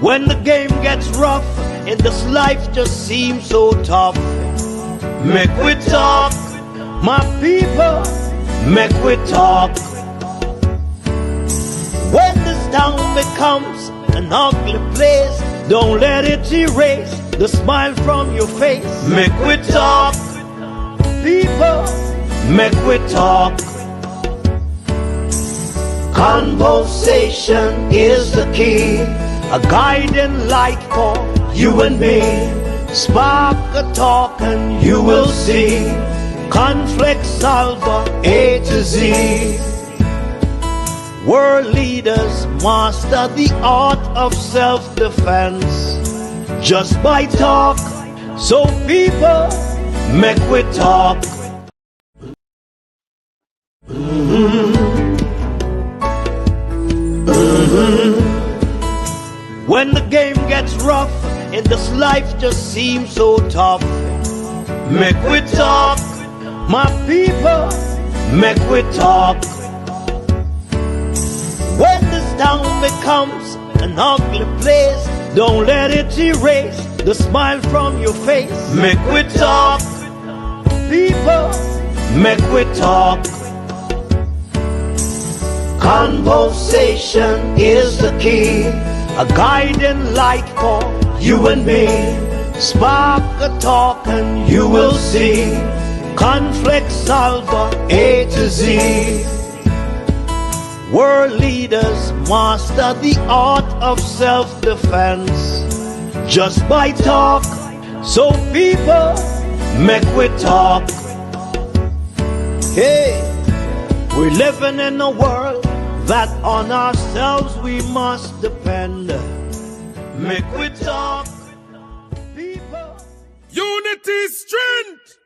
When the game gets rough and this life just seems so tough, Mek Wi Talk, my people, Mek Wi Talk. When this town becomes an ugly place, don't let it erase the smile from your face. Mek Wi Talk, people, Mek Wi Talk. Conversation is the key, a guiding light for you and me. Spark a talk and you will see. Conflict solver A to Z. World leaders master the art of self-defense just by talk. So people, Mek Wi Talk. When the game gets rough and this life just seems so tough, Mek Wi Talk, my people, Mek Wi Talk. When this town becomes an ugly place, don't let it erase the smile from your face. Mek Wi Talk, people, Mek Wi Talk. Conversation is the key, a guiding light for you and me. Spark a talk and you will see. Conflict solver A to Z. World leaders master the art of self-defense just by talk. So people, Mek Wi Talk. Hey, we're living in a world that on ourselves we must depend. Mek Wi Talk, people. Unity, strength.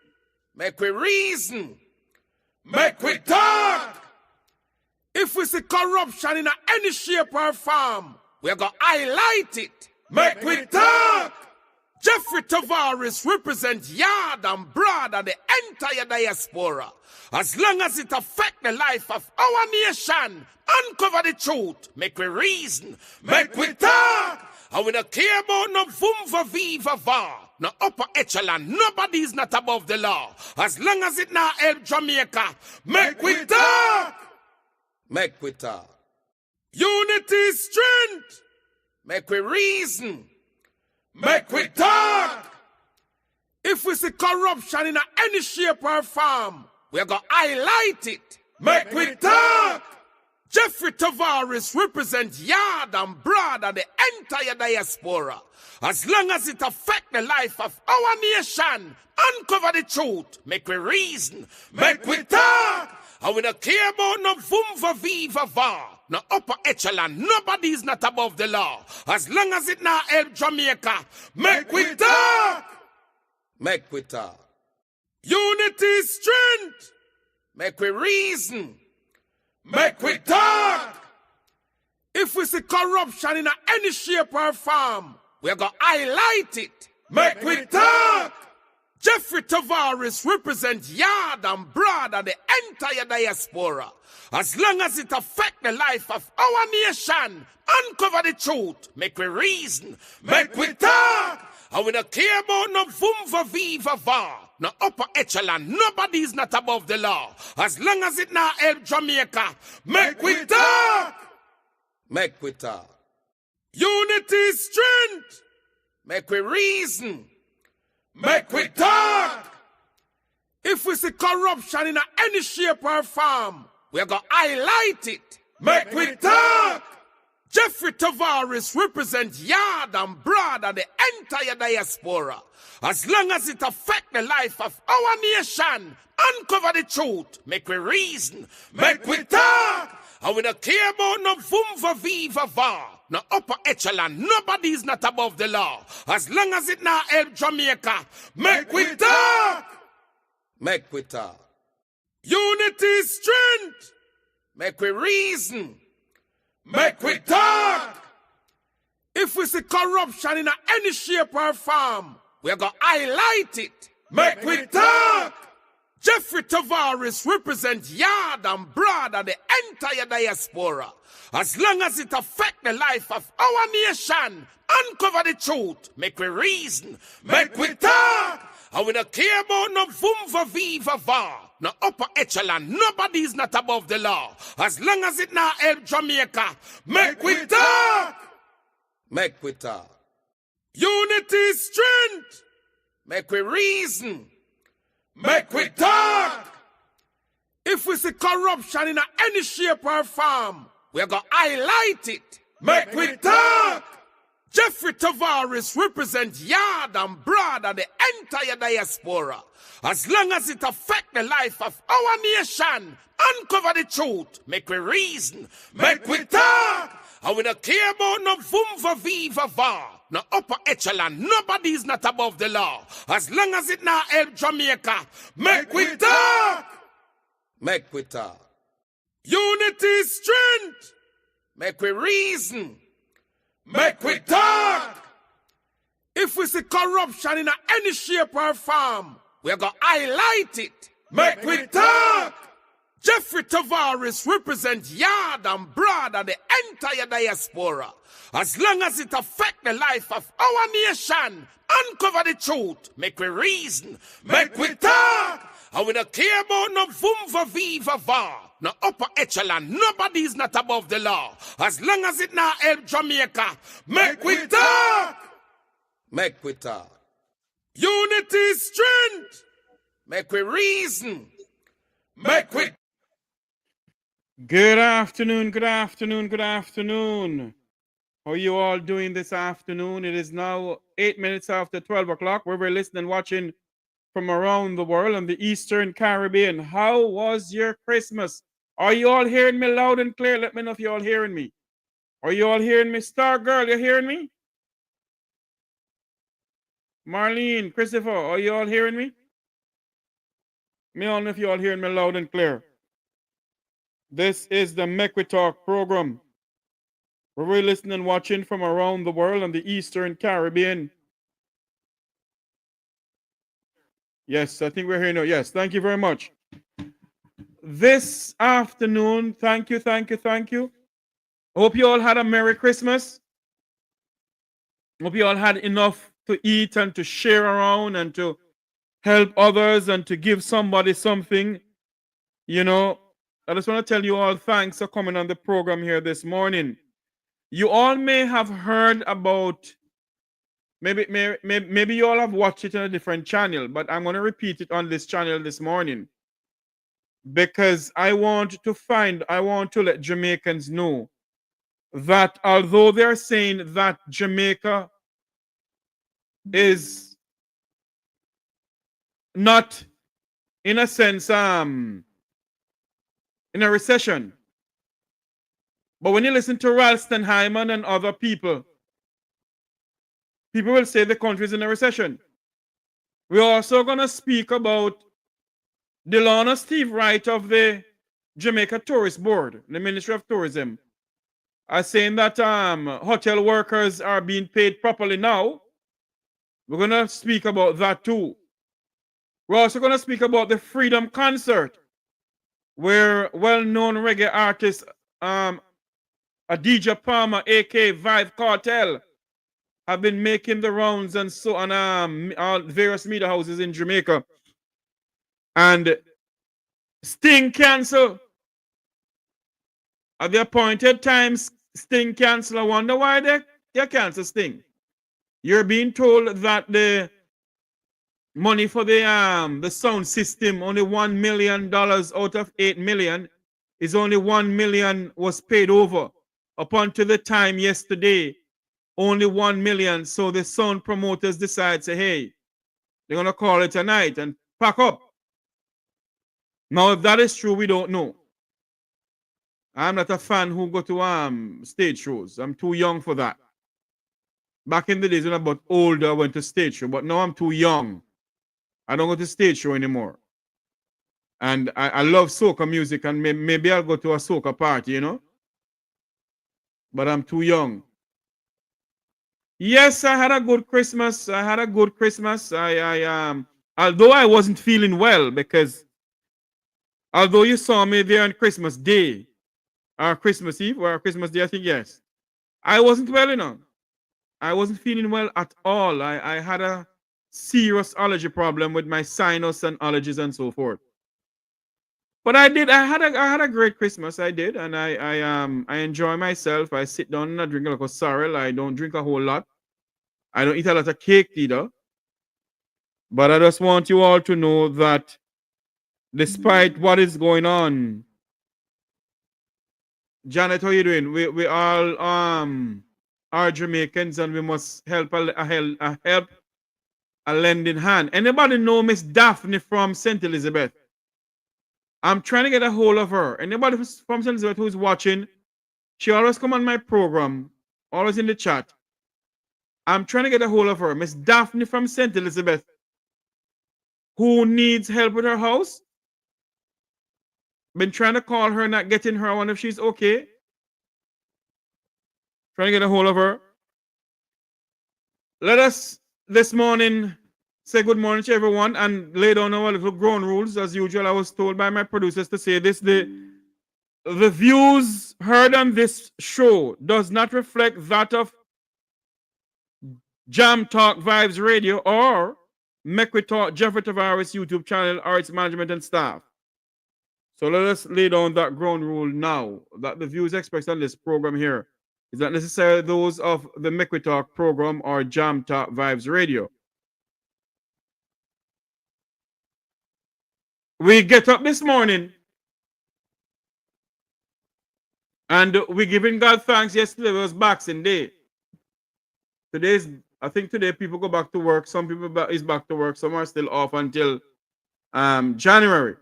Mek we reason. Mek we talk. If we see corruption in any shape or form, we're going to highlight it. Mek we talk. Jeffrey Tavares represents yard and broad and the entire diaspora. As long as it affects the life of our nation, uncover the truth, Mek we reason, Mek we talk. And we don't care about no vumva viva va, no upper echelon, nobody is not above the law. As long as it now help Jamaica, Mek we talk. Mek we talk. Unity, strength, Mek we reason, Mek we talk. If we see corruption in any shape or form, we're going to highlight it. Mek we talk. Jeffrey Tavares represents yard and broad and the entire diaspora. As long as it affects the life of our nation, uncover the truth, Mek we reason, Mek we talk. And we don't care about no vumva viva va, no upper echelon, nobody is not above the law. As long as it now help Jamaica, Mek we talk. Mek we talk. Unity, strength, Mek we reason, Mek we talk. If we see corruption in any shape or form, we're going to highlight it. Mek we talk. Jeffrey Tavares represents yard and broad and the entire diaspora. As long as it affects the life of our nation, uncover the truth, Mek we reason, Mek we talk. And we don't care about no vumva viva va, no upper echelon, nobody is not above the law. As long as it now help Jamaica, Mek we talk. Mek we talk. Unity, strength, Mek we reason, Mek we talk. If we see corruption in any shape or form, we're going to highlight it. Mek we talk. Jeffrey Tavares represents yard and broad and the entire diaspora. As long as it affects the life of our nation, uncover the truth, Mek we reason, Mek we talk. And we don't care about no vumva viva va, no upper echelon, nobody is not above the law. As long as it now help Jamaica, Mek we talk. Mek we talk. Unity, strength, Mek we reason, Mek we talk. If we see corruption in any shape or form, we're going to highlight it. Mek we talk. Jeffrey Tavares represent yard and broad and the entire diaspora. As long as it affect the life of our nation, uncover the truth, make we reason, make we talk. And we don't care about no vumva viva va, no upper echelon, nobody is not above the law. As long as it now help Jamaica, make we talk. Make we talk. Unity is strength. Make we reason. Make we talk. If we see corruption in any shape or form, we're going to highlight it. Make we talk. Jeffrey Tavares represent yard and broad and the entire diaspora. As long as it affect the life of our nation, uncover the truth, make we reason, make we talk. And we don't care about no vumva viva va, no upper echelon, nobody is not above the law. As long as it now help Jamaica, make we talk. Make we talk. Unity is strength. Make we reason. Make we talk. If we see corruption in any shape or form, we're going to highlight it. Make we talk. Jeffrey Tavares represent yard and broad and the entire diaspora. As long as it affect the life of our nation, uncover the truth, make we reason, make we talk. And we don't care about no vumva viva va, no upper echelon, nobody is not above the law. As long as it now help Jamaica, make we talk. Make we talk. Unity is strength. Make we reason. Make we. Good afternoon, good afternoon, good afternoon. How are you all doing this afternoon? It is now 8 minutes after 12 o'clock, where we're listening and watching from around the world and the Eastern Caribbean. How was your Christmas? Are you all hearing me loud and clear? Let me know if you're all hearing me. Are you all hearing me? Star Girl, you hearing me? Marlene, Christopher, are you all hearing me? Me all know if you all hearing me loud and clear. This is the Mek Wi Talk program, where we're listening and watching from around the world and the Eastern Caribbean. Yes, I think we're here now. Yes, thank you very much. This afternoon, thank you. Hope you all had a Merry Christmas. Hope you all had enough to eat and to share around and to help others and to give somebody something. You know, I just want to tell you all thanks for coming on the program here this morning. You all may have heard about, maybe you all have watched it on a different channel, but I'm going to repeat it on this channel this morning, because I want to let Jamaicans know that although they're saying that Jamaica is not, in a sense, in a recession, but when you listen to Ralston Hyman and other people will say the country is in a recession. We're also going to speak about Delano Steve Wright of the Jamaica Tourist Board, the Ministry of Tourism, are saying that hotel workers are being paid properly now. We're going to speak about that too. We're also going to speak about the Freedom Concert, where well-known reggae artist Adidja Palmer, aka Vibe Cartel, have been making the rounds and so on various media houses in Jamaica. And Sting cancel. At the appointed times, Sting cancel. I wonder why they cancel Sting. You're being told that the money for the sound system, only $1 million out of 8 million, is only 1 million was paid over. Up until the time yesterday, only 1 million. So the sound promoters decide, say, hey, they're going to call it a night and pack up. Now, if that is true, we don't know. I'm not a fan who go to stage shows. I'm too young for that. Back in the days when I was older, I went to stage show, but now I'm too young. I don't go to stage show anymore. And I love soca music, and maybe I'll go to a soca party, you know. But I'm too young. Yes, I had a good Christmas. Although I wasn't feeling well, because Although you saw me there on Christmas Day, or Christmas Eve, or Christmas Day, I think, yes. I wasn't well enough. I wasn't feeling well at all. I had a serious allergy problem with my sinus and allergies and so forth. But I had a great Christmas. I did, and I enjoy myself. I sit down and I drink a lot of sorrel. I don't drink a whole lot. I don't eat a lot of cake either. But I just want you all to know that despite what is going on, Janet, how you doing? We all are Jamaicans, and we must help a lending hand. Anybody know Miss Daphne from St. Elizabeth? I'm trying to get a hold of her. Anybody from St. Elizabeth who's watching, she always come on my program, always in the chat. I'm trying to get a hold of her. Miss Daphne from St. Elizabeth, who needs help with her house. Been trying to call her, not getting her. I wonder if she's okay. Trying to get a hold of her. Let us this morning say good morning to everyone and lay down our little ground rules. As usual, I was told by my producers to say this. The views heard on this show does not reflect that of Jam Talk Vibes Radio or Mek Wi Talk Jeffrey Tavares YouTube channel or its management and staff. So let us lay down that ground rule now, that the views expressed on this program here is not necessarily those of the Mek Wi Talk program or Jam Talk Vibes Radio. We get up this morning and we giving God thanks. Yesterday was Boxing Day. I think today people go back to work. Some people is back to work. Some are still off until January.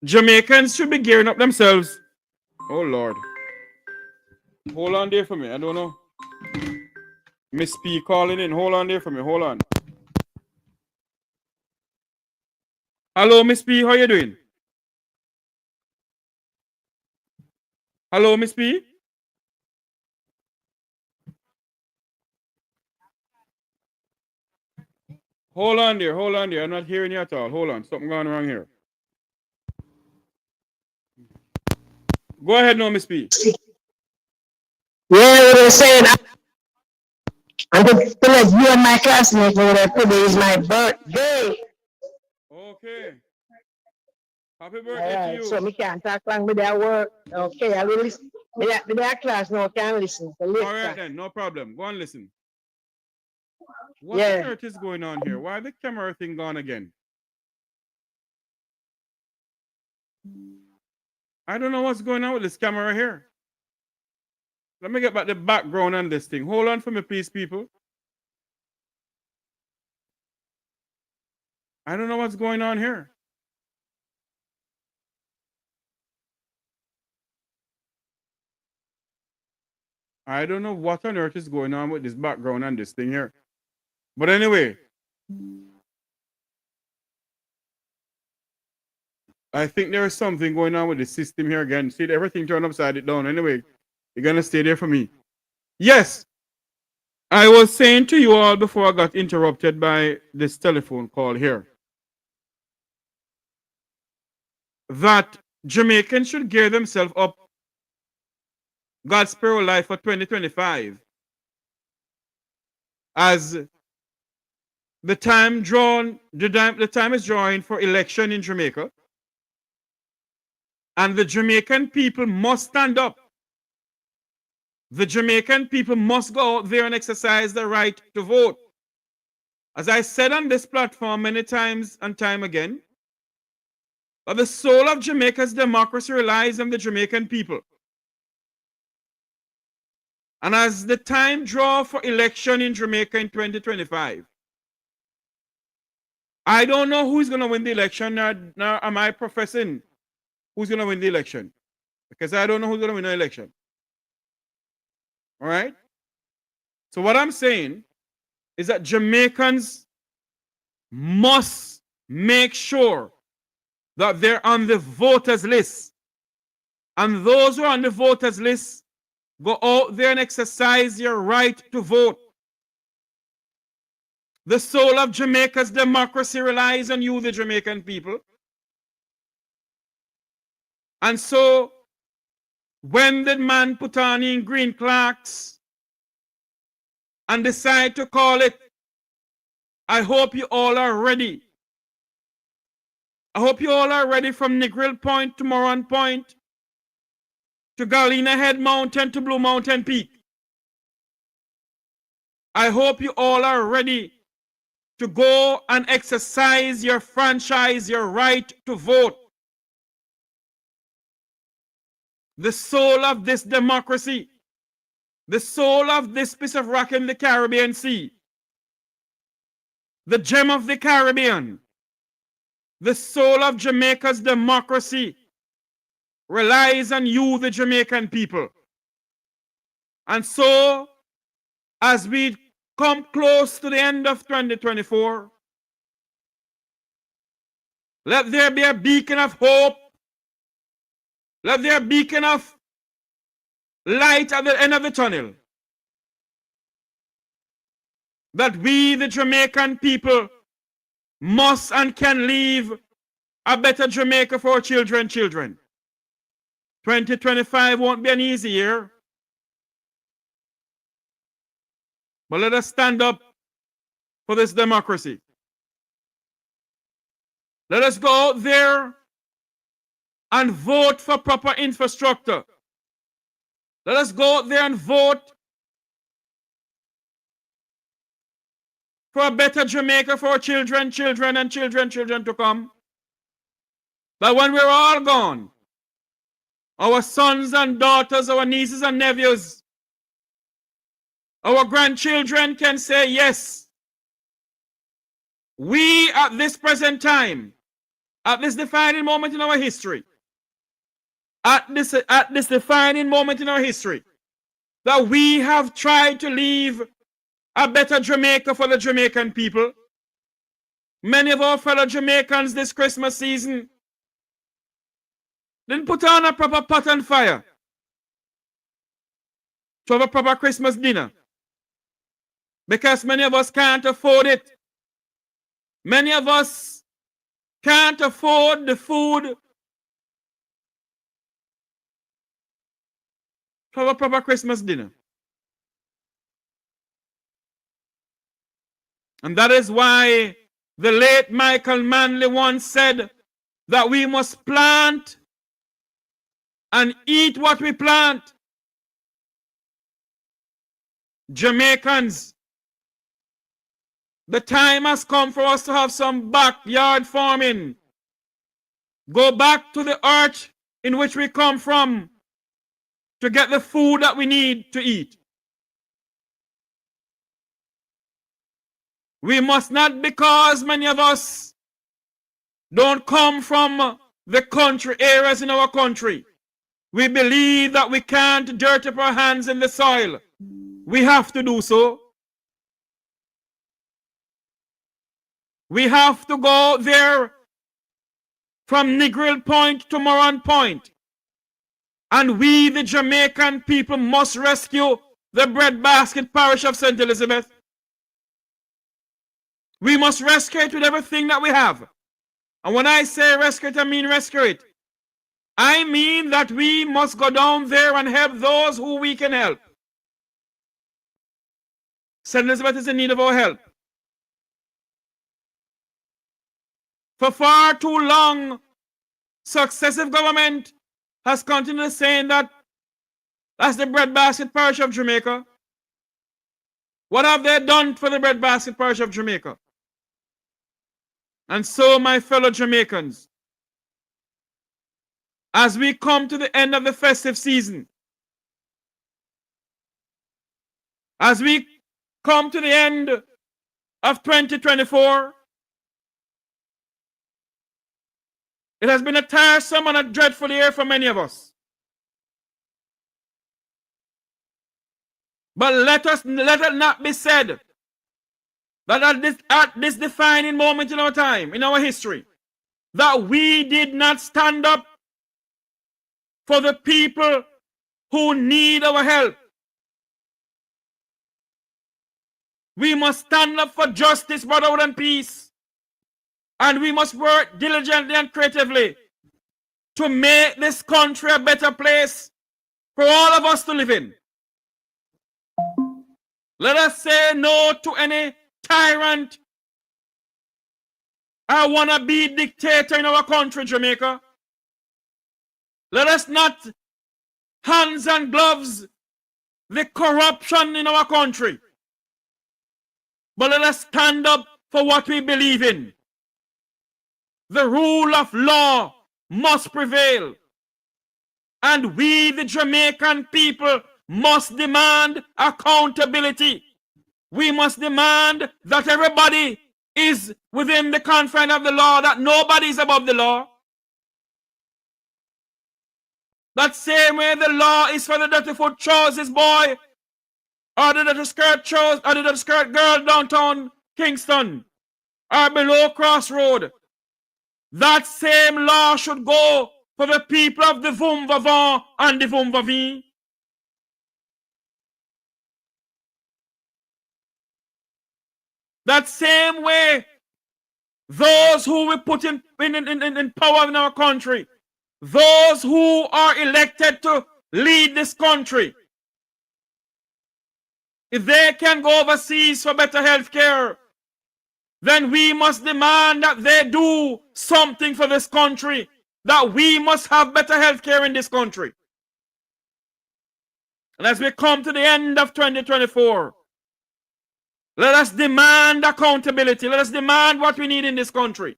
Jamaicans should be gearing up themselves. Oh Lord. Hold on there for me. I don't know. Miss P calling in. Hold on there for me. Hold on. Hello, Miss P. How you doing? Hello, Miss P. Hold on there. Hold on there. I'm not hearing you at all. Hold on. Something going wrong here. Go ahead now, Miss P. Yeah, they were saying, I'm going to let you and my classmates know that today is my birthday. Okay. Happy birthday All to right, you. so we can't talk long with that work. Okay, I will listen. With that class, no, can listen. All right then, no problem. Go and listen. What on earth is going on here? Why the camera thing gone again? I don't know what's going on with this camera here. Let me get back the background on this thing. Hold on for me, please, people. I don't know what's going on here. I don't know what on earth is going on with this background and this thing here. But anyway, I think there is something going on with the system here again. See, everything turned upside down. Anyway, you're going to stay there for me. Yes, I was saying to you all before I got interrupted by this telephone call here that Jamaicans should gear themselves up God's Sparrow Life for 2025 as the time is drawing for election in Jamaica, and the Jamaican people must stand up. The Jamaican people must go out there and exercise the right to vote. As I said on this platform many times and time again, that the soul of Jamaica's democracy relies on the Jamaican people. And as the time draws for election in Jamaica in 2025, I don't know who's going to win the election, nor am I professing who's going to win the election, because I don't know who's going to win the election. All right? So what I'm saying is that Jamaicans must make sure that they're on the voters list. And those who are on the voters list, go out there and exercise your right to vote. The soul of Jamaica's democracy relies on you, the Jamaican people. And so, when the man put on in green clerks and decide to call it, I hope you all are ready. I hope you all are ready from Negril Point to Moran Point to Galena Head Mountain to Blue Mountain Peak. I hope you all are ready to go and exercise your franchise, your right to vote. The soul of this democracy, the soul of this piece of rock in the Caribbean Sea, the gem of the Caribbean, the soul of Jamaica's democracy relies on you, the Jamaican people. And so, as we come close to the end of 2024, let there be a beacon of hope. Let there be a beacon of light at the end of the tunnel. That we, the Jamaican people, must and can leave a better Jamaica for our children. 2025 won't be an easy year. But let us stand up for this democracy. Let us go out there and vote for proper infrastructure. Let us go out there and vote for a better Jamaica for our children and children to come. That when we're all gone, our sons and daughters, our nieces and nephews, our grandchildren can say, yes, we at this present time, at this defining moment in our history, at this defining moment in our history, that we have tried to leave a better Jamaica for the Jamaican people. Many of our fellow Jamaicans this Christmas season didn't put on a proper pot and fire to have a proper Christmas dinner, because many of us can't afford it. Many of us can't afford the food to have a proper Christmas dinner. And that is why the late Michael Manley once said that we must plant and eat what we plant. Jamaicans, the time has come for us to have some backyard farming. Go back to the earth in which we come from to get the food that we need to eat. We must not, because many of us don't come from the country areas in our country, we believe that we can't dirt up our hands in the soil. We have to do so. We have to go there from Negril Point to Moran Point. And we, the Jamaican people, must rescue the breadbasket parish of St. Elizabeth. We must rescue it with everything that we have. And when I say rescue it, I mean rescue it. I mean that we must go down there and help those who we can help. St. Elizabeth is in need of our help. For far too long, successive government has continued saying that that's the breadbasket parish of Jamaica. What have they done for the breadbasket parish of Jamaica? And so, my fellow Jamaicans, as we come to the end of the festive season, as we come to the end of 2024, it has been a tiresome and a dreadful year for many of us. But let it not be said that at this defining moment in our time, in our history, that we did not stand up for the people who need our help. We must stand up for justice, brotherhood, and peace. And we must work diligently and creatively to make this country a better place for all of us to live in. Let us say no to any tyrant or wannabe dictator in our country, Jamaica. Let us not hands and gloves the corruption in our country. But let us stand up for what we believe in. The rule of law must prevail. And we, the Jamaican people, must demand accountability. We must demand that everybody is within the confines of the law, that nobody is above the law. That same way the law is for the dirty foot trousers boy, or the dirty skirt trousers, or the dirty skirt girl downtown Kingston, or below Crossroad. That same law should go for the people of the Vum Vavant and the Vum Vavin. That same way, those who we put in power in our country, those who are elected to lead this country, if they can go overseas for better health care, then we must demand that they do something for this country, that we must have better health care in this country. And as we come to the end of 2024, let us demand accountability. Let us demand what we need in this country.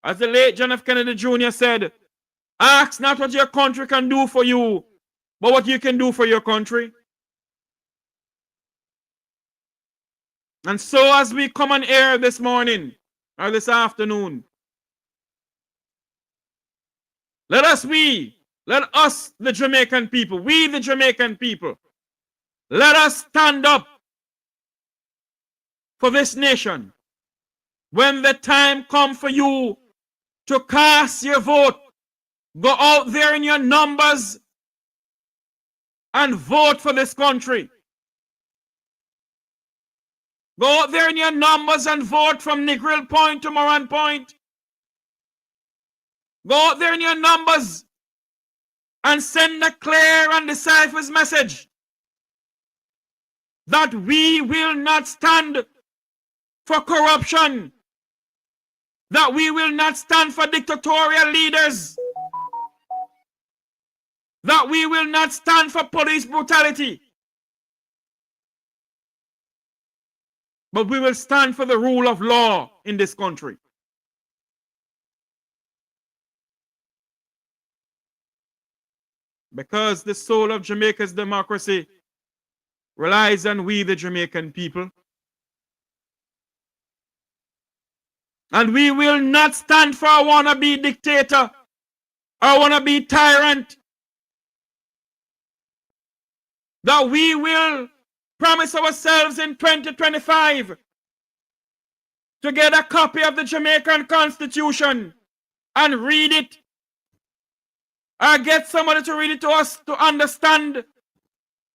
As the late John F. Kennedy Jr. said, ask not what your country can do for you, but what you can do for your country. And so as we come on air this morning, or this afternoon, let us, the Jamaican people, we the Jamaican people, let us stand up for this nation. When the time comes for you to cast your vote, go out there in your numbers and vote for this country. Go out there in your numbers and vote from Negril Point to Moran Point. Go out there in your numbers and send a clear and decisive message that we will not stand for corruption, that we will not stand for dictatorial leaders, that we will not stand for police brutality, but we will stand for the rule of law in this country. Because the soul of Jamaica's democracy relies on we, the Jamaican people. And we will not stand for a wannabe dictator or wannabe tyrant. That we will promise ourselves in 2025 to get a copy of the Jamaican Constitution and read it, or get somebody to read it to us to understand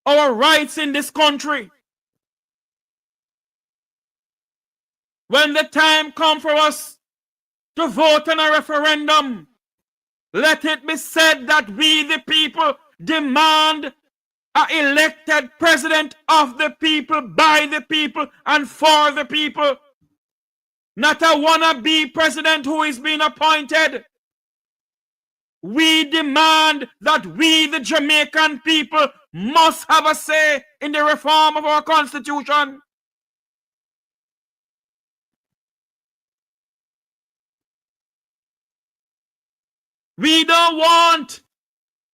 our rights in this country. When the time comes for us to vote on a referendum, let it be said that we, the people, demand an elected president of the people, by the people, and for the people. Not a wannabe president who is being appointed. We demand that we, the Jamaican people, must have a say in the reform of our constitution. We don't want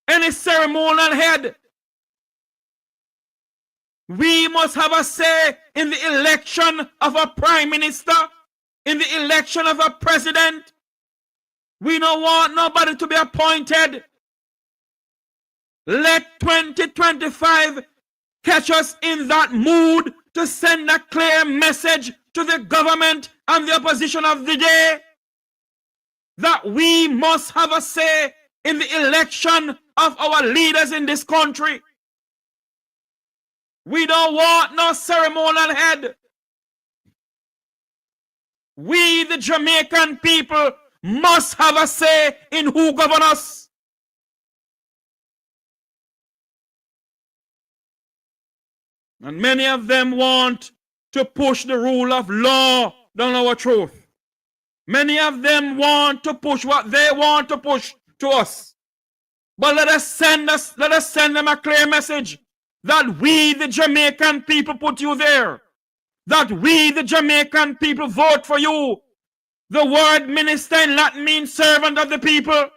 any ceremonial head. We must have a say in the election of a prime minister, in the election of a president. We don't want nobody to be appointed. Let 2025 catch us in that mood to send a clear message to the government and the opposition of the day that we must have a say in the election of our leaders in this country. We don't want no ceremonial head. we, the Jamaican people, must have a say in who governs us. And many of them want to push the rule of law down our throat. Many of them want to push what they want to push to us. But let us send them a clear message that we, the Jamaican people, put you there. That we, the Jamaican people, vote for you. The word minister in Latin means servant of the people.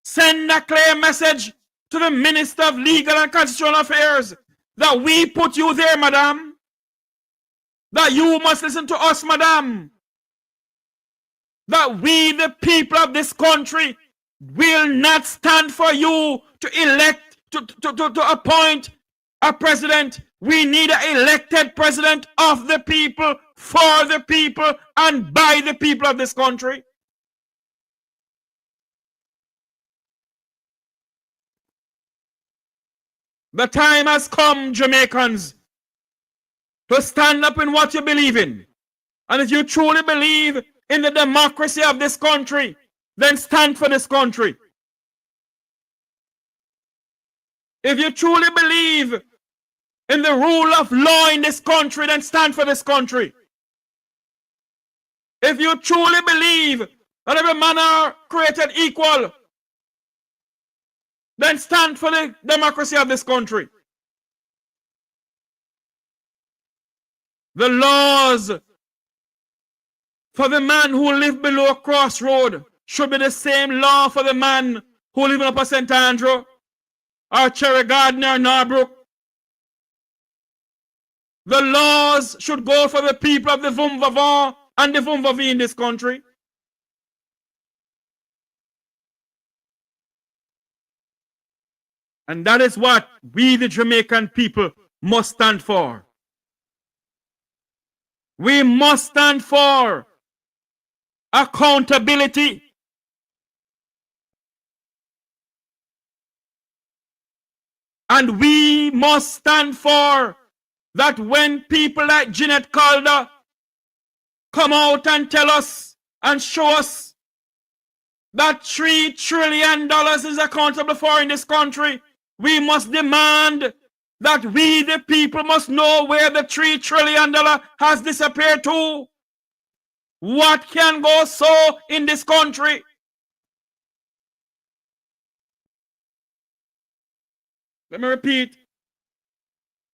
Send a clear message to the Minister of Legal and Constitutional Affairs that we put you there, madam. That you must listen to us, madam. That we, the people of this country, will not stand for you to elect, to appoint a president. We need an elected president of the people, for the people, and by the people of this country. The time has come, Jamaicans, to stand up in what you believe in. And if you truly believe in the democracy of this country, then stand for this country. If you truly believe in the rule of law in this country, then stand for this country. If you truly believe that every man are created equal, then stand for the democracy of this country. The laws for the man who live below a crossroad should be the same law for the man who live in Upper St. Andrew or Cherry Garden or Norbrook. The laws should go for the people of the Vumvavon and the Vumvavi in this country. And that is what we, the Jamaican people, must stand for. We must stand for accountability. And we must stand for that when people like Jeanette Calder come out and tell us and show us that $3 trillion is accountable for in this country, we must demand that we, the people, must know where the $3 trillion has disappeared to. What can go so in this country? Let me repeat.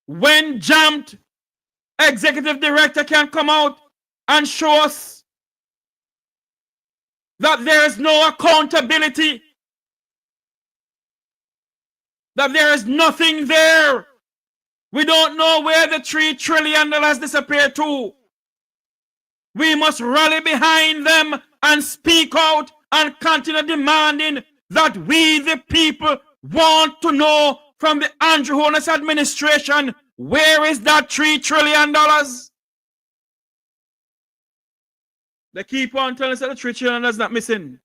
When jammed executive director can come out and show us that there is no accountability, that there is nothing there, we don't know where the $3 trillion has disappeared to. We must rally behind them and speak out and continue demanding that we, the people, want to know from the Andrew Holness administration, where is that $3 trillion? They keep on telling us that the $3 trillion is not missing.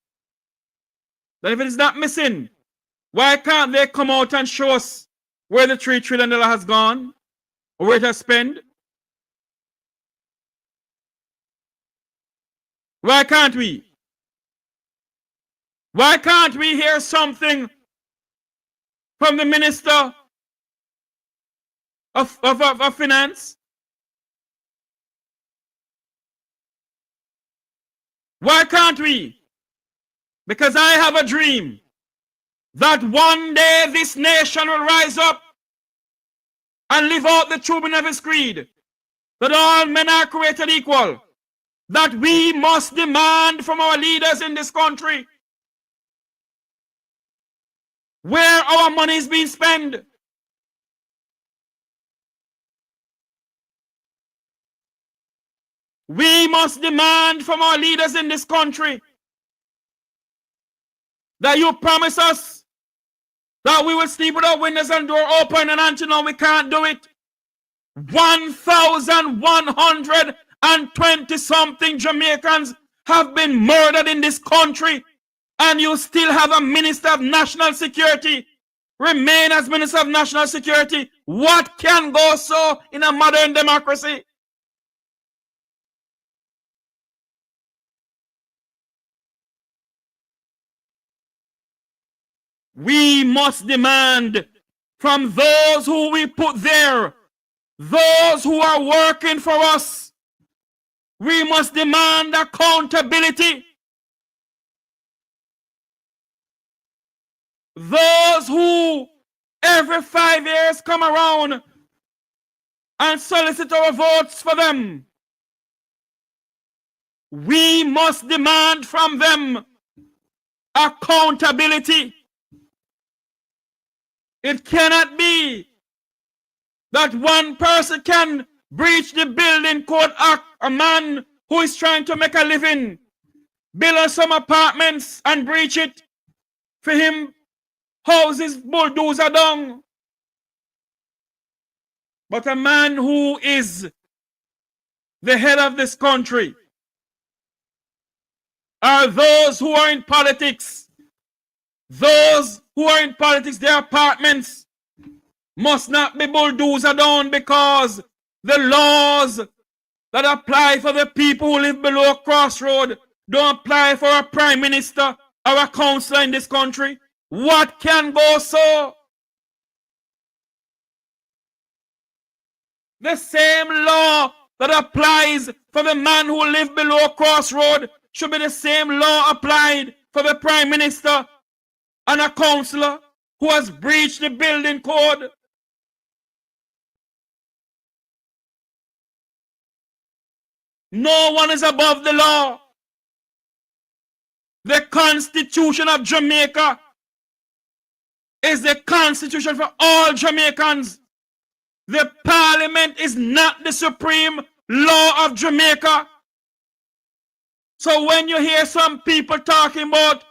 Then if it is not missing, why can't they come out and show us where the $3 trillion has gone or where it has spent? Why can't we? Why can't we hear something from the Minister of Finance? Why can't we? Because I have a dream that one day this nation will rise up and live out the true meaning of his creed, that all men are created equal, that we must demand from our leaders in this country where our money is being spent. We must demand from our leaders in this country that you promise us that we will sleep with our windows and door open, and until now we can't do it. 1,120 something Jamaicans have been murdered in this country, and you still have a Minister of National Security remain as Minister of National Security. What can go so in a modern democracy? We must demand from those who we put there, those who are working for us, we must demand accountability. Those who every 5 years come around and solicit our votes for them, we must demand from them accountability. It cannot be that one person can breach the Building Code Act, a man who is trying to make a living, build some apartments and breach it. For him, houses bulldozer down. But a man who is the head of this country, are those who are in politics. Those who are in politics, their apartments must not be bulldozed down, because the laws that apply for the people who live below a crossroad don't apply for a prime minister or a councillor in this country. What can go so? The same law that applies for the man who lives below a crossroad should be the same law applied for the prime minister and a councillor who has breached the building code. No one is above the law. The Constitution of Jamaica is the Constitution for all Jamaicans. The Parliament is not the supreme law of Jamaica. So when you hear some people talking about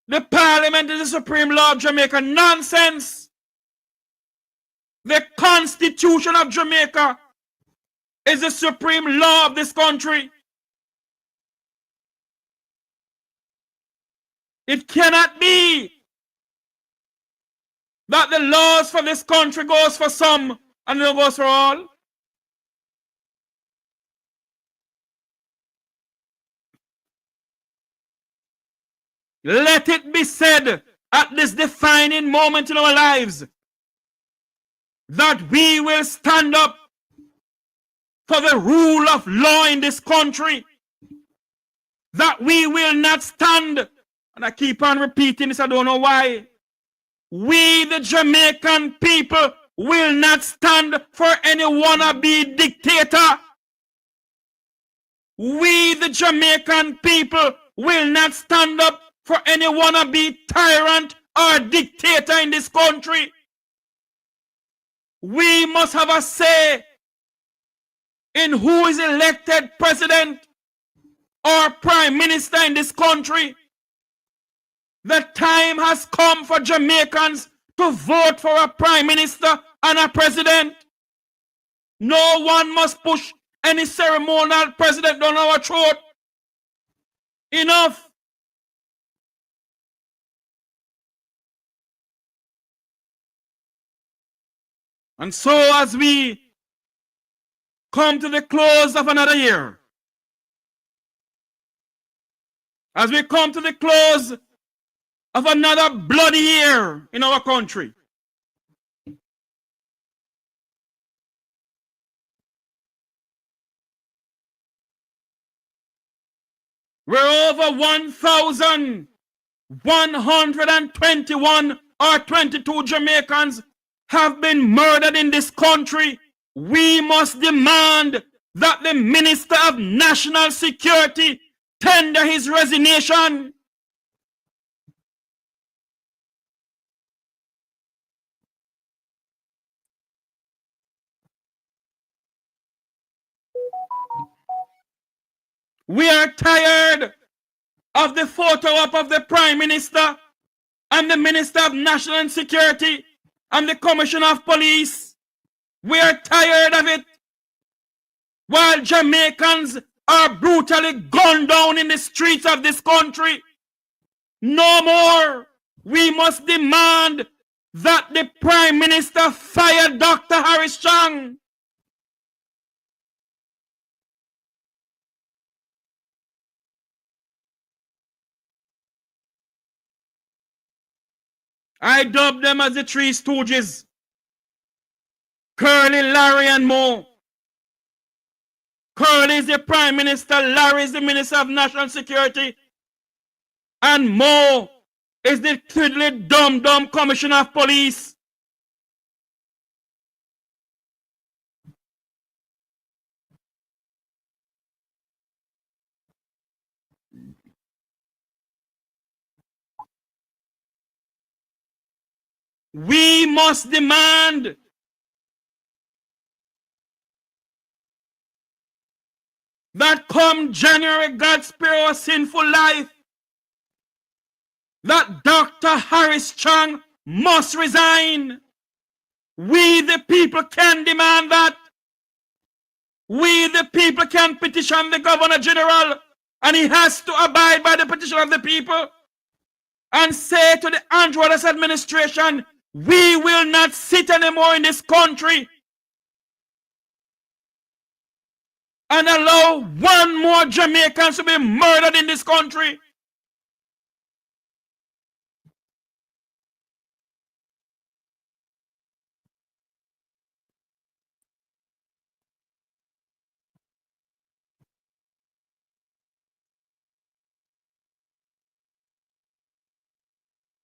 the Parliament is the supreme law of Jamaica, nonsense. The Constitution of Jamaica is the supreme law of this country. It cannot be that the laws for this country goes for some and it goes for all. Let it be said at this defining moment in our lives that we will stand up for the rule of law in this country. That we will not stand, and I keep on repeating this, I don't know why. We, the Jamaican people, will not stand for any wannabe dictator. We, the Jamaican people, will not stand up for any wannabe tyrant or dictator in this country. We must have a say in who is elected president or prime minister in this country. The time has come for Jamaicans to vote for a prime minister and a president. No one must push any ceremonial president down our throat. Enough. And so as we come to the close of another year, as we come to the close of another bloody year in our country, where over 1,121 or 22 Jamaicans have been murdered in this country, we must demand that the Minister of National Security tender his resignation. We are tired of the photo op of the Prime Minister and the Minister of National Security and the Commissioner of Police. We are tired of it. While Jamaicans are brutally gunned down in the streets of this country. No more. We must demand that the Prime Minister fire Dr. Harris Chang. I dub them as the Three Stooges. Curly, Larry, and Mo. Curly is the Prime Minister, Larry is the Minister of National Security, and Mo is the twiddly dumb Commissioner of Police. We must demand that come January, God spare our sinful life, that Dr. Harris Chang must resign. We the people can demand that. We the people can petition the Governor General, and he has to abide by the petition of the people and say to the Andrew Wallace administration, we will not sit anymore in this country and allow one more Jamaicans to be murdered in this country.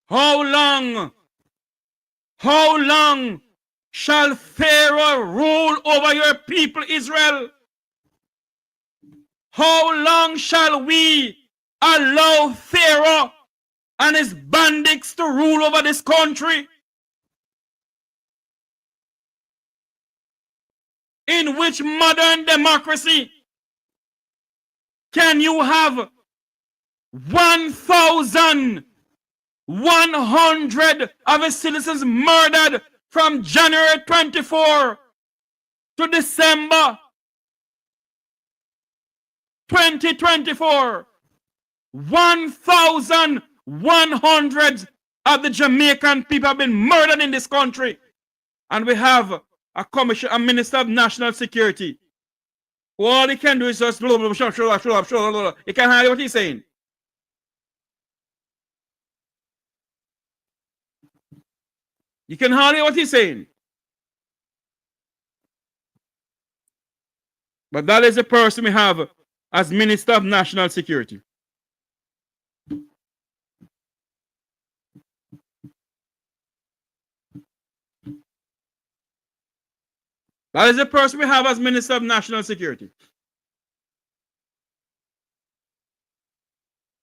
How long shall Pharaoh rule over your people, Israel? How long shall we allow Pharaoh and his bandits to rule over this country? In which modern democracy can you have 1,100 of its citizens murdered from January 24 to December 2024? 1,100 of the Jamaican people have been murdered in this country. And we have a Minister of National Security. All he can do is just show up. He can't hide what he's saying. You can hardly hear what he's saying. But that is the person we have as Minister of National Security. That is the person we have as Minister of National Security.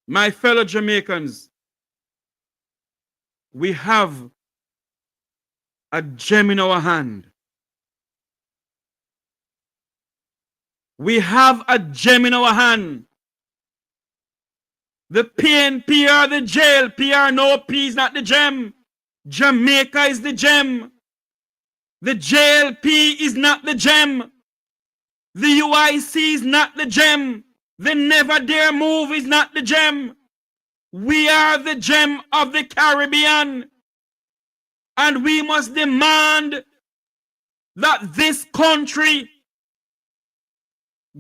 My fellow Jamaicans, we have a gem in our hand. We have a gem in our hand. The PNP are the jail. PR no, P is not the gem. Jamaica is the gem. The JLP is not the gem. The UIC is not the gem. The Never Dare Move is not the gem. We are the gem of the Caribbean. And we must demand that this country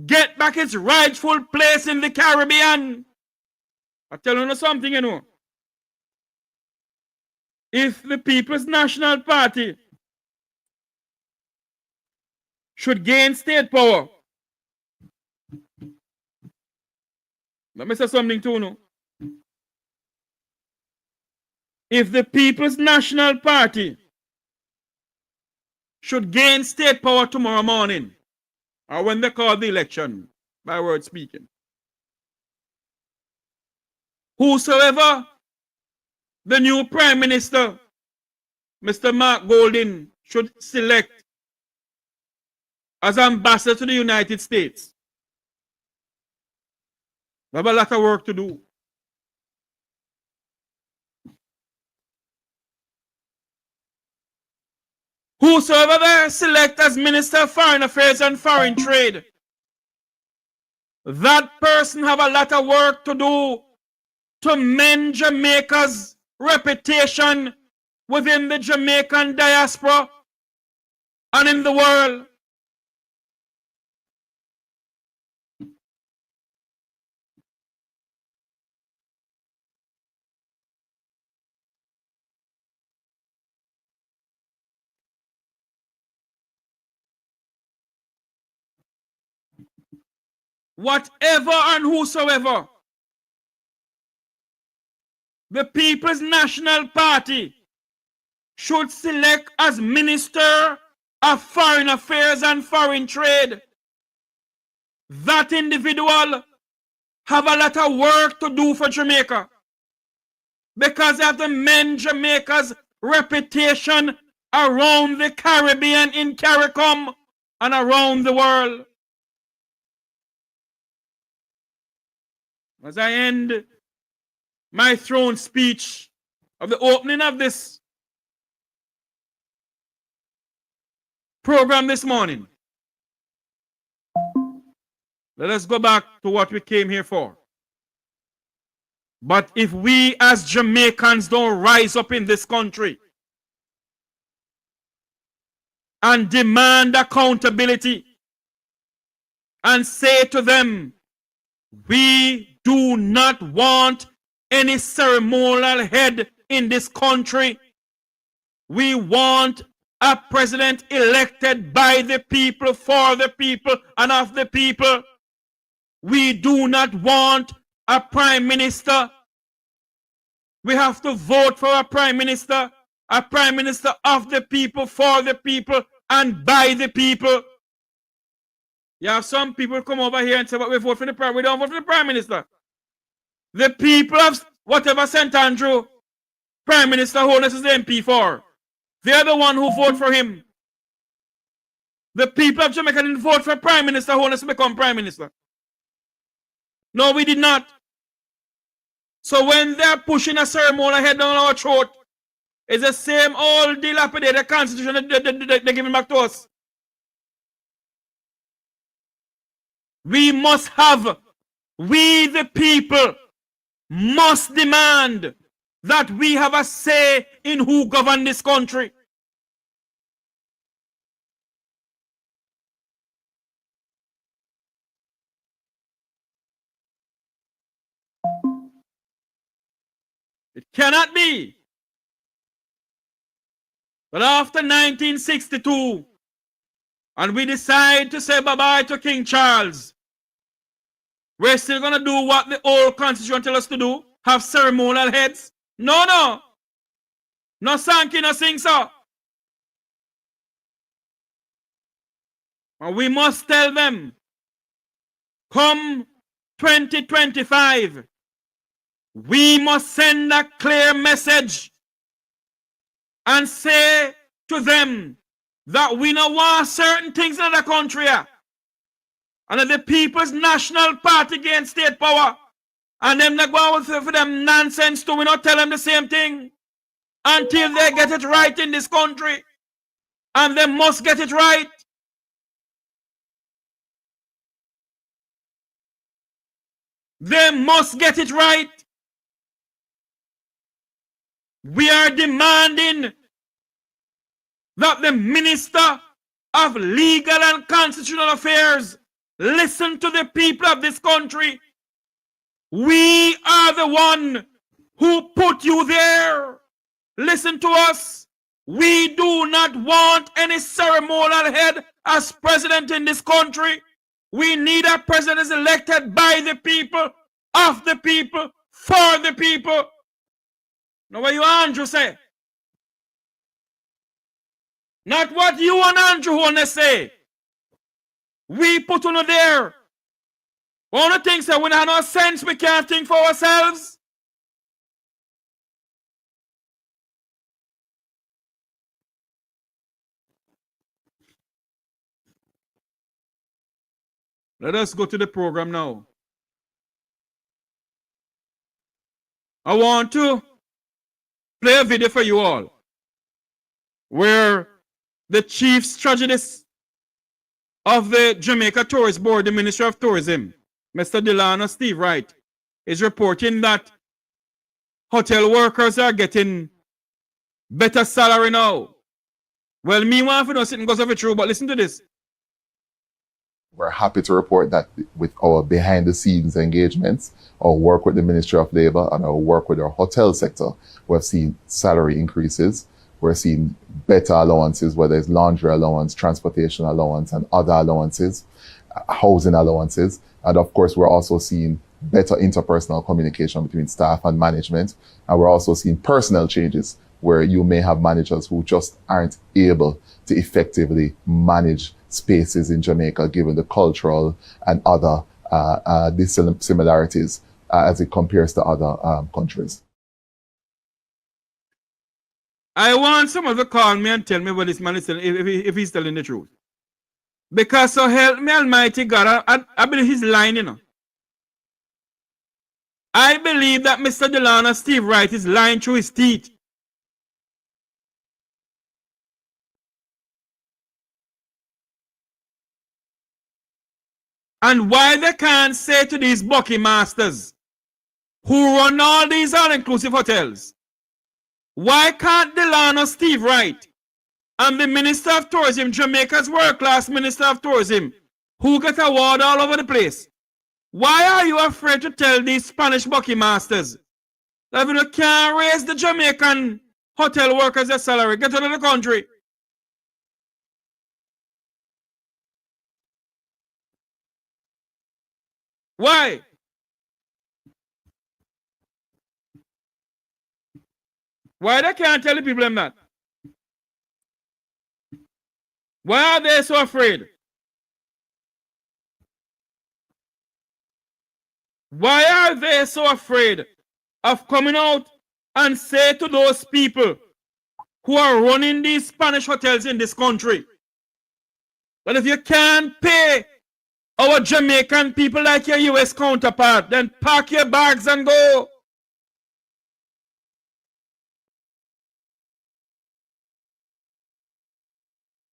get back its rightful place in the Caribbean. I tell you something, you know. If the People's National Party should gain state power, let me say something too, no. If the People's National Party should gain state power tomorrow morning, or when they call the election, by word speaking, whosoever the new Prime Minister, Mr. Mark Golding, should select as ambassador to the United States, we have a lot of work to do. Whosoever they select as Minister of Foreign Affairs and Foreign Trade, that person have a lot of work to do to mend Jamaica's reputation within the Jamaican diaspora and in the world. whatever and whosoever the People's National Party should select as Minister of Foreign Affairs and Foreign Trade, that individual have a lot of work to do for Jamaica, because they have to mend Jamaica's reputation around the Caribbean, in CARICOM, and around the world. As I end my throne speech of the opening of this program this morning, let us go back to what we came here for. But if we as Jamaicans don't rise up in this country and demand accountability and say to them, we do not want any ceremonial head in this country. We want a president elected by the people, for the people, and of the people. We do not want a prime minister. We have to vote for a prime minister of the people, for the people, and by the people. You have some people come over here and say, but we vote for the prime. We don't vote for the prime minister. The people of whatever St. Andrew prime minister Holness is the MP for, they're the one who vote for him. The people of Jamaica didn't vote for Prime Minister Holness to become prime minister. No, we did not. So when they're pushing a ceremonial head down our throat, it's the same old dilapidated constitution they're giving back to us. We must have, we the people must demand that we have a say in who govern this country. It cannot be that after 1962, and we decide to say bye-bye to King Charles, we're still going to do what the old constitution tells us to do, have ceremonial heads. No, no. No Sankey, no sing so. And we must tell them, come 2025, we must send a clear message and say to them that we don't want certain things in the country. And that the People's National Party against state power. And them not go for them nonsense too. We not tell them the same thing until they get it right in this country. And they must get it right. They must get it right. We are demanding that the Minister of Legal and Constitutional Affairs listen to the people of this country. We are the one who put you there. Listen to us. We do not want any ceremonial head as president in this country. We need a president who is elected by the people, of the people, for the people. Now what you Andrew say? Not what you and Andrew want to say. We put on there. One of the things that we have no sense, we can't think for ourselves. Let us go to the program now. I want to play a video for you all where the chief strategist of the Jamaica Tourist Board, the Ministry of Tourism, Mr. Delano Steve Wright, is reporting that hotel workers are getting better salary now. Well, me want to know sitting goes over true, but listen to this. We're happy to report that with our behind the scenes engagements, our work with the Ministry of Labour and our work with our hotel sector, we've seen salary increases. We're seeing better allowances, whether it's laundry allowance, transportation allowance, and other allowances. housing allowances. And of course, we're also seeing better interpersonal communication between staff and management. And we're also seeing personnel changes where you may have managers who just aren't able to effectively manage spaces in Jamaica, given the cultural and other dissimilarities as it compares to other countries. I want someone to call me and tell me what this man is telling, if he's telling the truth. Because so help me Almighty God, I believe he's lying, you know. I believe that Mr. Delano Steve Wright is lying through his teeth. And why they can't say to these Bucky masters who run all these all-inclusive hotels, why can't Delano Steve Wright and the Minister of Tourism, Jamaica's world-class Minister of Tourism, who get award all over the place, why are you afraid to tell these Spanish Bucky masters that if you can't raise the Jamaican hotel workers their salary, get out of the country? Why? Why they can't tell the people them that? Why are they so afraid? Why are they so afraid of coming out and say to those people who are running these Spanish hotels in this country that if you can't pay our Jamaican people like your US counterpart, then pack your bags and go?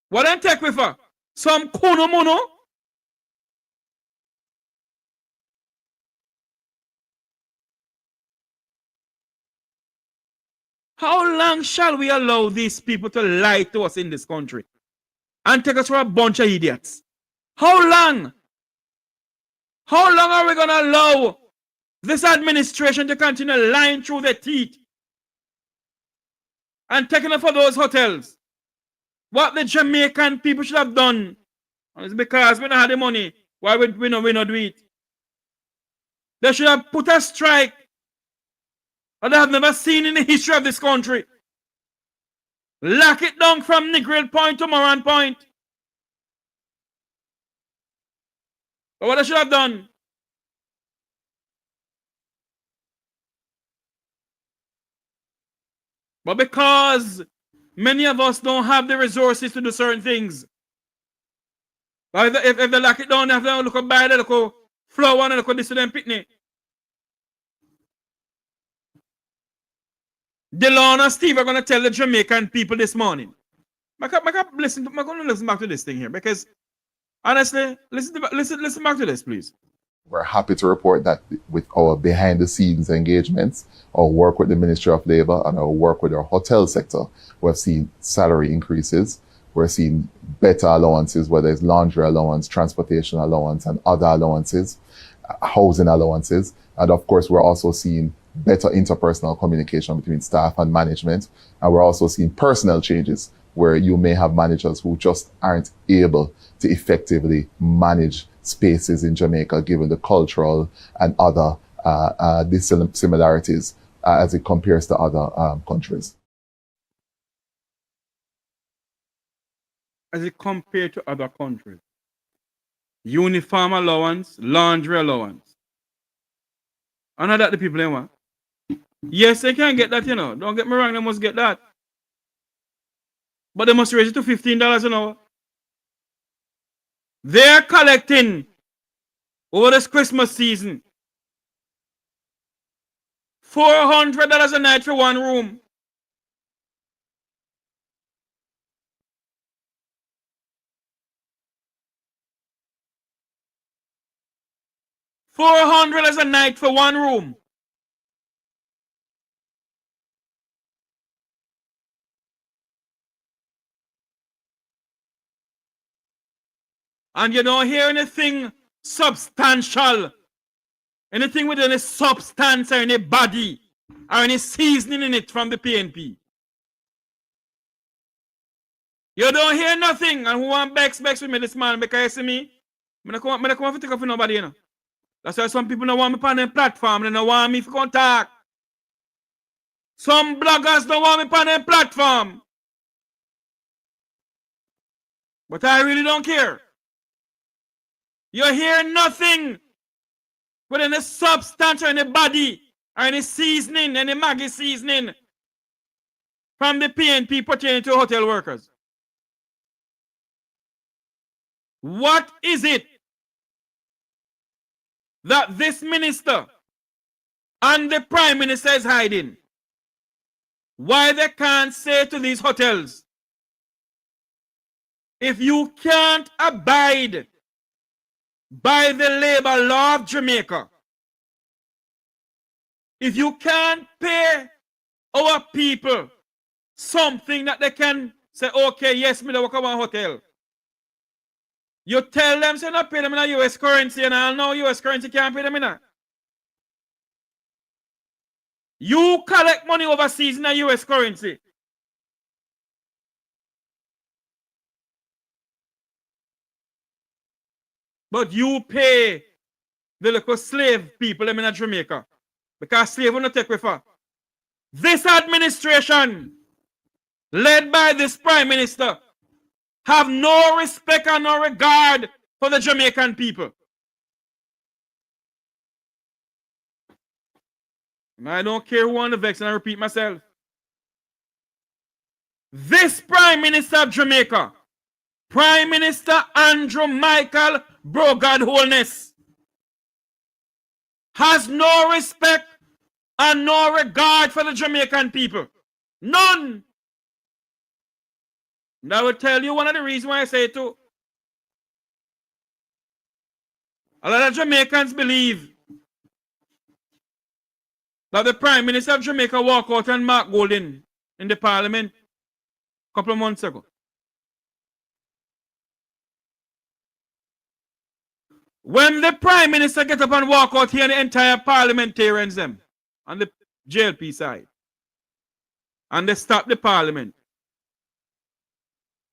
What then take with her? Some kuno mono? How long shall we allow these people to lie to us in this country and take us for a bunch of idiots? How long? How long are we going to allow this administration to continue lying through their teeth and taking us for those hotels? What the Jamaican people should have done, and it's because we don't have the money, why we not do it? They should have put a strike that they have never seen in the history of this country. Lock it down from Negril Point to Moran Point. But what they should have done? But because many of us don't have the resources to do certain things, but if they lock it down, they have to look at buy the look flour and look at this to them picnic. Delano and Steve are going to tell the Jamaican people this morning. I'm going to listen back to this thing here because honestly, listen back to this, please. We're happy to report that with our behind-the-scenes engagements, our work with the Ministry of Labour and our work with our hotel sector, we've seen salary increases. We're seeing better allowances, whether it's laundry allowance, transportation allowance, and other allowances, housing allowances. And of course, we're also seeing better interpersonal communication between staff and management. And we're also seeing personnel changes where you may have managers who just aren't able to effectively manage spaces in Jamaica, given the cultural and other dissimilarities as it compares to other countries. As it compared to other countries. Uniform allowance, laundry allowance. I know that the people they want. Yes, they can get that, you know. Don't get me wrong, they must get that. But they must raise it to $15 an hour. They're collecting over this Christmas season $400 a night for one room. $400 a night for one room. And you don't hear anything substantial, anything with any substance or any body or any seasoning in it from the PNP. You don't hear nothing. And who want Bex with me this man because you see me? I come to take off for nobody, you know. That's why some people don't want me on their platform. They don't want me to contact. Some bloggers don't want me on their platform. But I really don't care. You hear nothing with any substance or any body or any seasoning, any Maggi seasoning from the PNP pertaining to hotel workers. What is it that this minister and the prime minister is hiding? Why they can't say to these hotels, if you can't abide by the labor law of Jamaica, if you can't pay our people something that they can say, okay, yes, me work at one hotel. You tell them, say, not pay them in a US currency, and I know US currency can't pay them in that. You collect money overseas in a US currency. But you pay the local slave people in Jamaica. Because slave will not take with her. This administration, led by this prime minister, have no respect and no regard for the Jamaican people. And I don't care who want to vex, and I repeat myself. This Prime Minister of Jamaica, Prime Minister Andrew Michael Brogard Holness, has no respect and no regard for the Jamaican people. None. And I will tell you one of the reasons why I say it too. A lot of Jamaicans believe that the Prime Minister of Jamaica walked out and Mark Golding in the Parliament a couple of months ago. When the Prime Minister get up and walk out here, the entire parliamentarians them on the JLP side, and they stop the Parliament.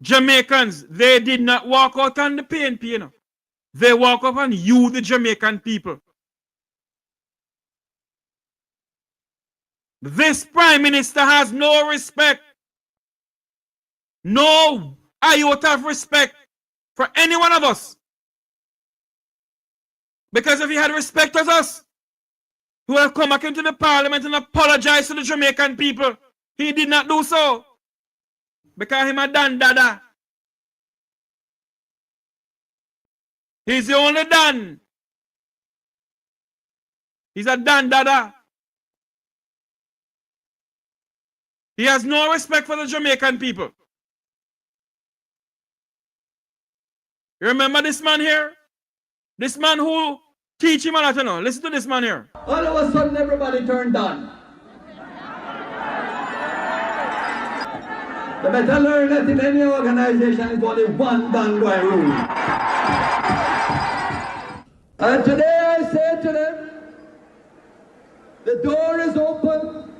Jamaicans, they did not walk out on the PNP, you know. They walk up on you, the Jamaican people. This Prime Minister has no respect, no iota of respect for any one of us. Because if he had respect as us, he would have come back into the Parliament and apologize to the Jamaican people. He did not do so. Because him a Dan Dada. He's the only Dan. He's a Dan Dada. He has no respect for the Jamaican people. You remember this man here? This man who teach him a lot, you know. Listen to this man here. All of a sudden, everybody turned on. The better learn that in any organization is only one done by rule. And today I say to them, the door is open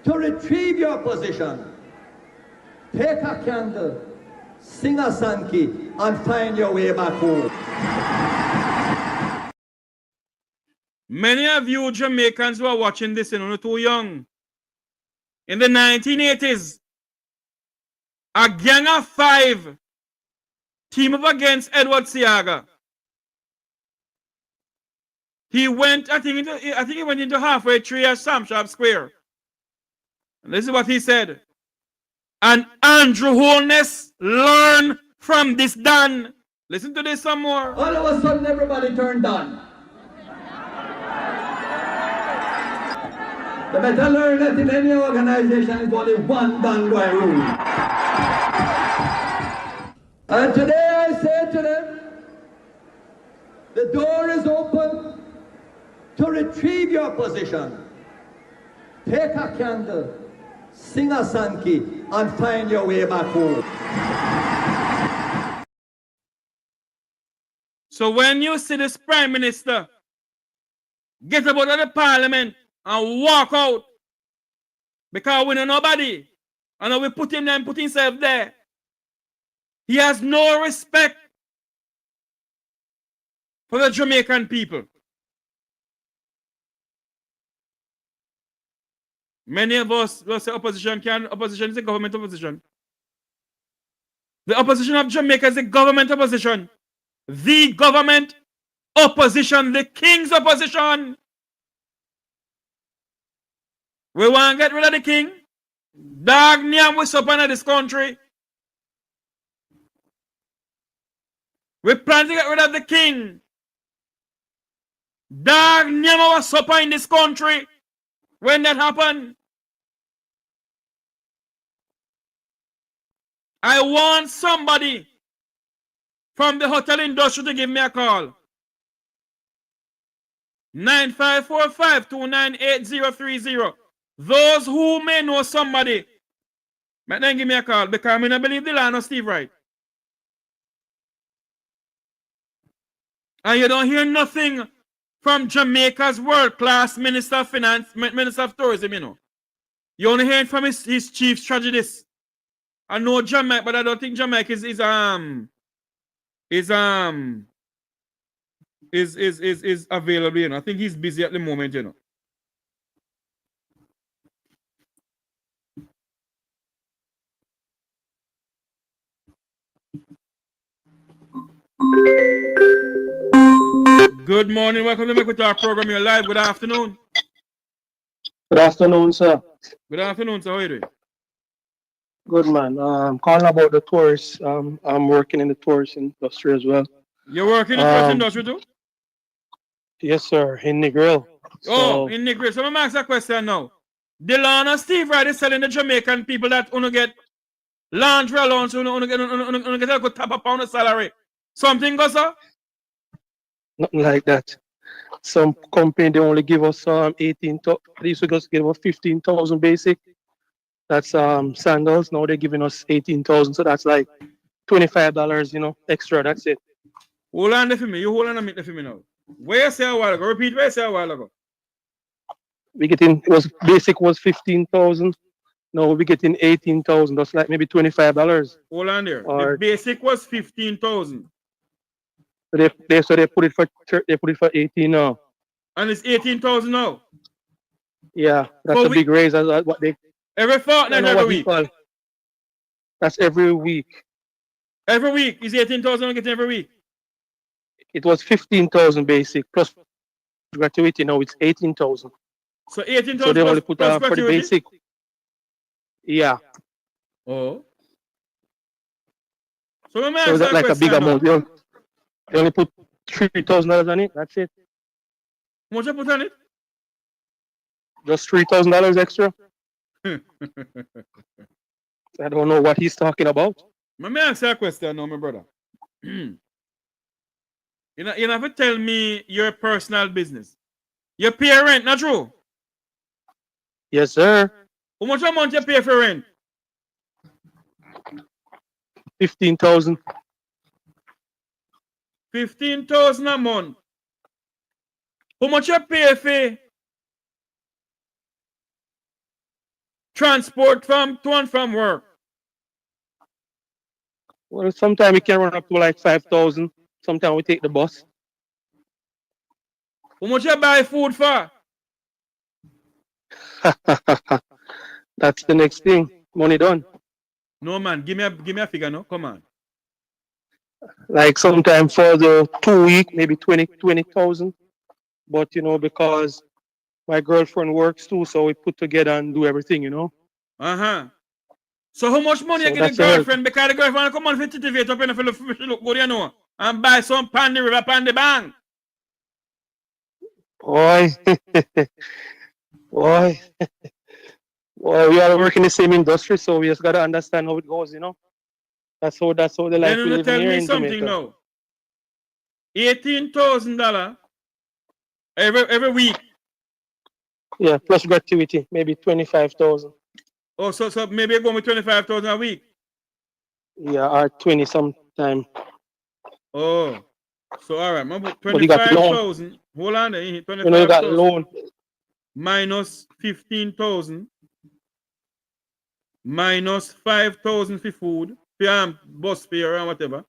to retrieve your position. Take a candle, sing a Sankey, and find your way back home. Many of you Jamaicans who are watching this and are too young. In the 1980s, a gang of 5 team up against Edward Siaga. He went, I think he went into halfway tree at Sam Sharp Square. And this is what he said. And Andrew Holness learned from this Dan. Listen to this some more. All of a sudden, everybody turned on. The better learn that in any organization is only one done by rule. And today I say to them, the door is open to retrieve your position. Take a candle, sing a Sankey, and find your way back home. So when you see this Prime Minister get up out of the Parliament and walk out because we know nobody and we put him there and put himself there, he has no respect for the Jamaican people. Many of us will say opposition is a government opposition. The opposition of Jamaica is the government opposition. The government opposition, the king's opposition. We want to get rid of the king. Dog nyam we up in this country. We plan to get rid of the king. Dog nyam was up in this country. When that happened, I want somebody from the hotel industry to give me a call. 9545-298-030. Those who may know somebody, but then give me a call because I don't believe the line of Steve Wright. And you don't hear nothing from Jamaica's world-class Minister of Finance, Minister of Tourism, you know. You only hear from his chief strategist. I know Jamaica, but I don't think Jamaica is available, you know. I think he's busy at the moment, you know. Good morning, welcome to Mek Wi Talk program. You're live. Good afternoon. Good afternoon, sir. Good afternoon, sir. How are you doing? Good, man. I'm calling about the tourists. I'm working in the tourist industry as well. You're working in the tourist industry too? Yes, sir. In Negril. Oh, in Negril. So I'm going to ask a question now. Delano Steve Wright is telling the Jamaican people that want to get laundry allowance, want to get a good top up on the salary. Something goes up? Nothing like that. Some company, they only give us 18,000. They used to just give us 15,000 basic. That's sandals. Now they're giving us 18,000. So that's like $25, you know, extra. That's it. Hold on there for me. You hold on a minute for me now. Where you say a while ago? Repeat where you say a while ago. We getting, basic was 15,000. Now we're getting 18,000. That's like maybe $25. Hold on there. Or, the basic was 15,000. So they put it for 18 now. And it's 18,000 now. Yeah, that's a big raise. That's what they. Every fortnight, every week. That's every week. Every week is 18,000 we get every week. It was 15,000 basic plus gratuity. Now it's 18,000. So 18,000. So they only put for the basic. Yeah. Oh. So that's like a big amount. They only put $3,000 on it. That's it. How much you put on it? Just $3,000 extra. I don't know what he's talking about. Let me ask you a question now, my brother. You never tell me your personal business. You pay rent, not true? Yes, sir. How much a month you pay for rent? 15,000. 15,000 a month. How much you pay for transport to and from work? Well, sometimes we can run up to like 5,000. Sometimes we take the bus. How much you buy food for? That's the next thing. Money done. No man, give me a figure, no? Come on. Like sometime for the 2 week, maybe 20,000. But you know, because my girlfriend works too, so we put together and do everything, you know. So how much money you get the girlfriend? Because the girlfriend come on for TTV up and look good, you know, and buy some pan the river, pan the bank. Boy, boy, we all work in the same industry, so we just gotta understand how it goes, you know. That's how the life we live here in Jamaica. Now. $18,000 every week. Yeah, plus gratuity, maybe 25,000. Oh, so maybe go with 25,000 a week. Yeah, or 20 sometime. Oh, so all right, 25,000. Hold on, there. 25,000. You know, you got loan. Minus 15,000. Minus 5,000 for food, bus fare and whatever.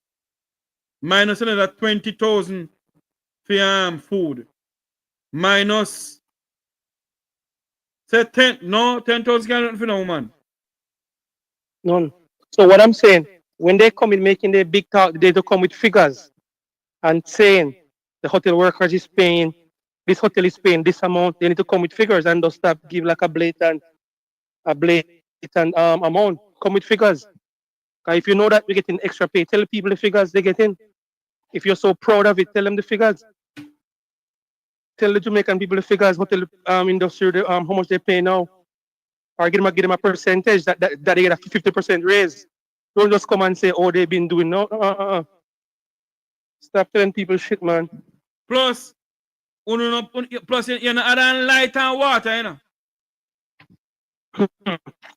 Minus another 20,000 for food. Minus say 10,000 can for no woman. None. So what I'm saying, when they come in making their big talk, they do come with figures and saying the hotel workers is paying, this hotel is paying this amount. They need to come with figures and don't stop give like a blatant amount. Come with figures. If you know that you're getting extra pay, tell people the figures they get in. If you're so proud of it, tell them the figures. Tell the Jamaican people the figures, hotel industry, how much they pay now. Or give them a percentage that they get a 50% raise. Don't just come and say, oh, they've been doing no. Stop telling people shit, man. Plus, plus you know add light and water, you know.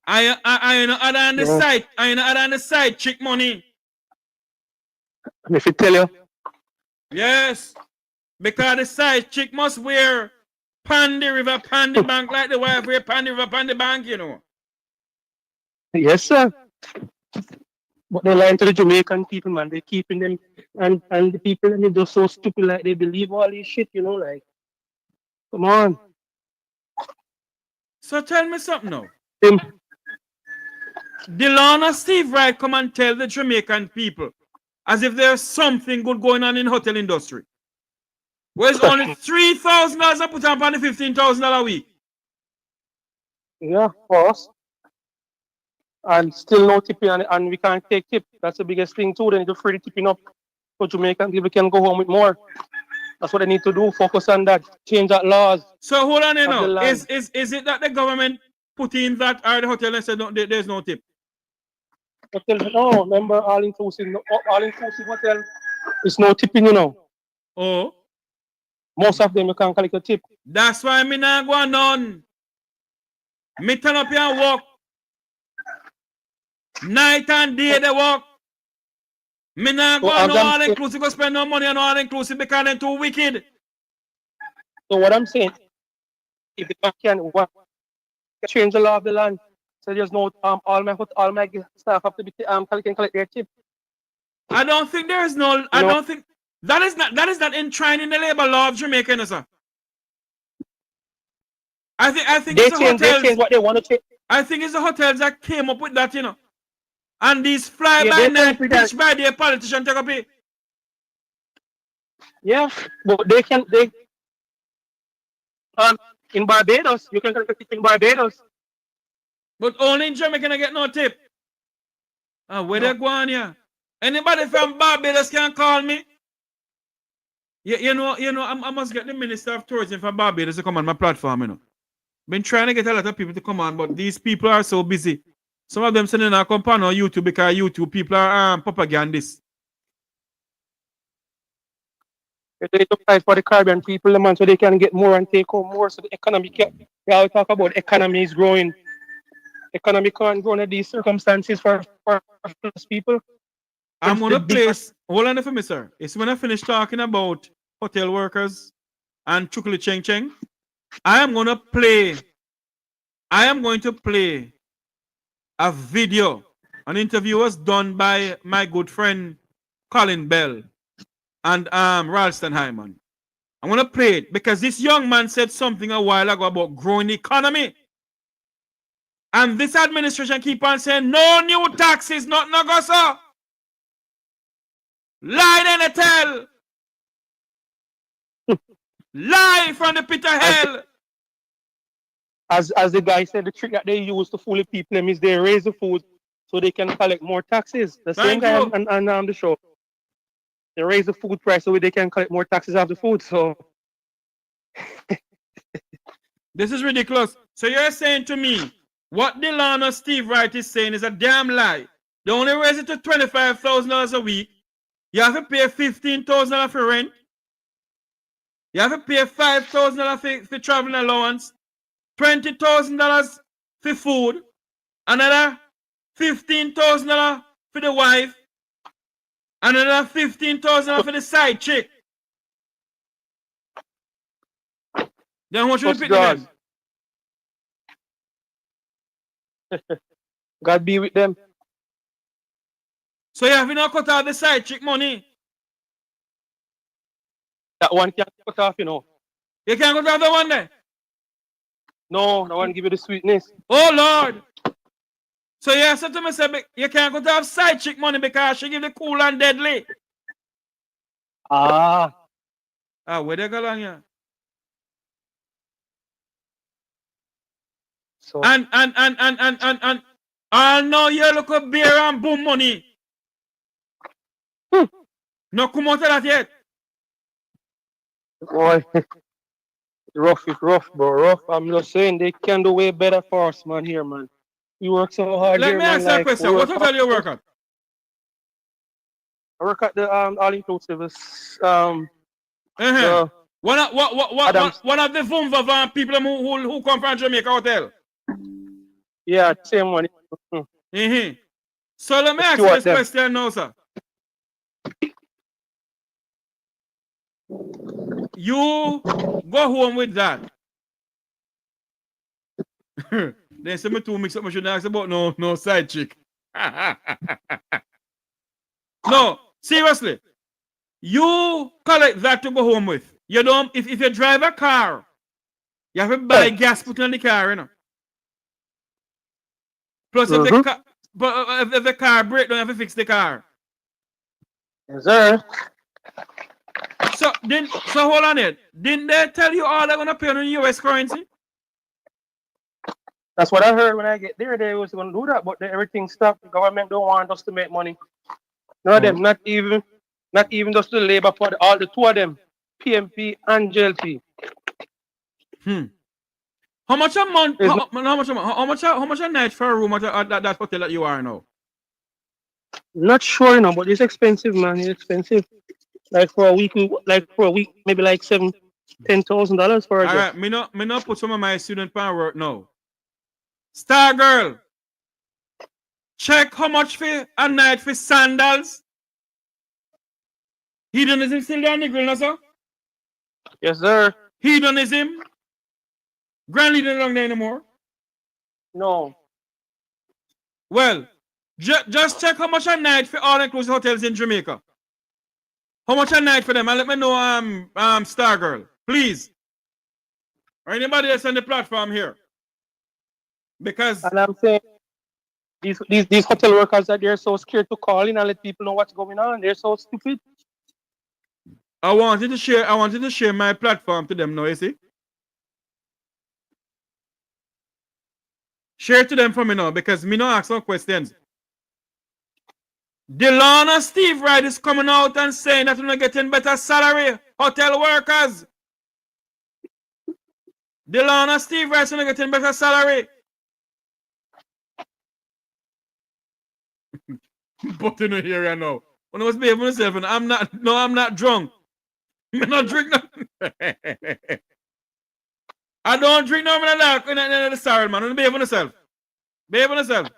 I know add on the side, I know add on the side chick money. And if you tell you, yes, because the side chick must wear Pandy River, Pandy Bank like the wife wear Pandy River, Pandy Bank, you know. yes, sir. But they lying to the Jamaican people, man. They're keeping them, and the people, and they're just so stupid, like they believe all this shit, you know, like, come on. So tell me something now. Them, Delana Steve Wright come and tell the Jamaican people as if there's something good going on in hotel industry. Where's only $3,000 I put up on the $15,000 a week. yeah, for us. And still no tipping, and we can't take tip. That's the biggest thing too. They need to free the tipping up so Jamaican people can go home with more. That's what they need to do. Focus on that. Change that laws. So hold on, you know. Is it that the government put in that or the hotel and said no, there's no tip? Hotel, no, remember all inclusive hotel. It's no tipping, you know. Oh. Most of them you can't collect a tip. That's why me not go none. Me turn up here and walk. Night and day they walk. Me not go no all inclusive, go spend no money on all inclusive because they're too wicked. So what I'm saying, if the bank can change the law of the land, so there's no all my staff have to be collect their tip. I don't think there is no. I don't think that is not enshrined in the labor law of Jamaica, you know, sir. I think it's the hotels. They change what they want to change. I think it's the hotels that came up with that, you know. And these fly-by-night, pitch by day politicians take up it. Yeah, but in Barbados, you can collect a tip in Barbados. But only in Jamaica can get no tip. Where they go on here? Anybody from Barbados can call me. You know, I must get the Minister of Tourism from Barbados to come on my platform, you know. Been trying to get a lot of people to come on, but these people are so busy. Some of them sending our company on YouTube because YouTube people are propagandists. They need to fight for the Caribbean people, man, so they can get more and take home more. So the economy can. We always talk about economy is growing. Economy can't grow under these circumstances for people. I'm gonna place. Hold on for me, sir. It's when I finish talking about hotel workers and Chukuli Cheng Cheng. I am going to play a video. An interview was done by my good friend Colin Bell and Ralston Hyman. I'm going to play it because this young man said something a while ago about growing the economy. And this administration keep on saying, no new taxes, not no go so. Lie and tell. Lie from the pit of hell. As the guy said, the trick that they use to fool the people is they raise the food so they can collect more taxes. The same guy on the show. They raise the food price so they can collect more taxes off the food. So this is ridiculous. So you're saying to me, what Delano Steve Wright is saying is a damn lie. They only raise it to $25,000 a week. You have to pay $15,000 for rent. You have to pay $5,000 for traveling allowance, $20,000 for food, another $15,000 for the wife, another $15,000 for the side chick. Then what should we pick them? God be with them. So you have to cut out the side chick money. That one can't cut off, you know. You can't go to the other one there. No, that one give you the sweetness. Oh Lord. So you said to me, say, you can't go to have side chick money because she give the cool and deadly. Ah, Where they go along here? so And I know you look a beer and boom money. No come out of that yet. boy, it's rough, bro. Rough. I'm just saying they can do way better for us, man. Here, man. We work so hard Let here, me man. ask you a Like, question. we What work hotel you work at? I work at the all inclusive. Uh-huh. The One of Adams. the Vumva people who come from Jamaica hotel. Yeah, same one. Mm-hmm. So let me Let's ask see you what this them. question now, sir. You go home with that. Then say me two mix up, I should ask about no side chick. No, seriously. You collect that to go home with. You don't if you drive a car, you have to buy gas put in the car, you know. Plus if the car break down, you have to fix the car. Yes, sir. So hold on it. Didn't they tell you all they're gonna pay on US currency? That's what I heard when I get there. They was going to do that, but everything stopped. The government don't want us to make money. None of them, not even just the labor for all the two of them, PMP and JLP. How much a month? It's How much a night for a room at that hotel that you are now? not sure, you know, but it's expensive, man. It's expensive. Like for a week, maybe like $10,000 for a All job. right, me not put some of my student power work now. Star girl, check how much for a night for sandals. Hedonism still down the grill, no, sir? Yes, sir. Hedonism. Grand leader along there anymore. No. Well, just check how much a night for all inclusive hotels in Jamaica. How much a night for them? And let me know, Star Girl, please. Or anybody else on the platform here. Because And I'm saying these hotel workers that they're so scared to call in and let people know what's going on. They're so stupid. I wanted to share my platform to them now, you see. Share to them for me now because me no ask some questions. Delana Steve Wright is coming out and saying that we're not getting better salary, hotel workers. Delana Steve Wright is not getting better salary. But in here right now. When I was behaving myself and I'm not drunk. I'm not drink nothing. I don't drink no man dark in the sorry man. Don't behave on yourself. Behave on yourself.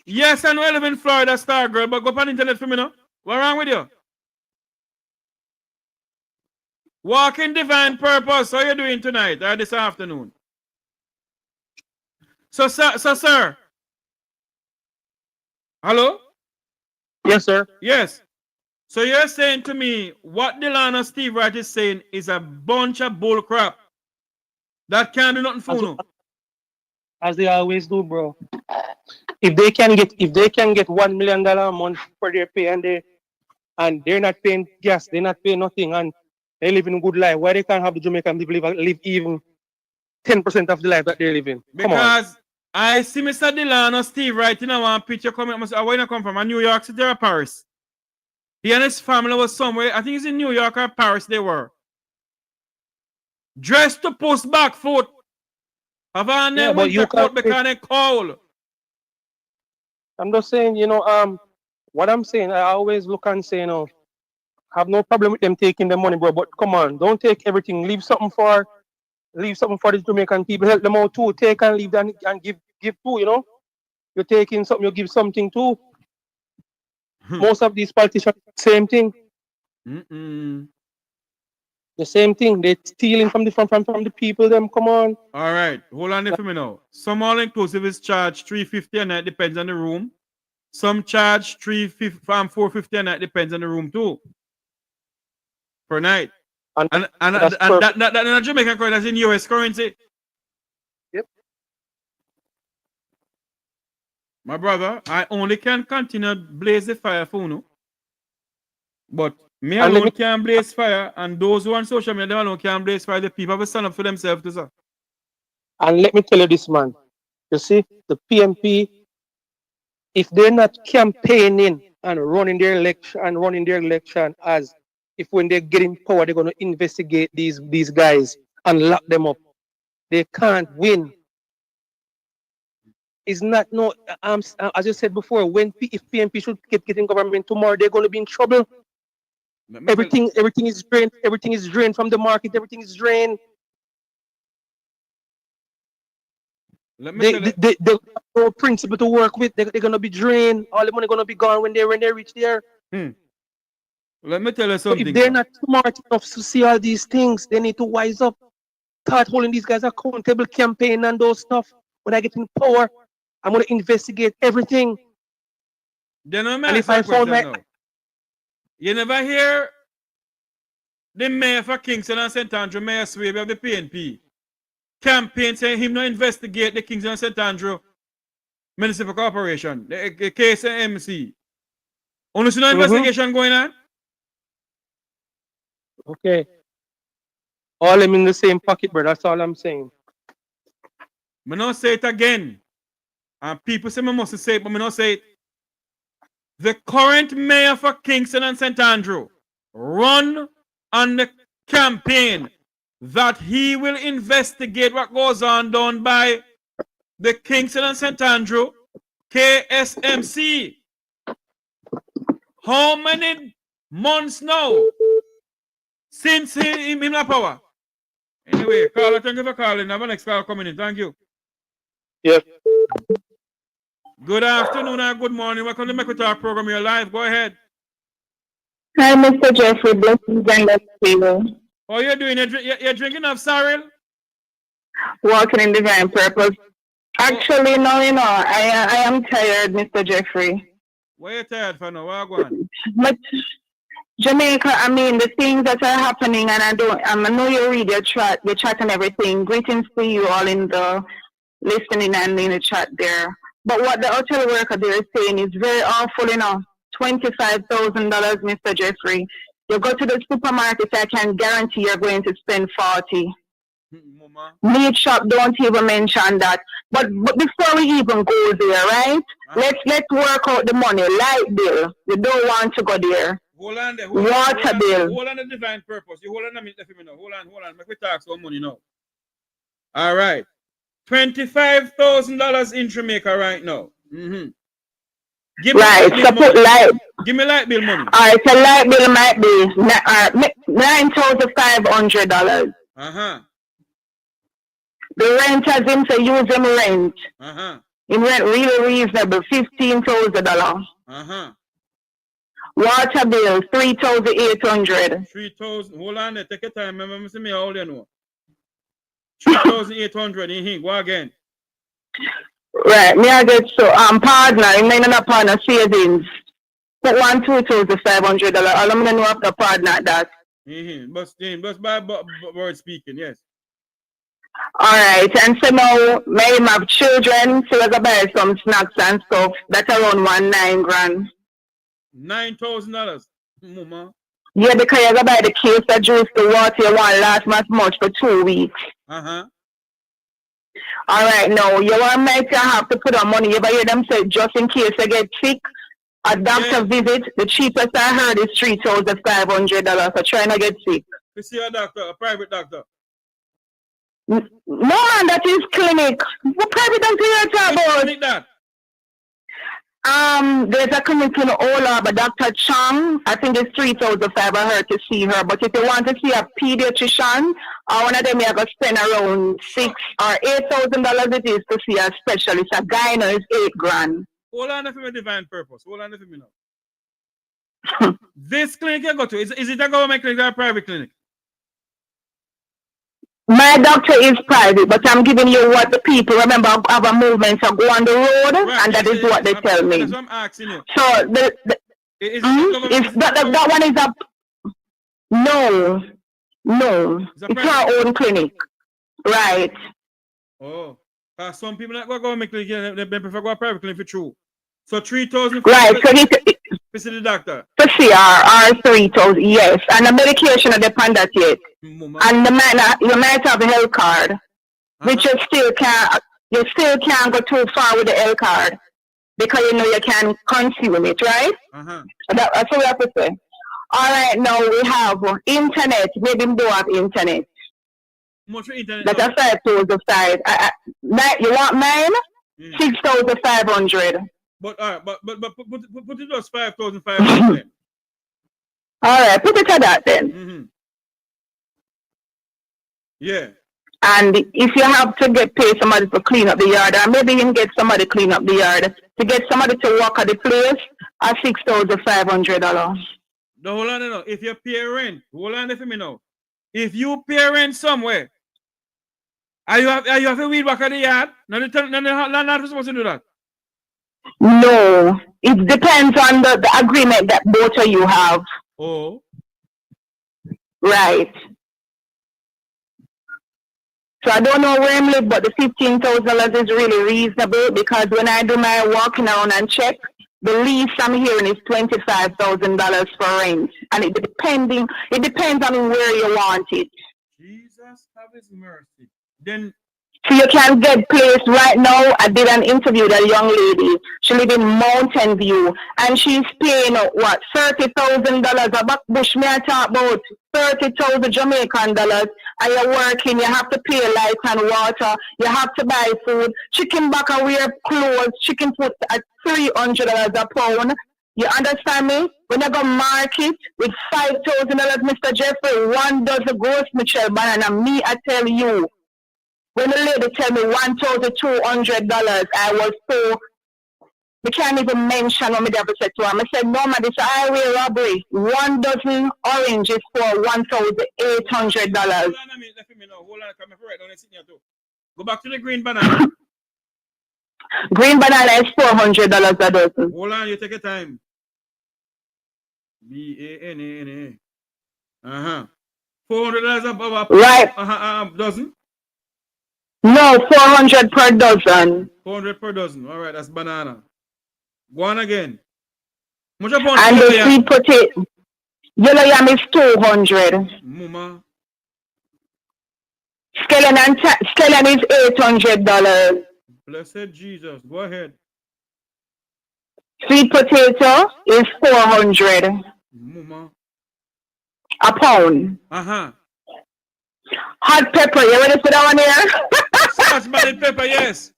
Yes, I know I live in Florida, Star Girl, but go up on the internet for me now. What's wrong with you? Walk in divine purpose. How you doing tonight or this afternoon? So, sir. Hello? Yes, sir. Yes. So you're saying to me what Delana Steve Wright is saying is a bunch of bull crap that can't do nothing for you. As they always do, bro. If they can get $1 million a month for their pay and they're not paying gas, they're not paying nothing, and they live in a good life, why they can't have the Jamaican people live even 10% of the life that they're living? Because I see Mr. Delano Steve Wright in one picture coming. Where you come from? New York City or Paris? He and his family was somewhere. I think it's in New York or Paris they were. Dressed to post back foot. Have I never coat because they cold? I'm just saying, what I'm saying, I always look and say, have no problem with them taking the money, bro. But come on, don't take everything. Leave something for the Jamaican people. Help them out too. Take and leave and give too, You're taking something, you give something too. Most of these politicians, same thing. The same thing. They're stealing from the people. Them, come on. All right, hold on for me now. Some all inclusive is charged $350 a night, depends on the room. Some charge 350 from 450 a night, depends on the room too. Per night. And that in Jamaican currency, that's in US currency. Yep. My brother, I only can continue blaze the fire for you. But me alone can blaze fire, and those who on social media alone can blaze fire. The people will stand up for themselves too, sir. And let me tell you this, man. You see, the PNP, if they're not campaigning and running their election as if when they get in power, they're going to investigate these guys and lock them up, they can't win. It's not no. As I said before, if PNP should get in government tomorrow, they're going to be in trouble. Everything is drained. Everything is drained from the market. Everything is drained. They have no principle to work with. They're gonna be drained. All the money gonna be gone when they reach there. Let me tell you something. So if they're not smart enough to see all these things, they need to wise up. Start holding these guys accountable, campaign and those stuff. When I get in power, I'm gonna investigate everything. And if I found you never hear the mayor for Kingston and St. Andrew, Mayor Swaby of the PNP, campaign saying him not investigate the Kingston and St. Andrew Municipal Corporation, the KSMC. Only see no investigation going on? Okay. All them in the same pocket, bro. That's all I'm saying. I not say it again. And people say I must say it, but I not say it. The current mayor for Kingston and St. Andrew run on the campaign that he will investigate what goes on done by the Kingston and St. Andrew KSMC. How many months now since he in the power? Anyway, caller, thank you for calling. Have a next call coming in. Thank you. Yes. Good afternoon and good morning. Welcome to the Mek Wi Talk program. You're live. Go ahead. Hi, Mr. Jeffrey. Blessings and love to you. How are you doing? You're drinking enough sorrel? Walking in divine purpose. Actually, no, I am tired, Mr. Jeffrey. Why are you tired for now? What are you going? But Jamaica, I mean, the things that are happening, and I know you read your chat and everything. Greetings to you all in the listening and in the chat there. But what the hotel worker there is saying is very awful, $25,000, Mr. Jeffrey. You go to the supermarket, I can guarantee you're going to spend 40. Meat shop, don't even mention that. But before we even go there, right? Let's work out the money. Light bill, we don't want to go there. Hold on there. Water bill. Hold on the divine purpose. You hold on a minute for me now. Hold on. Make we talk some money now. All right. $25,000 in Jamaica right now. Give me light bill money. All right, so light bill might be $9,500. The rent, as him say, use him rent. Him rent really reasonable, $15,000. Water bill, $3,800. 3,000. Hold on there. Take your time. Remember, see me how old you know. 3,800. Go again. Right. Me I get so partner. Him not partner savings. Put $2,500. All I'm gonna know after partner that. But by word speaking, yes. All right, and so now may have children, so I gotta buy some snacks and stuff. That's around $9,000. $9,000. Mama. Yeah, because you gotta buy the case, the juice, the water, you want last much for 2 weeks. All right, now you might have to put on money. You hear them say just in case you get sick, a doctor visit. The cheapest I heard is $3,500 for trying to get sick. You see a doctor, a private doctor. No, man, that is clinic. What private doctor you talking about? Clinic that? There's a clinic in Ola, but Dr. Chang, I think it's $3,500 I heard to see her. But if you want to see a pediatrician, one of them you have to spend around $6,000 or $8,000 it is to see a specialist. A gyno is $8,000. Hold on for my divine purpose. Hold on for me now. This clinic you go to, is it a government clinic or a private clinic? My doctor is private, but I'm giving you what the people remember have a movement, so go on the road, Right, and that is what they tell me. That's what I'm asking you. So that one is no, it's our own clinic, right? Oh, some people that go government clinic, they prefer go private clinic for true. So 3,000. Right. So visit the doctor. For CR 3,000, yes, and the medication are depend that yet, and you might have a health card, which you still can't go too far with the health card because you know you can consume it, right? That's what we have to say. All right, now we have internet. Maybe we do have internet. Much for internet. That's a 5,000. You want mine? 6,500. But all right, but put it as 5,500. All right, put it at that then. Yeah. And if you have to pay somebody to clean up the yard, or maybe you can get somebody to clean up the yard, to get somebody to work at the place, at $6,500. No, hold on, no. If you pay rent, hold on for me now. If you pay rent somewhere, are you have a weed back at the yard? No, not supposed to do that. No, it depends on the agreement that both of you have. Oh. Right. So I don't know where I live, but the $15,000 is really reasonable because when I do my walking around and check, the least I'm hearing is $25,000 for rent, and it depends on where you want it. Jesus have His mercy. Then. So you can get placed right now. I did an interview with a young lady. She lives in Mountain View, and she's paying what $30,000. A back bush me I talk about 30,000 Jamaican dollars. And you're working. You have to pay light and water. You have to buy food. Chicken back and wear clothes. Chicken food at $300 a pound. You understand me? When you go market with $5,000, Mr. Jeffrey, one dozen gross Michelle banana. Me, I tell you. When the lady tell me $1,200, I was so, we can't even mention what I said to her. I said, no, man, this is a highway robbery. One dozen oranges for $1,800. Hold on, go back to the green banana. Green banana is $400 a dozen. Hold on, you take your time. BANANA. $400 a right. Dozen? No, 400 per dozen. 400 per dozen. All right, that's banana. Go on again. And the sweet potato, yellow yam is 200. Mama. Scallion is $800. Blessed Jesus. Go ahead. Sweet potato is 400. Mama. A pound. Hot pepper, you ready for that one here? Scotch bonnet pepper, yes.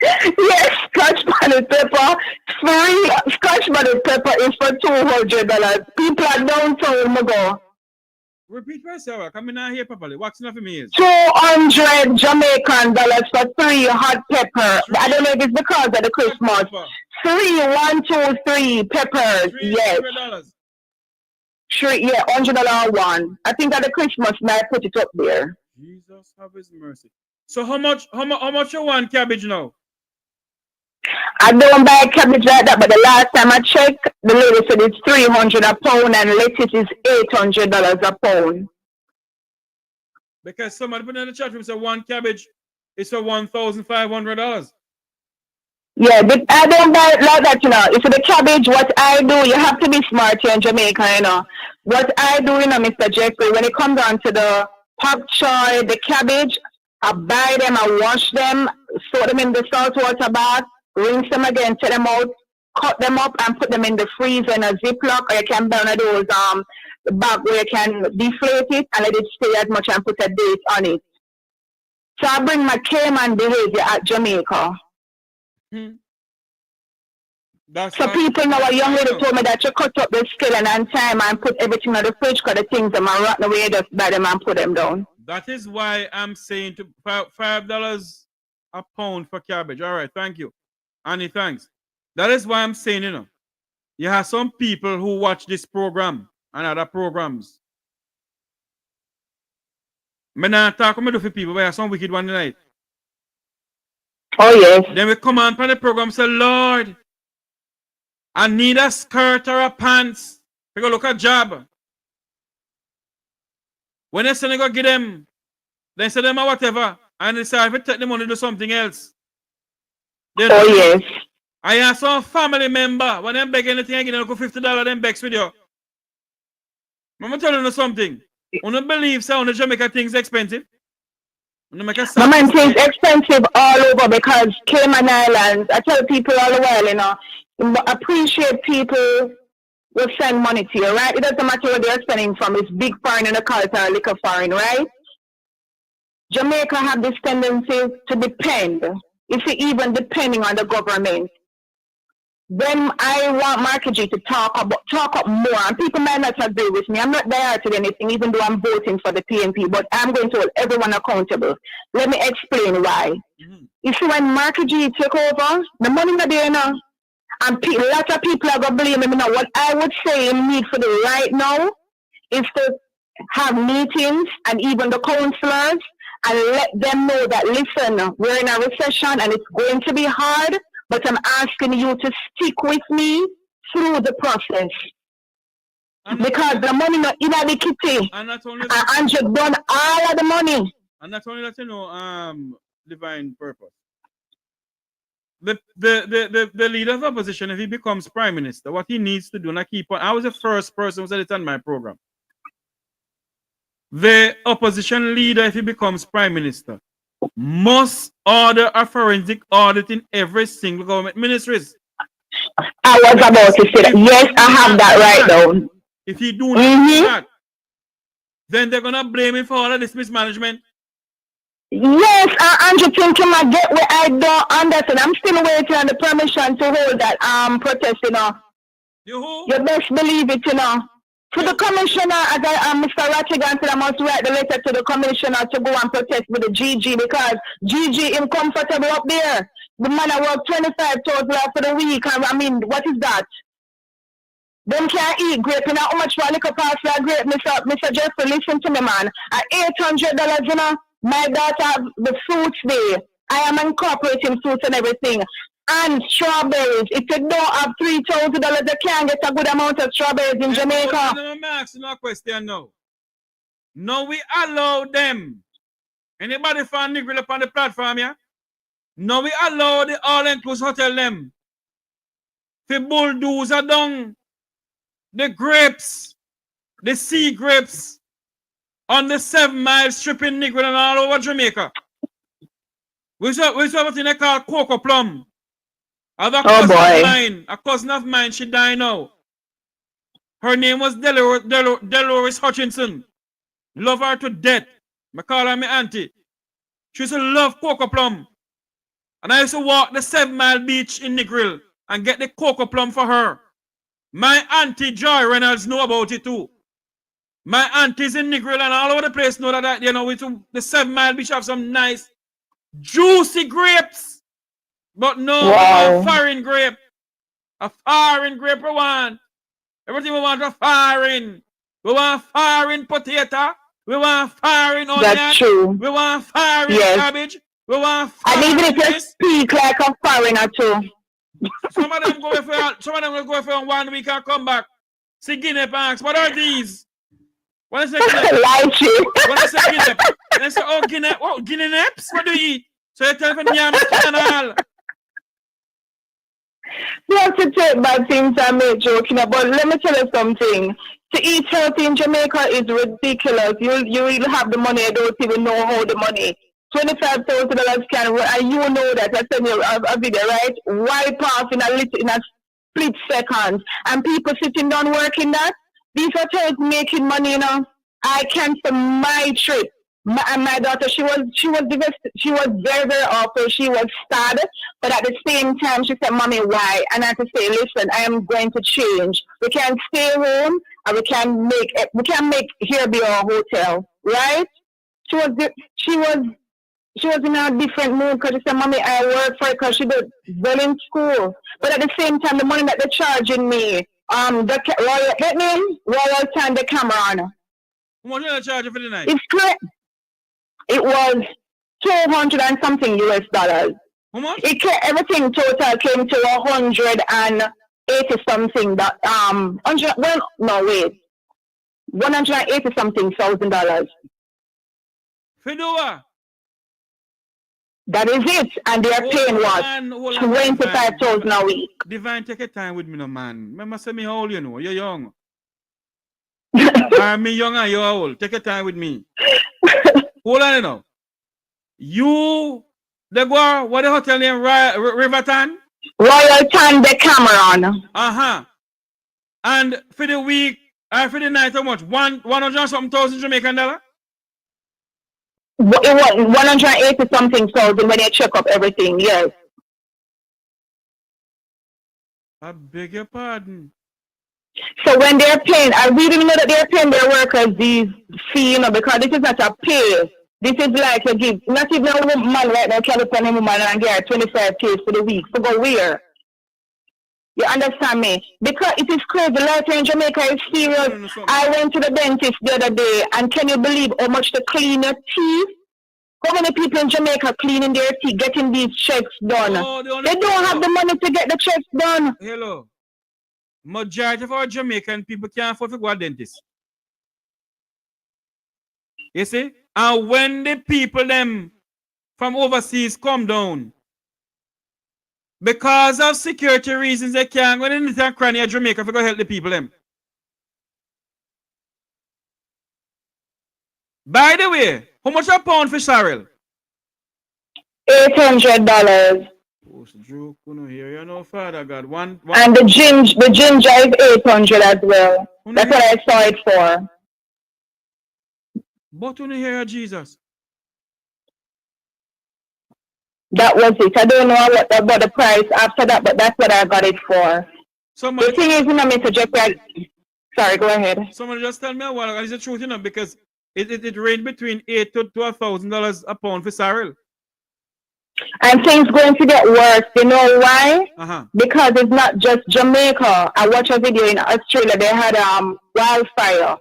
Yes, Scotch bonnet pepper. Free Scotch bonnet pepper is for $200. People are downtown, go. Repeat myself. Come in here properly. What's enough for me is 200 Jamaican dollars for 3 hot pepper. I don't know if it's because of the Christmas. 3 peppers. Yes. Sure, yeah, $100 one. I think at the Christmas night put it up there. Jesus have His mercy. So how much you want cabbage now? I don't buy cabbage like that, but the last time I checked, the lady said it's $300 a pound and lettuce is $800 a pound. Because somebody put in the chat room said one cabbage is for $1,500. Yeah, but I don't buy it like that, you know. If the cabbage, what I do, you have to be smart here in Jamaica, you know. What I do, you know, Mr. Jeffrey, when it comes down to the pak choy, the cabbage, I buy them, I wash them, soak them in the salt water bath, rinse them again, take them out, cut them up, and put them in the freezer in a Ziploc, or you can buy one of those bag where you can deflate it and let it stay as much and put a date on it. So I bring my Cayman behavior at Jamaica. So people know, a young lady told me that you cut up the scallion and thyme and put everything in the fridge because the things them are rotten away, just buy them and put them down. That is why I'm saying to $5 a pound for cabbage. All right, thank you. Annie, thanks. That is why I'm saying, you know, you have some people who watch this program and other programs. Me not talk about for people, but I have some wicked one tonight. Oh, yes. Then we come on the program say, Lord, I need a skirt or a pants. We go look at job. When they say they go get them, they say them or whatever, and they say if we take the money to do something else. Then Oh, yes. I have some family member, when they beg anything, I give them $50, then begs with you. I'm going to tell you something. You don't believe so on Jamaica things expensive? My man, things expensive all over because Cayman Islands, I tell people all the while, you know, appreciate people will send money to you, right? It doesn't matter where they're spending from. It's big foreign in the culture or liquor foreign, right? Jamaica have this tendency to depend, if it even depending on the government. Then I want Mark G to talk up more, and people might not agree with me. I'm not there to anything, even though I'm voting for the PNP, but I'm going to hold everyone accountable. Let me explain why. You see, when Mark G took over, the money not there now, and a lot of people are going to blame him now. What I would say in need for the right now is to have meetings and even the councillors and let them know that, listen, we're in a recession and it's going to be hard, but I'm asking you to stick with me through the process. Because the money not in the kitty. And Andrew done all of the money. And that's only that you know divine purpose. The leader of opposition, if he becomes prime minister, what he needs to do, and I keep on, I was the first person who said it on my program. The opposition leader, if he becomes prime minister, must order a forensic audit in every single government ministries. I was about to say that. Yes, I have that right now. If he do not do that, then they're gonna blame him for all of this mismanagement. Yes, Andrew think him I get where I don't understand. I'm still waiting on the permission to hold that protest, you know. You best believe it, you know. To the commissioner, as Mr. Ratchigan said, I must write the letter to the commissioner to go and protest with the GG because GG is comfortable up there. The man I work 25,000 for the week. I mean, what is that? Them can't eat grape. You know how much for a liquor pass for a grape, Mr. Jeffrey, listen to me, man. At $800, you know, my daughter have the fruits there. I am incorporating fruits and everything. And strawberries. If you don't have $3,000, you can't get a good amount of strawberries in Jamaica. I'm asking a question now. No, we allow them. Anybody find Negro up on the platform, yeah? No, we allow the all-inclusive hotel them. The bulldozer down the grapes, the sea grapes on the 7 Mile strip in Negro and all over Jamaica. We saw what they call cocoa plum. I have a cousin of mine, she died now. Her name was Dolores Hutchinson. Love her to death. I call her my auntie. She used to love cocoa plum. And I used to walk the 7 Mile beach in Negril and get the cocoa plum for her. My auntie Joy Reynolds know about it too. My aunties in Negril and all over the place know that, you know, the 7 Mile beach have some nice, juicy grapes. But no, wow. A foreign grape. A foreign grape we want. Everything we want a foreign. We want foreign potato. We want foreign onion. That's true. We want foreign cabbage. We want foreign. And even if you speak like a foreigner too. Some of them will go for 1 week and come back. See Guinea Banks. What are these? When I say Guinea, when I say Guinea, they say, oh, Guinea, what, Guinea naps? What do you eat? So you tell me, yam and all. You have to take bad things and make joking, but let me tell you something. To eat healthy in Jamaica is ridiculous. You will have the money, I don't even know how the money. $25,000 can, and you know that. I send you a video, right? Wipe off in a split second. And people sitting down working that. These hotels making money, you know. I cancel my trip. My daughter, she was very, very awful. She was sad, but at the same time, she said, "Mommy, why?" And I had to say, "Listen, I am going to change. We can stay home, and we can make here be our hotel, right?" She was in a different mood because she said, "Mommy, I work for it because she did well in school, but at the same time, the money that they're charging me, Royal Time, the camera on." How much are they charging for the night? It's great. it was 200 and something US dollars. How much? Everything total came to 180 something. That 180 something thousand dollars. Fedora. That is it, and they are paying what 25,000 a week. Divine, take your time with me, no man. Remember, say me how old you know. You're young. I'm young and you're old. Take your time with me. Hold on, you know. You, the go, what the hotel name? Riverton? Royalton Decameron. And for the week, for the night, how much? 100 something thousand Jamaican dollar? It was 180 something thousand when you check up everything, yes. I beg your pardon. So when they're paying, I really know that they're paying their workers these fee, you know, because this is not a pay. This is like you give, not even a woman right now, California woman and get 25K for the week. So go where? You understand me? Because it is crazy. Life in Jamaica is serious. I went to the dentist the other day, and can you believe how much they clean your teeth? How many people in Jamaica cleaning their teeth, getting these checks done? They don't have the money to get the checks done. Hello. Majority of our Jamaican people can't afford to go to dentist. You see? And when the people them from overseas come down, because of security reasons, they can't go into the cranny of Jamaica to go help the people them. By the way, how much a pound for sorrel? $800. What's the joke? Here, you know, Father God. One. And the ginger is 800 as well. That's what I saw it for. But when you hear Jesus. That was it. I don't know what about the price after that, but that's what I got it for. Somebody, the thing is, you know, Mr. Jeffrey, sorry, go ahead. Someone just tell me a while, it's the truth, you know, because it ranged between $800 to $1,000 a pound for sorrel. And things going to get worse. You know why? Because it's not just Jamaica. I watched a video in Australia. They had wildfire.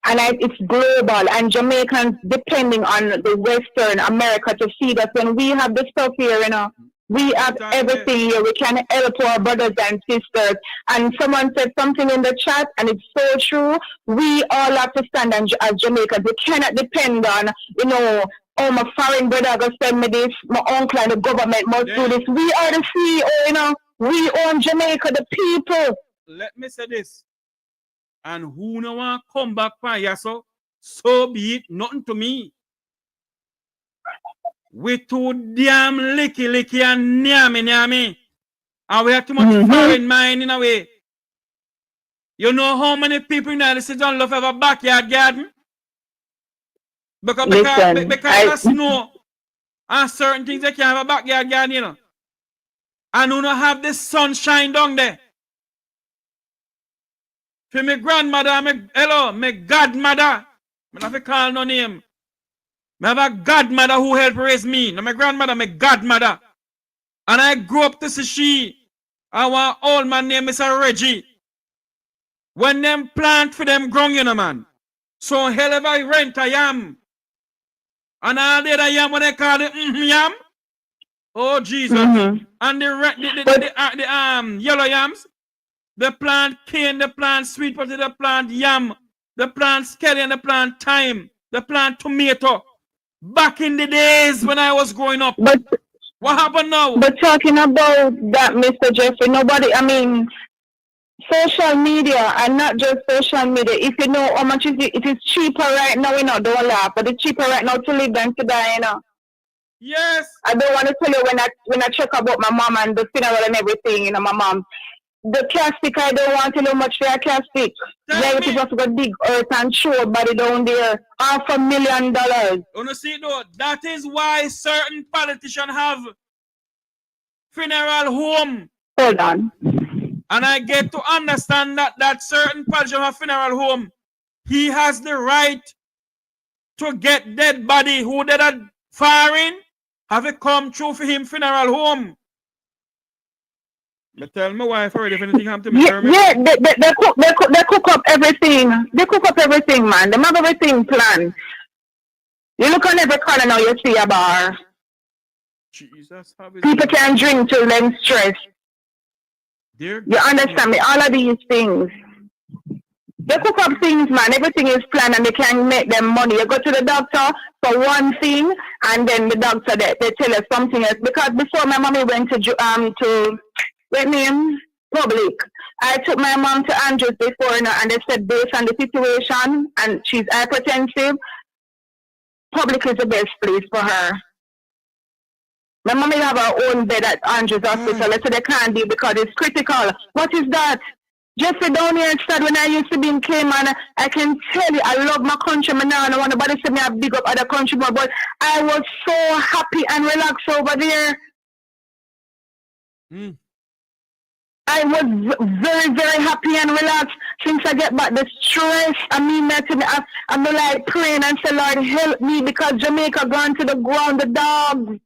And it's global. And Jamaicans depending on the Western America to feed us. When we have the stuff here, you know, we have everything here. We can help our brothers and sisters. And someone said something in the chat, and it's so true. We all have to stand as Jamaicans. We cannot depend on, you know, oh, my foreign brother going to send me this, my uncle and the government must do this. We are the CEO, you know. We own Jamaica, the people. Let me say this. And who no want to come back for you, so be it, nothing to me. We too damn licky and nyami. And we have too much foreign mind in a way. You know how many people in the United States don't love have a backyard garden? Because of snow and certain things they can't have a backyard garden, you know. And who don't have the sunshine down there. For my grandmother, my godmother, I don't have to call no name. I have a godmother who helped raise me. Now my grandmother, my godmother. And I grew up to see she. Our old man name is Reggie. When them plant for them ground, you know, man. So hell if I rent a yam. And all the other yam, what they call it, yam. Oh, Jesus. And the yellow yams. The plant cane, the plant sweet potato, the plant yam, the plant scallion, the plant thyme, the plant tomato. Back in the days when I was growing up. But what happened now? But talking about that, Mr. Jeffrey, nobody, I mean, social media, and not just social media. If you know how much it is cheaper right now, you know, don't laugh, but it's cheaper right now to live than to die, you know. Yes. I don't want to tell you when I check about my mom and the funeral and everything, you know, my mom. The castic, I don't want to know much for a castic. Like people have to go dig earth and show a body down there. $500,000. You see, though, that is why certain politicians have funeral home. Hold on. And I get to understand that certain politicians have funeral home. He has the right to get dead body who did a firing, have it come through for him funeral home. I tell my wife already if anything happened to me. They cook up everything. They cook up everything, man. They have everything planned. You look on every corner now, you see a bar. Jesus, how is People it? can drink till them stress. Dear You God. understand me? All of these things. They cook up things, man. Everything is planned and they can make them money. You go to the doctor for one thing and then the doctor, they tell us something else. Because before my mommy went to what name? Public. I took my mom to Andrews before, and they said based on the situation and she's hypertensive, public is the best place for her. My mommy have her own bed at Andrews Hospital. They said they can't do because it's critical. What is that? Just sit down here and start. When I used to be in Cayman, I can tell you, I love my country. I don't want nobody to say me I big up other country, but I was so happy and relaxed over there. I was very, very happy and relaxed since I get back. The stress, I mean that to me. I'm like praying and say, Lord, help me because Jamaica gone to the ground, the dogs.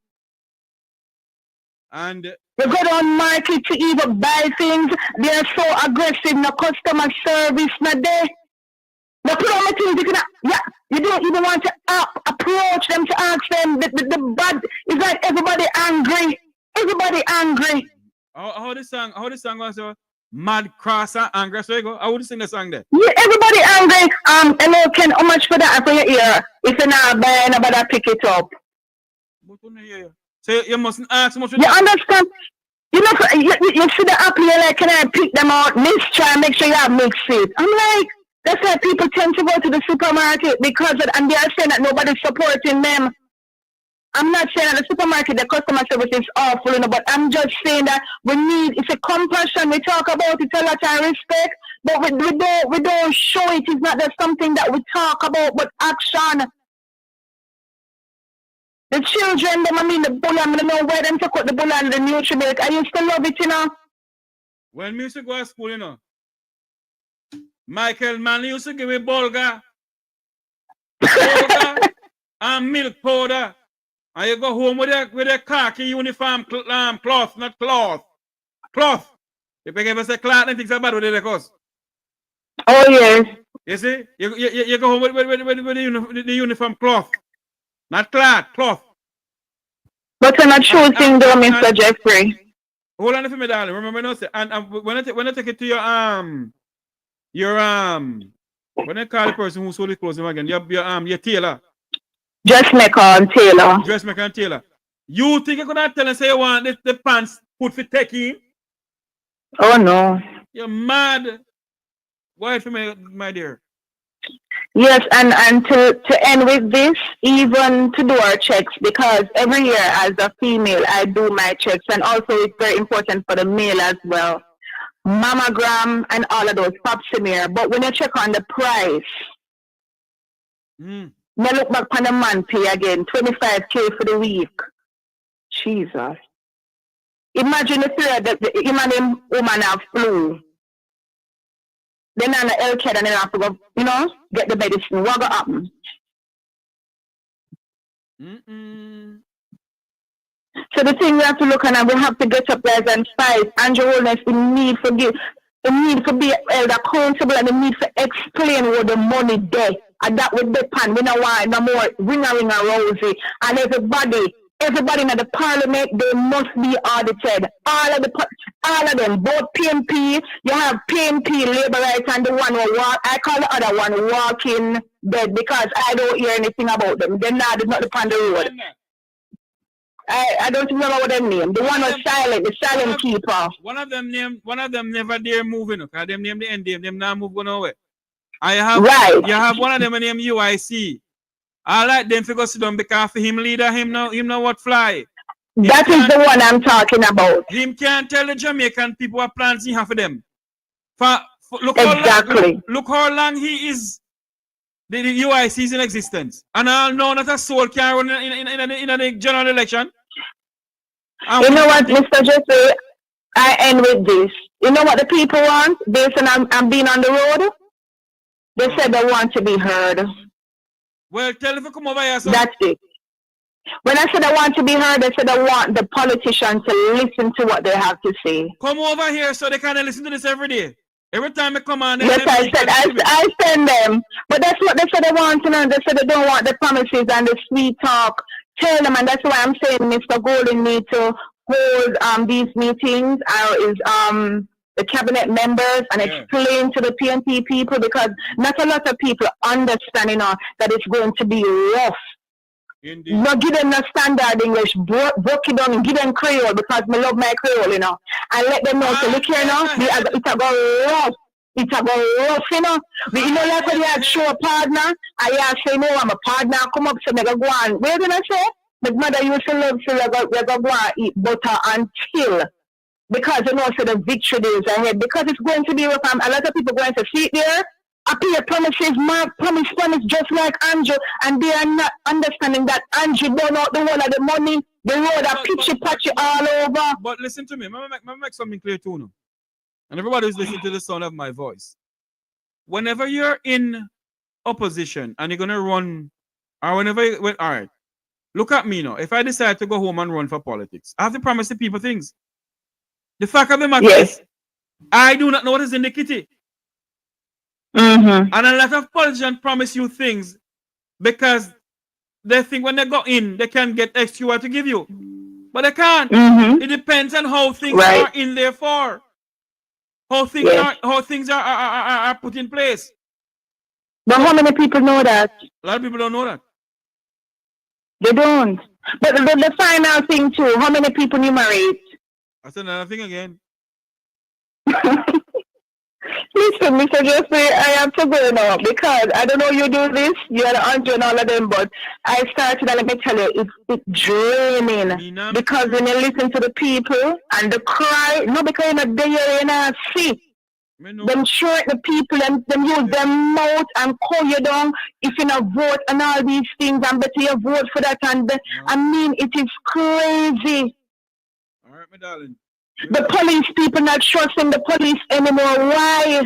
And you go down market to even buy things. They're so aggressive. No customer service, not there. No problem things you don't even want to approach them to ask them. The bad is like everybody angry. Everybody angry. How the song was so mad, cross, and angry. So you go. I would sing the song there. Yeah, everybody angry. Hello, Ken, how much for that for your ear? If you're not buying, nobody pick it up. So you mustn't ask much. You understand? You know, you see the apple, you're like, can I pick them out? Try and make sure you have mixed it. I'm like, that's why people tend to go to the supermarket because and they are saying that nobody's supporting them. I'm not saying that the supermarket, the customer service is awful, you know, but I'm just saying that it's a compassion. We talk about it a lot of respect, but we don't show it. It's not just something that we talk about, but action. The children, the bull, I don't know where them to cut the bull and the nutrient. I used to love it, you know. When we used to go to school, you know, Michael man used to give me bulgur and milk powder. And you go home with a khaki uniform cloth, not cloth. Cloth. If you ever say cloth, then things are bad with the cost. Oh, yes. You see? You go home with the uniform cloth. Not cloth. But we're not choosing though, Mr. Jeffrey. Hold on for me, darling. Remember now, and when I take it to your when I call the person who sold the clothes again, your tailor. Dressmaker and tailor. Dressmaker and tailor. You think you could not tell and say you want the pants put for taking? Oh no. You're mad. Why for me, my dear? Yes, and to end with this, even to do our checks, because every year as a female, I do my checks, and also it's very important for the male as well. Mammogram and all of those, pap smear. But when you check on the price, me look back on the man pay again, 25K for the week. Jesus. Imagine if the woman have flu. Then on the healthcare and then have to go, you know, get the medicine. What will happen? So the thing we have to look at, and we have to get up, guys, and fight. Andrew Holness, the need for be held accountable, and the need to explain where the money there. And that would depend. We don't want no more ring rosy. And everybody in the parliament, they must be audited. All of them, both PMP, you have PMP, Labour Rights, and the one who walk, I call the other one walking dead because I don't hear anything about them. They're not upon the road. I don't remember what their name. The one was silent, the silent keeper. One of them never dare moving, because them name the end them not move go nowhere. You have one of them named UIC. I like them to go sit down because for him leader, him know what fly. That is the one I'm talking about. Him can't tell the Jamaican people what plans he have for them. Look how long he is the UIC is in existence. And I know that a soul can run in the general election. You know what, Mr. Jeffrey? I end with this. You know what the people want? Based on I'm being on the road? They said they want to be heard. Well, tell them to come over here. So. That's it. When I said I want to be heard, they said I want the politicians to listen to what they have to say. Come over here so they can listen to this every day. Every time I come on, Yes, I said I send them, but that's what they said they want to know. They said they don't want the promises and the sweet talk. Tell them, and that's why I'm saying Mr. Golden need to hold these meetings is the cabinet members and explain to the PNP people, because not a lot of people understand, that it's going to be rough. Indeed. Not give them the standard English, broke it down and give them Creole, because I love my Creole, and let them know, so look here it's a go rough. It's a go rough, But like when you had show a partner, I say, no, I'm a partner, come up, so I go on. Where did I say? My mother used to love, so we go and eat butter until, because so the victory days ahead, because it's going to be rough. A lot of people going to sit there, appear promises, mark, promise, just like Andrew, and they are not understanding that Andrew don't know the whole of the money, the road are pitchy all over. But listen to me, let me make something clear too now. And everybody who's listening to the sound of my voice. Whenever you're in opposition and you're gonna run, or whenever all right, look at me now. If I decide to go home and run for politics, I have to promise the people things. The fact of the matter is, I do not know what is in the kitty. Mm-hmm. And a lot of politicians promise you things because they think when they go in, they can get extra to give you. But they can't. Mm-hmm. It depends on how things are in there for. How things are put in place. But how many people know that? A lot of people don't know that. They don't. But the final thing too, how many people numerate? That's another thing again. Listen, Mr. Jeffrey, I have to go now, because I don't know you do this, you're the Andrew and all of them, but I started, and let me tell you, it's draining. Because when you listen to the people and the cry, no, because you're not there, you're not see. Them short the people and them use their mouth and call you down if you not vote and all these things, and better you vote for that. And I mean, it is crazy. All right, my darling. The police people not trusting the police anymore. Why?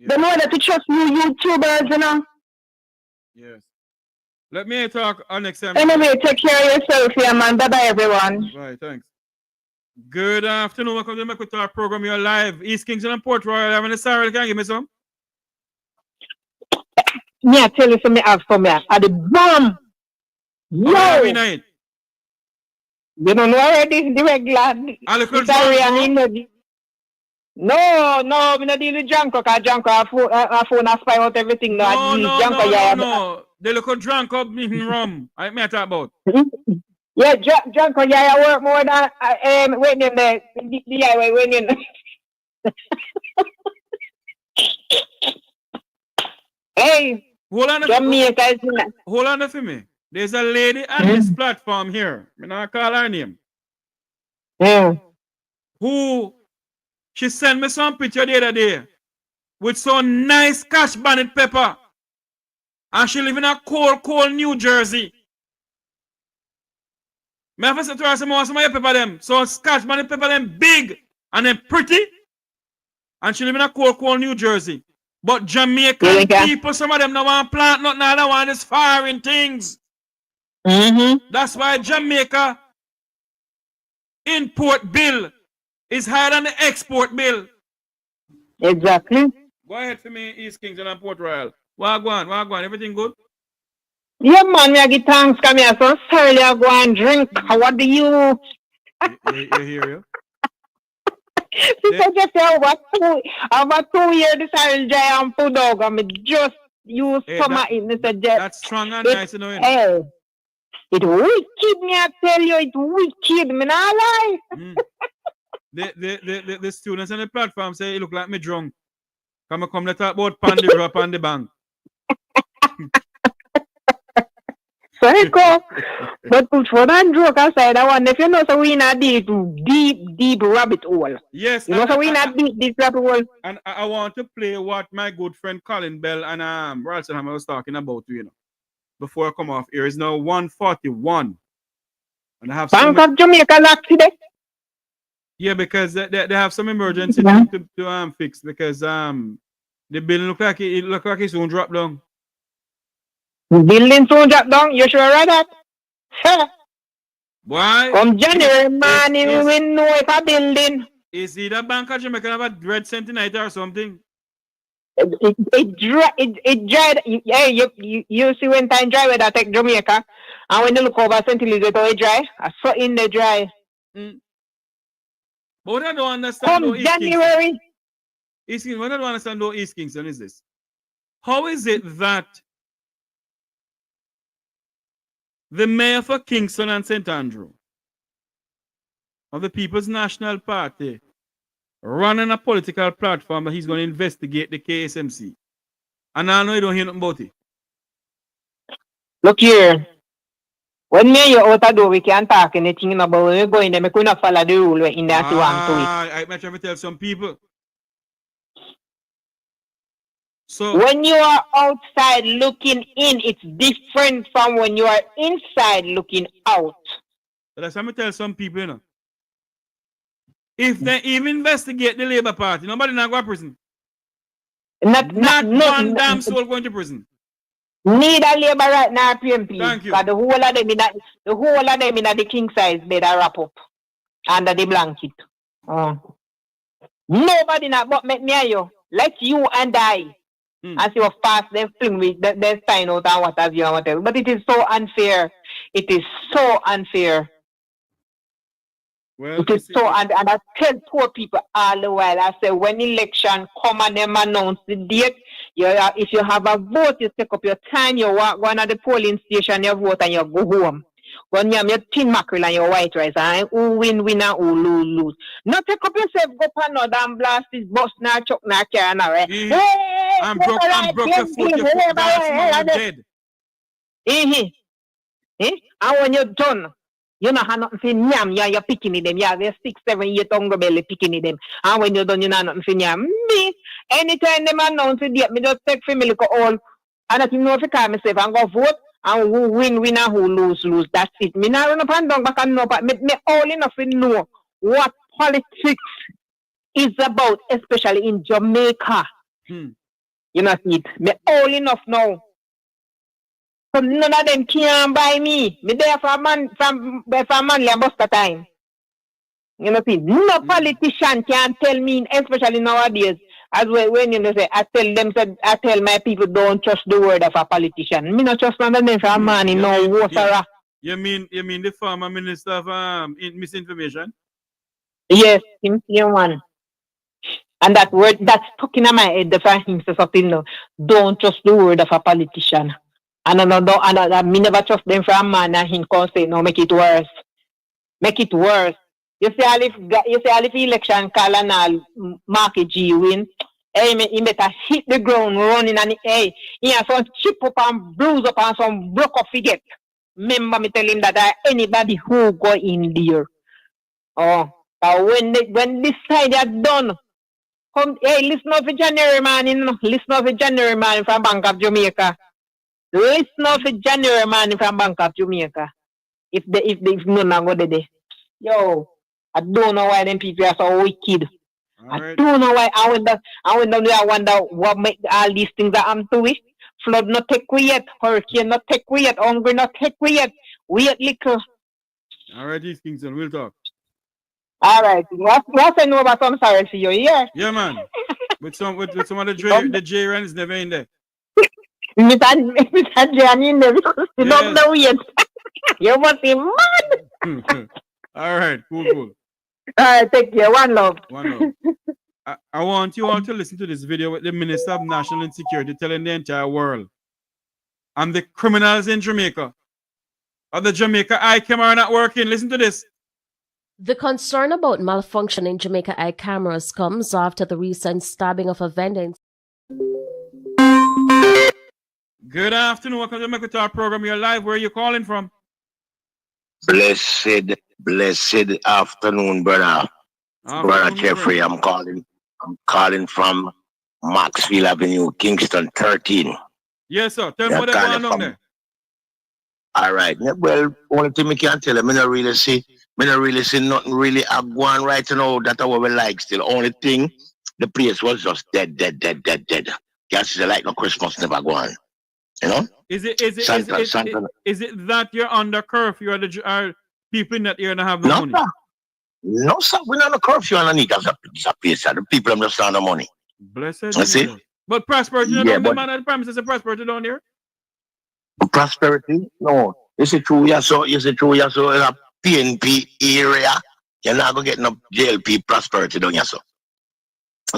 They know that to trust you YouTubers, Yes. Let me talk next time. Anyway, take care of yourself here, man. Bye-bye, everyone. Right, thanks. Good afternoon. Welcome to the Mek Wi Talk program. You're live. East Kingston and Port Royal. I'm in the Sarah. Can you give me some? Me, I tell you something I have for me. At the bomb. Yo! You don't know already? The regular. No, we not deal with Janko, because Janko our phone has spy out everything. No. They look drunk up in rum. I may talk about. Yeah, Janko, I work more than waiting in the DIY waiting. Hey, hold on for me. There's a lady on this platform here. I'm not call her name. Yeah. Who she sent me some picture the other day with some nice cash bonnet pepper. And she live in a cold New Jersey. Me have to say to her some pepper them. So cash bonnet pepper them big and then pretty. And she live in a cold New Jersey. But Jamaican people, some of them don't want to plant nothing, other one is firing things. That's why Jamaica import bill is higher than the export bill. Exactly. Go ahead for me, East Kingston and Port Royal. Wagwan, everything good? Yeah, man, I get thanks. Come here, so sorry, I go and drink. What do you? You hear you? Because just over 2 years, this I'll dry and food dog. I'm just use summer in this. That's strong and nice, you know. Hell. It's wicked, me, I tell you, it's wicked, me not lie. The students on the platform say it look like me drunk. Come to talk about Pandy Drop on the bank. Psycho. But for that joke aside, I wonder if you know so we not deep rabbit hole. Yes. You know so we not deep rabbit hole. And I want to play what my good friend Colin Bell and Ralston was talking about, you know. Before I come off here, it's now 1:41. And I have Bank of Jamaica locked today. Yeah, because they have some emergency to fix, because the building look like it's soon drop down. Building soon drop down. You sure of that? Why? Come January, man, we will know if a building. Is either Bank of Jamaica have a dread cent tonight or something? It dried. You see when time dry weather take Jamaica, and when you look over St. Elizabeth, it dry. I saw in the dry. But what I don't understand Come January. East Kingston, what I don't understand though, East Kingston is this. How is it that the mayor for Kingston and St. Andrew of the People's National Party running a political platform that he's going to investigate the KSMC? And I know you don't hear nothing about it. Look here. When me and you out the door, we can't talk anything about when we go in there. We couldn't follow the rule in there to want to it. I might try to tell some people. So when you are outside looking in, it's different from when you are inside looking out. That's what I tell some people, you know. If they even investigate the Labour Party, nobody not go to prison. Not one damn soul going to prison. Neither Labour right now, PMP. Thank you. Because the whole of them in the king size bed are wrap up under the blanket. Nobody not but make me and you. Let you and I. As you fast, they fling with they sign out and what have you and whatever. But it is so unfair. It is so unfair. Well, it is so, and I tell poor people all the while. I say when election come and them announce the date, if you have a vote, you take up your time, you walk one at the polling station, you vote and you go home. When you have your tin mackerel and your white rice, and who win and who lose. Not take up yourself, go for another and blast this bus now, chuck now, car now, right? Hey, I'm broke your foot down, dead. And when you're done, you know how nothing for yam, you're picking them. You have your 6, 7 year hungry belly picking them. And when you're done, you know nothing for yam. Me, anytime them announce it, me just take for me look all. And I think no, if I call myself and go vote, and who win and who lose. That's it. Me not run up and down back and no, but me all enough to know what politics is about, especially in Jamaica. You know it. Me all enough now. So none of them can buy me. Me there for a man buster time. You know see, no politician can tell me, especially nowadays. As well, when you know say, I tell my people don't trust the word of a politician. Me not trust none of them for a man in no water. You mean the former minister of misinformation? Yes, him one. And that word that's stuck in my head for him say something no. Don't trust the word of a politician. And I me never trust them for a man and him can say no, make it worse. Make it worse. You see, if election call and all Marky G win, hey, he better hit the ground running and hey, he has some chip up and bruise up and some broke up forget. Remember me tell him that anybody who go in there. When this side is done, come, hey, listen up for January man from Bank of Jamaica. Listen up for January man from Bank of Jamaica. If none go there. Yo, I don't know why them people are so wicked. I don't know why. I wonder what make all these things that I'm doing. Flood not take we yet, hurricane not take we yet, hungry not take we yet. Wait little. All right, these Kingston, we'll talk. All right. What's I know about some sorry for you, yeah? Yeah, man. with some of the J Ran is never in there. Mr. Johnny in there because you don't know yet. You must be mad. All right, cool. All right, take care. One love. I want you all to listen to this video with the Minister of National Insecurity telling the entire world and the criminals in Jamaica or the Jamaica Eye camera not working. Listen to this. The concern about malfunctioning Jamaica Eye cameras comes after the recent stabbing of a vendor. Good afternoon. Welcome to the Mek Wi Talk program. You're live. Where are you calling from? Blessed afternoon, brother. Brother Jeffrey, I'm calling from Maxfield Avenue, Kingston 13. Yes, sir. Tell me what they're going on there. All right. Well, only thing I can tell you, I don't really see nothing really going right now. That's what we like still. Only thing, the place was just dead. Just like no Christmas never going. You know? Is it that you're under curfew or are people in that area that have no money? No, sir. We're not on a curfew underneath. That's a place. The people have just not the money. Blessed. You see? But prosperity Yeah, down there, but man, and the Prime Minister say prosperity down there. prosperity? No. Is it true? Yeah, so in a PNP area, you're not gonna get no JLP prosperity down here, so.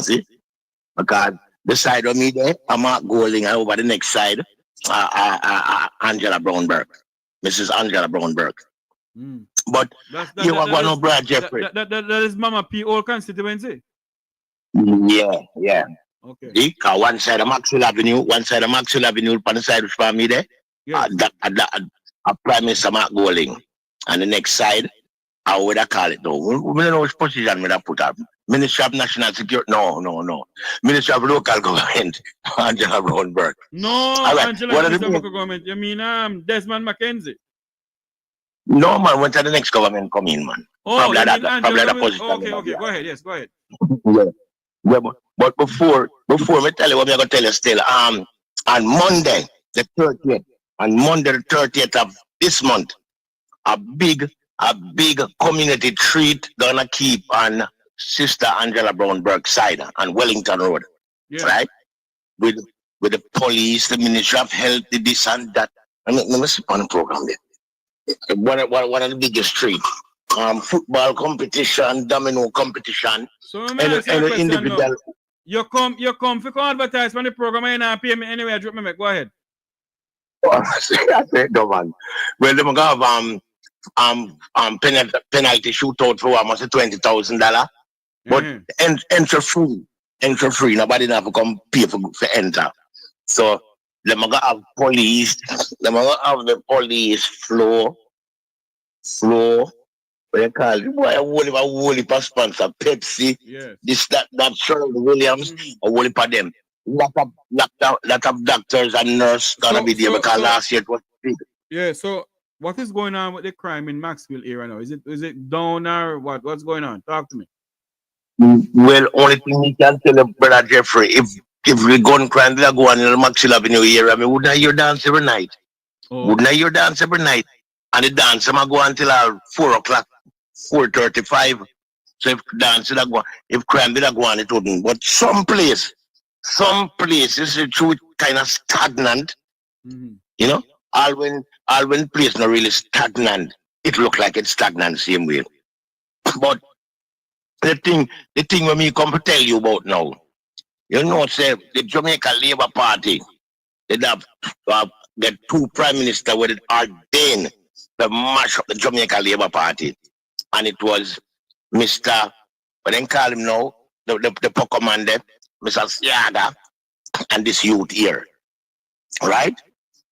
See? Because the side of me there, I'm not going over the next side, Angela Brownberg, Mrs. Angela Brownberg. Mm. But you have one no Brad Jeffrey. That is Mama P old constituency. Yeah. Okay. Because one side of Maxwell Avenue, on the side of me there, Yes. Prime Minister Mark Golding. And the next side, how would I call it though? We don't know which position we put up. Ministry of National Security. No. Ministry of Local Government, Angela Brownberg. No, right. Angela Minister of Local Government. You mean Desmond McKenzie? No, man, when the next government come in, man. Oh, probably you mean that Angela position. Okay. Go ahead. Yes, go ahead. Yeah, but before me tell you what I'm gonna tell you still, on Monday the 30th of this month, a big community treat gonna keep on Sister Angela Brownberg's side on Wellington Road, right? With the police, the Ministry of Health, the this and that. Let me see on the program there. One of the biggest street. Football competition, domino competition. So and individual. No. You come for advertise on the program and you pay me anyway. Drop me. Go ahead. I said, no, man. Well, they're gonna have penalty shootout for almost $20,000, but entry free. Nobody have to come pay for enter. So they're gonna have police. They're gonna have the police floor. What you call it? Boy, a whole heap of sponsor, Pepsi, this, that, Shirley Williams, a whole heap of them. Lot of doctors and nurses gonna be there because last year it was big. Yeah, so what is going on with the crime in Maxwell area now? Is it down or what? What's going on? Talk to me. Well, only thing we can tell you, Brother Jeffrey, if the gun crime that go on in the Maxwell Avenue area, I mean, wouldn't I hear dance every night? Wouldn't I hear dance every night? And the dance I'm go until 4 o'clock. 4:35. So if dance that go, if crime did go on, it wouldn't. But some places the truth kind of stagnant. You know, all when place not really stagnant, it look like it's stagnant same way. But the thing when me come to tell you about now, you know, say the Jamaica Labour Party, they have get 2 prime ministers with it ordained to mash up the Jamaica Labour Party. And it was Mr. But then call him now, the commander, Mr. Siaga, and this youth here. Right?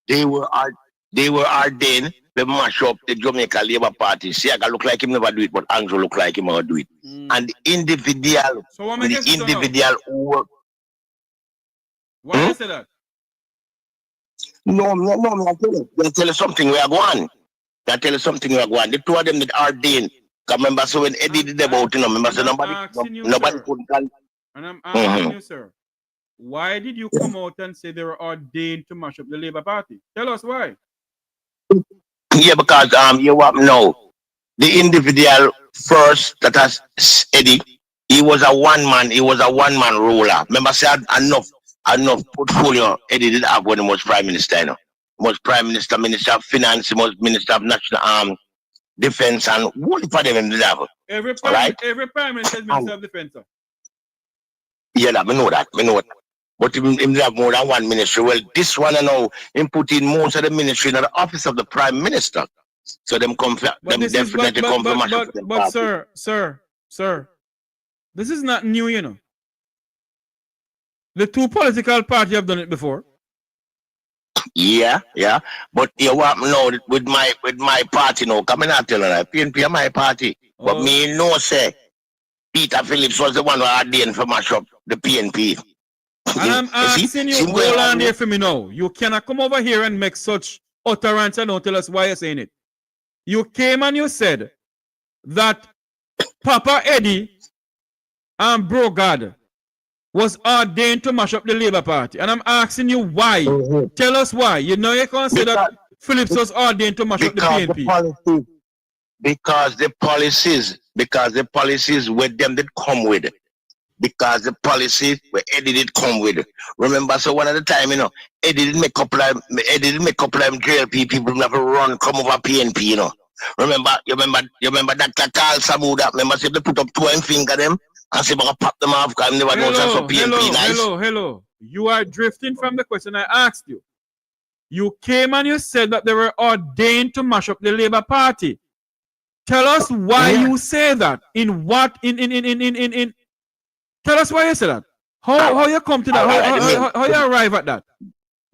They were ordained to mash up the Jamaica Labour Party. Siaga look like him never do it, but Andrew look like him never do it. And the individual work. Why you say that? No, I tell you something we are going. The 2 of them that ordained. Remember, so when Eddie did about, remember, so nobody couldn't call. And I'm asking you, sir, why did you come out and say they were ordained to mash up the Labour Party? Tell us why. Yeah, because you want to know the individual first that has Eddie. He was a one-man ruler. Remember, say enough portfolio Eddie did have when he was Prime Minister. You know, he was Prime Minister, Minister of Finance, he was Minister of National Defense, and what for them in the level. Every prime minister is Minister of Defense. Yeah, I know that. But him have more than one ministry. Well, this one I know him put in most of the ministry in the office of the Prime Minister. So them come for them definitely come for mash up the party. Sir, this is not new, you know. The 2 political parties have done it before. Yeah. But you want me know with my party now. Come in and tell her PNP are my party. But me no say Peter Phillips was the one who ordained for mash up the PNP. And I'm asking you, hold on there for me now. You cannot come over here and make such utterance and don't tell us why you're saying it. You came and you said that Papa Eddie and Bro God was ordained to mash up the Labour Party. And I'm asking you why. Tell us why. You know you can't say that Phillips was ordained to mash up the PNP. Because the policies with them that come with it. because the policy where Eddie did come with. Remember, so one at the time, Eddie did make couple of JLP people have to run, come over PNP, Remember, you remember Dr. Carl Samuda, remember, say they put up 2 finger them and say, gonna pop them off because they never know so PNP nice. Hello. You are drifting from the question I asked you. You came and you said that they were ordained to mash up the Labour Party. Tell us why you say that. In what? In. Tell us why you say that. How you come to that? How you arrive at that?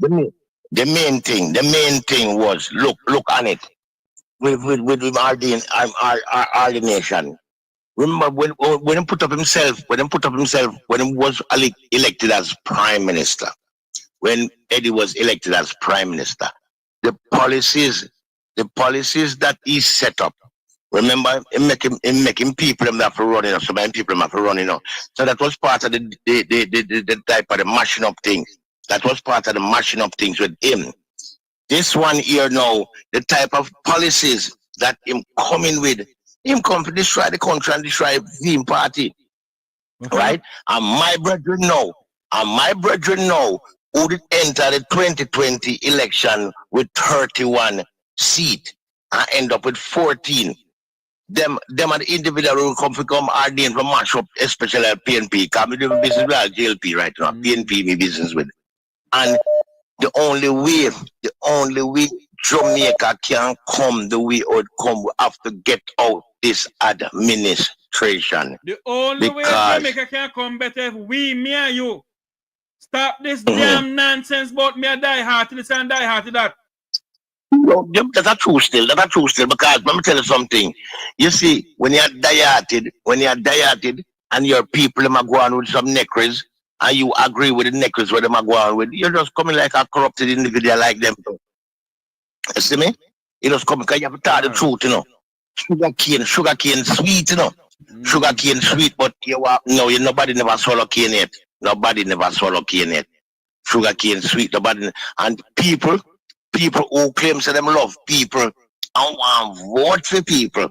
The main thing was look on it with ordination. Remember when he put up himself, when he was elected as Prime Minister, when Eddie was elected as Prime Minister, the policies that he set up. Remember, in making people them have to run, so many people them have to run, So that was part of the type of the mashing up thing. That was part of the mashing up things with him. This one here now, the type of policies that him coming with, him come to destroy the country and destroy the party. Right? And my brethren know, who did enter the 2020 election with 31 seats and end up with 14. Them are the individual who come ordained for mash up, especially at PNP. Because we do business with JLP right now. PNP me business with. And the only way Jamaica can come the way it would come, we have to get out this administration. The only way Jamaica can come better if me and you stop this damn nonsense about me a die hard to this and die hard to that. No, that's not true still, because let me tell you something. You see, when you're dieted and your people are going with some necklace and you agree with the necklace where they are going with, you're just coming like a corrupted individual like them. You see me? You just come because you have to tell the truth, Sugar cane sweet, Sugar cane sweet, but nobody never swallow cane yet. Sugar cane sweet, and people who claim to them love people and want to vote for people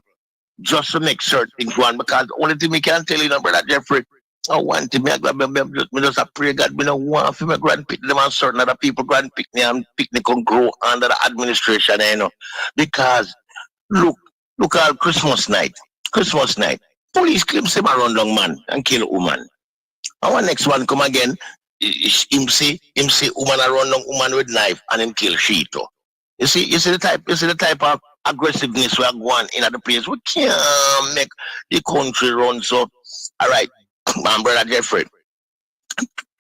just to make certain things one, because the only thing we can tell you, Brother Jeffrey, I want to just pray God, we don't want for my grandpick them and certain other people grandpick me and picnic can grow under the administration, because look at Christmas night, police claim him a run down man and kill a woman. And when next one come again, him say woman a run down woman with knife and him kill she too. You see the type of aggressiveness we are going in at the place. We can't make the country run. So all right, my brother Jeffrey,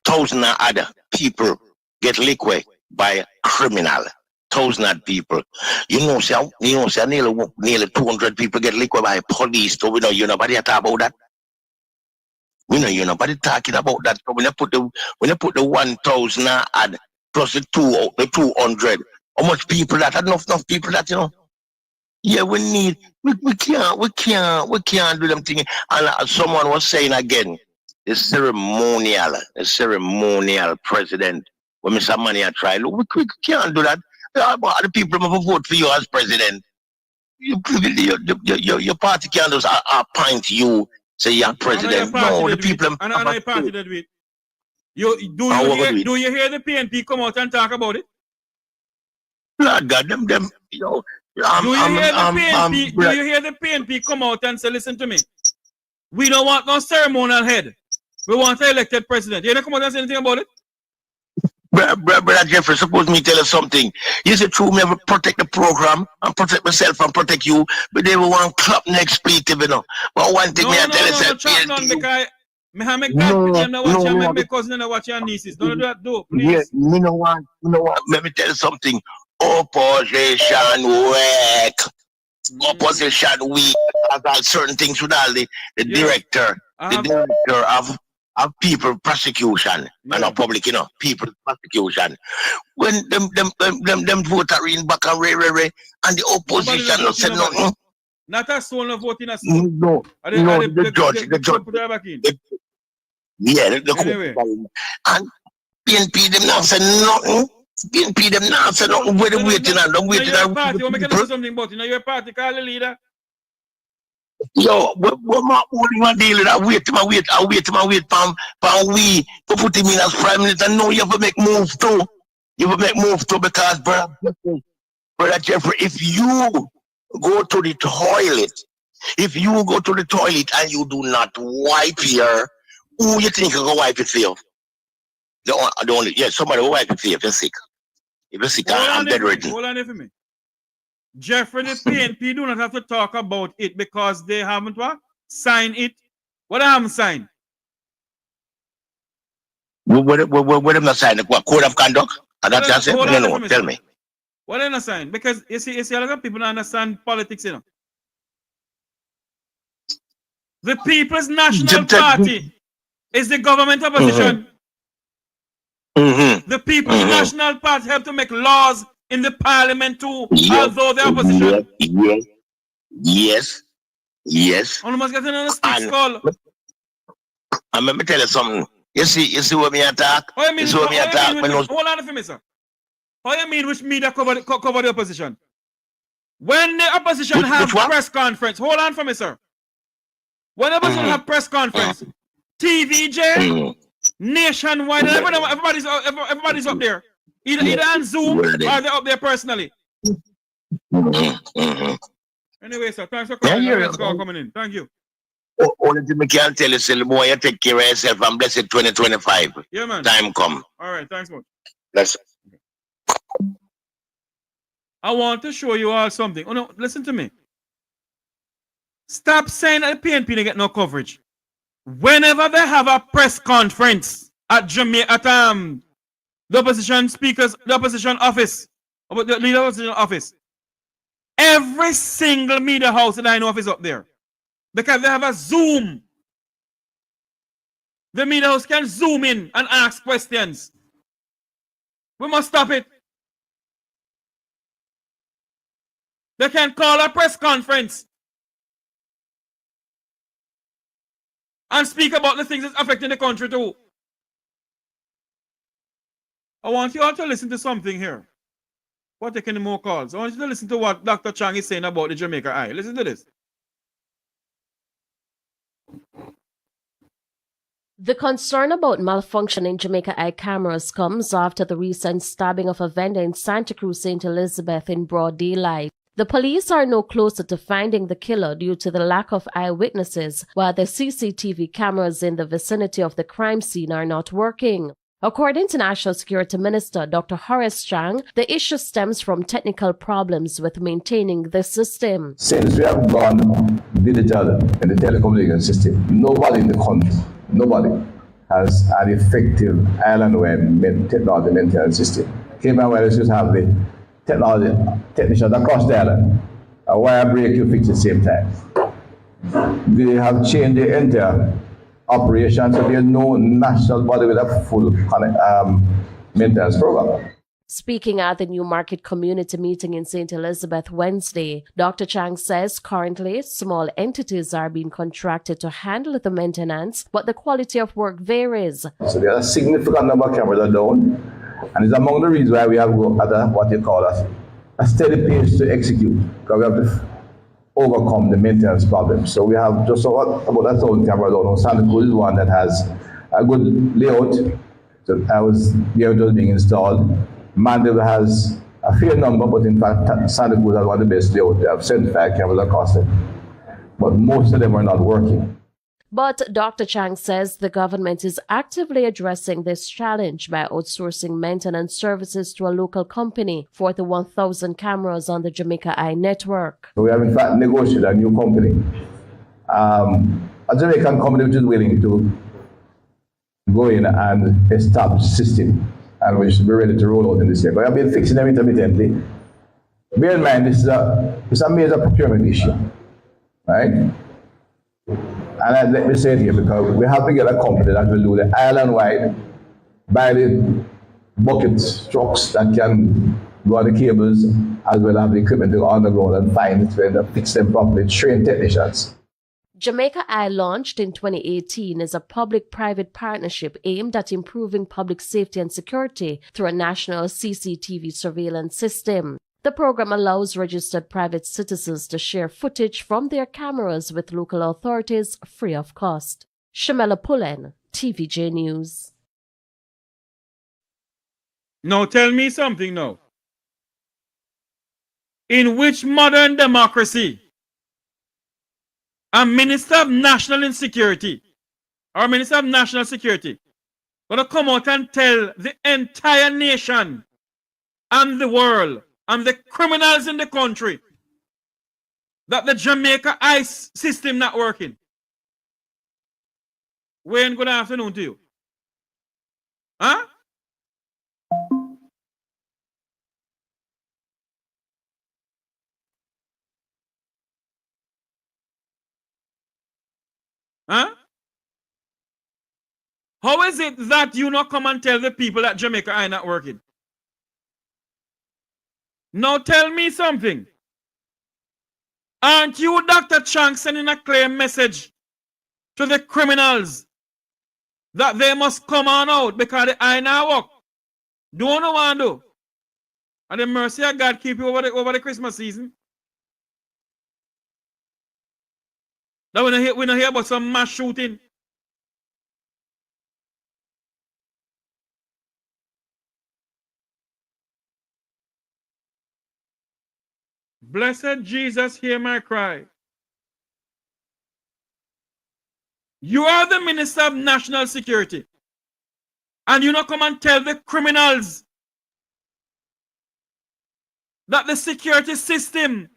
thousands of other people get liquid by criminal. Thousands of people. Nearly 200 people get liquid by police. So we know nobody talk about that. We know nobody talking about that. So when you put the 1,000 and plus the 200, how much people that? Enough people that Yeah, we can't do them things. And someone was saying again, the ceremonial president. When Mr. Money I try, look, we can't do that. The people who vote for you as president, your party can't just appoint you, say you're president. No, the people. I know your party that with. Do you hear the PNP come out and talk about it? Lord God, them. Do you hear the PNP come out and say, listen to me, we don't want no ceremonial head. We want an elected president. You don't come out and say anything about it? Brother Jeffrey, suppose me tell you something. You say true, me ever protect the program and protect myself and protect you, but they will want clap next expletive, But one thing I tell you, my cousin and watch your nieces. Don't do that, please. Yeah, me no want. Let me tell you something. Opposition weak. Opposition weak. Certain things with all the director of people prosecution and not public, people prosecution. When them vote are in back and and the opposition not said nothing. Not a soul of voting as well. No, the judge. Anyway. And PNP them not said nothing. PNP them not said nothing. Where they waiting and them waiting. Your party, what make you do something about it? Your party call the leader. Yo, what my only deal with? I wait, we to put him in as prime minister. No, you have to make moves too. You have to make moves too because, brother Jeffrey, if you go to the toilet, and you do not wipe here, who you think you go wipe it for you? The only, somebody will wipe it for you if you're sick. If you're sick, I'm bedridden. Hold on there for me. Jeffrey, the PNP do not have to talk about it because they haven't what? Signed it. What they haven't signed? What them not sign? What code of conduct? And that's it? No, tell me. What they not signed? Because you see, a lot of people don't understand politics, you know. The People's National Party is the government opposition. Mm-hmm. The People's National Party have to make laws in the parliament too, although the opposition. Yes. Almost getting on a stick call. And let me tell you something. You see what me attack? Hold on for me, sir. How you mean which media cover the opposition? When the opposition have press conference, hold on for me, sir. When the opposition have press conference, TVJ, nationwide, everybody's up there. Either on Zoom or they're up there personally. Anyway, sir, thanks for coming in. Thank you. Only thing I can tell you, Silly boy, you take care of yourself and bless it 2025. Yeah, man. Time come. All right, thanks much. Bless. I want to show you all something. Oh no, listen to me. Stop saying that the PNP they get no coverage. Whenever they have a press conference at Jamaica, the opposition speakers, the opposition office, the leader of the opposition office, every single media house that I know of is up there. Because they have a Zoom. The media house can zoom in and ask questions. We must stop it. They can call a press conference and speak about the things that's affecting the country too. I want you all to listen to something here. We're taking more calls. I want you to listen to what Dr. Chang is saying about the Jamaica Eye. Listen to this. The concern about malfunctioning Jamaica Eye cameras comes after the recent stabbing of a vendor in Santa Cruz, St. Elizabeth in broad daylight. The police are no closer to finding the killer due to the lack of eyewitnesses, while the CCTV cameras in the vicinity of the crime scene are not working. According to National Security Minister Dr. Horace Chang, the issue stems from technical problems with maintaining the system. Since we have gone digital in the telecommunication system, nobody in the country, has an effective island-wide technology maintenance system. Cayman Islands just have the technology technicians across the island. A wire break you fix at the same time. They have changed the entire operation, so there's no national body with a full maintenance program. Speaking at the Newmarket Community Meeting in St. Elizabeth Wednesday, Dr. Chang says currently small entities are being contracted to handle the maintenance, but the quality of work varies. So there's a significant number of cameras are down, and it's among the reasons why we have what you call a steady pace to execute, because we have to overcome the maintenance problem. So we have just about 1,000 cameras down. Santa Cruz is one that has a good layout. So layout was being installed. Mandeville has a fair number, but in fact, Santa Cruz has one of the best layouts. They have 75 cameras across it. But most of them are not working. But Dr. Chang says the government is actively addressing this challenge by outsourcing maintenance services to a local company for the 1,000 cameras on the Jamaica Eye network. So we have in fact negotiated a new company, a Jamaican company which is willing to go in and establish a system, and we should be ready to roll out in this year. But we have been fixing them intermittently. Bear in mind, it's a major procurement issue, right? And let me say it here, because we have to get a company that will do the island-wide, buy the bucket trucks that can go on the cables, as well as the equipment to go on the ground and find it and fix them properly, train technicians. Jamaica Eye, launched in 2018, is a public-private partnership aimed at improving public safety and security through a national CCTV surveillance system. The The program allows registered private citizens to share footage from their cameras with local authorities free of cost. Shamela Pullen, TVJ News. Now tell me something now. In which modern democracy a Minister of National Insecurity or Minister of National Security gonna come out and tell the entire nation and the world and the criminals in the country that the Jamaica ICE system not working? Wayne, good afternoon to you. Huh? Huh? How is it that you not come and tell the people that Jamaica are not working? Now tell me something. Aren't you, Dr. Chang, sending a clear message to the criminals that they must come on out because they are not work? Do you know what to do? And the mercy of God keep you over the Christmas season. That we don't hear about some mass shooting. Blessed Jesus, hear my cry. You are the Minister of National Security. And you not come and tell the criminals that the security system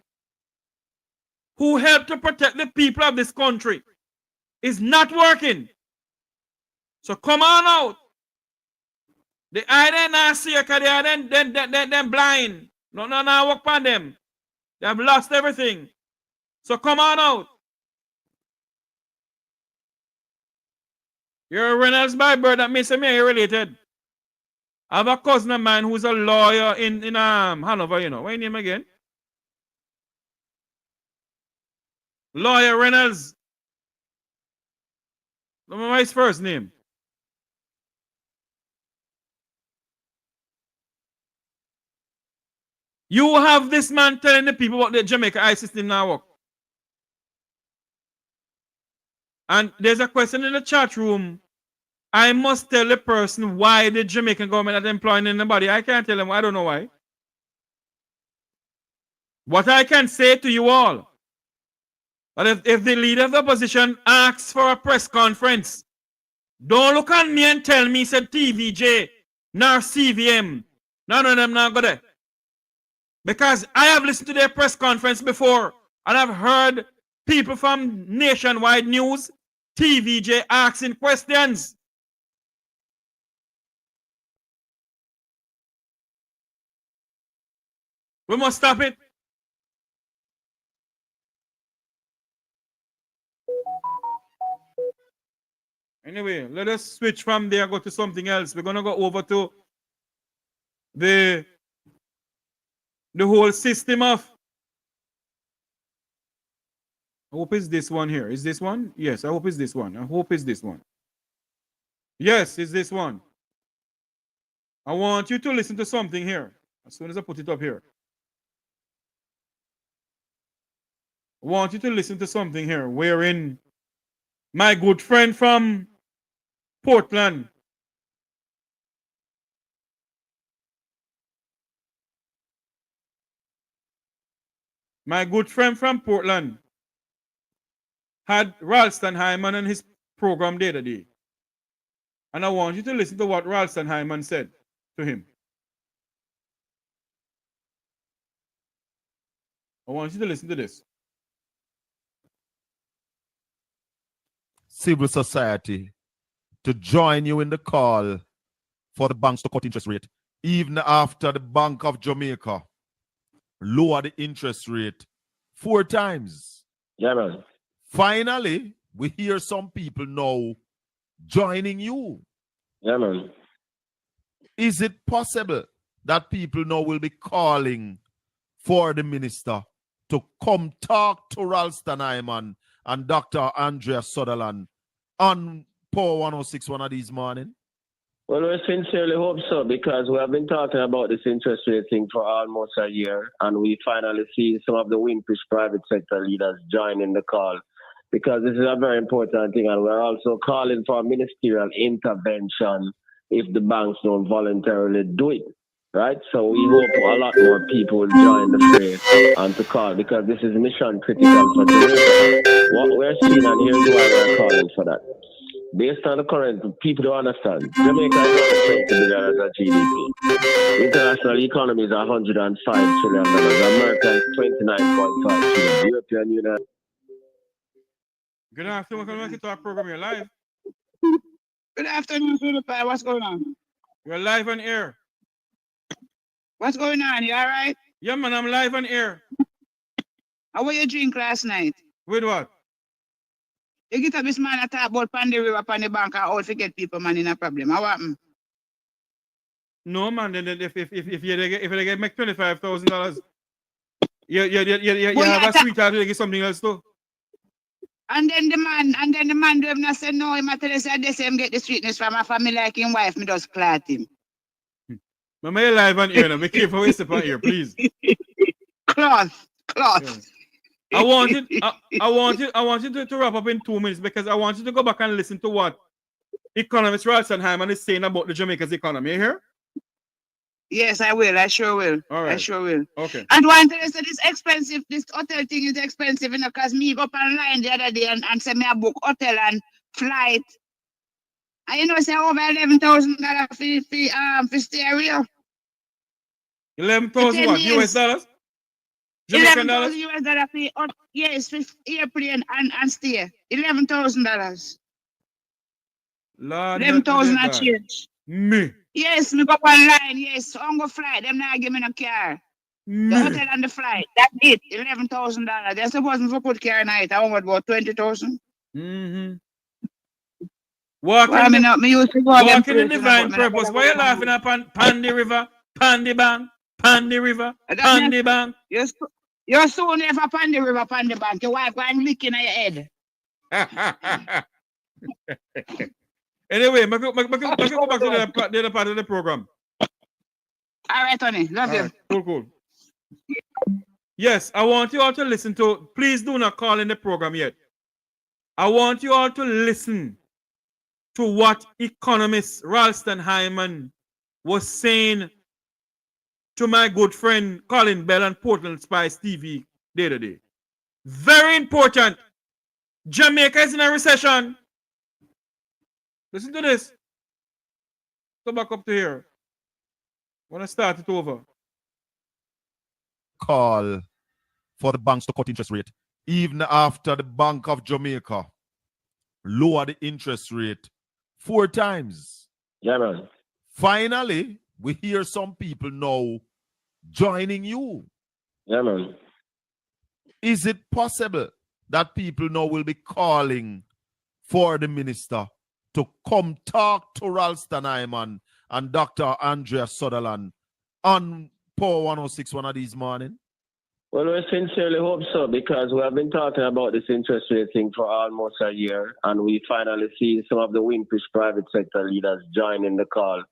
who help to protect the people of this country is not working. So come on out. The eye then not see because they are then blind. No, work on them. They have lost everything. So come on out. You're a Reynolds by birth, that means me you're related. I have a cousin of mine who's a lawyer in Hanover, you know. What's your name again? Lawyer Reynolds. What's his first name? You have this man telling the people about the Jamaica ICE system now work. And there's a question in the chat room. I must tell the person why the Jamaican government is employing anybody. I can't tell them. I don't know why. What I can say to you all, but if the leader of the opposition asks for a press conference, don't look at me and tell me, said TVJ, nor CVM. None of them not go there. Because I have listened to their press conference before, and I've heard people from Nationwide News, TVJ, asking questions. We must stop it. Anyway, let us switch from there, go to something else. We're going to go over to the whole system of, I hope it's this one here. Is this one? Yes, I hope it's this one. I hope it's this one. Yes, it's this one. I want you to listen to something here. As soon as I put it up here. I want you to listen to something here wherein my good friend from Portland, had Ralston Hyman on his program the other day. And I want you to listen to what Ralston Hyman said to him. I want you to listen to this. Civil society to join you in the call for the banks to cut interest rate, even after the Bank of Jamaica lower the interest rate 4 times. Yeah, man. Finally, we hear some people now joining you. Yeah, man. Is it possible that people now will be calling for the minister to come talk to Ralston Hyman and Dr. Andrea Sutherland on Power 106 one of these morning? Well, we sincerely hope so because we have been talking about this interest rate thing for almost a year, and we finally see some of the wimpish private sector leaders joining the call because this is a very important thing, and we're also calling for ministerial intervention if the banks don't voluntarily do it, right? So we hope a lot more people will join the fray and to call because this is mission critical for Jamaica. What we're seeing, and here's why we're calling for that. Based on the current, people don't understand. Jamaica is only $20 billion as a GDP. The international economy is $105 trillion. America is $29.5 trillion. European Union. Good afternoon. Welcome to our program. You're live. Good afternoon, Philippi. What's going on? You're live on air. What's going on? You all right? Yeah, man, I'm live on air. How were you drink last night? With what? You get up this man and talk about Pandy River, Pandy Bank, and all to get people man in a problem. How happened? No, man. Then if they get make $25,000, you have a sweetheart to get something else too. And then the man do not say no. He matter they say the same get the sweetness from a family like him wife. Me just clot him. Mama, you live on air now. Be careful what you step on here, please. Cloth. Yeah. I want you to wrap up in 2 minutes because I want you to go back and listen to what economist Ralston is saying about the Jamaica's economy. You hear? Yes, I will. I sure will. All right. I sure will. Okay. And one thing is that it's expensive. This hotel thing is expensive, you know, because me go up online the other day and say me a book hotel and flight. And you know, say over $11,000 for stay here. 11,000 what? US dollars? Jamaican dollars? $11,000 for yes, for airplane and stay. $11,000. Lord, 11,000 and change. Me. Yes, me go up online. Yes, I'm go flight. Them not give me no car. The hotel and the flight. That's it. $11,000. They're supposed to put car night. I want about 20,000. Mm-hmm. Walking in the divine purpose. Why you laughing at Pandy River, Pandy Bank, Pandy River, Pandy Bank? You're soon there for Pandy River, Pandy Bank. Your wife going licking at your head. Anyway, let's go back to the other part of the program. All right, Tony. Love you. Right. Cool. Yes, I want you all to listen to, please do not call in the program yet. I want you all to listen to what economist Ralston Hyman was saying to my good friend Colin Bell and Portland Spice TV the other day. Very important. Jamaica is in a recession. Listen to this. Go back up to here. I want to start it over. Call for the banks to cut interest rate, even after the Bank of Jamaica lowered the interest rate 4 times. Yeah, man. Finally, we hear some people now joining you. Yeah, man. Is it possible that people now will be calling for the minister to come talk to Ralston Hyman and Dr. Andrea Sutherland on Power 106 one of these morning? Well, we sincerely hope so because we have been talking about this interest rate thing for almost a year, and we finally see some of the wimpish private sector leaders joining the call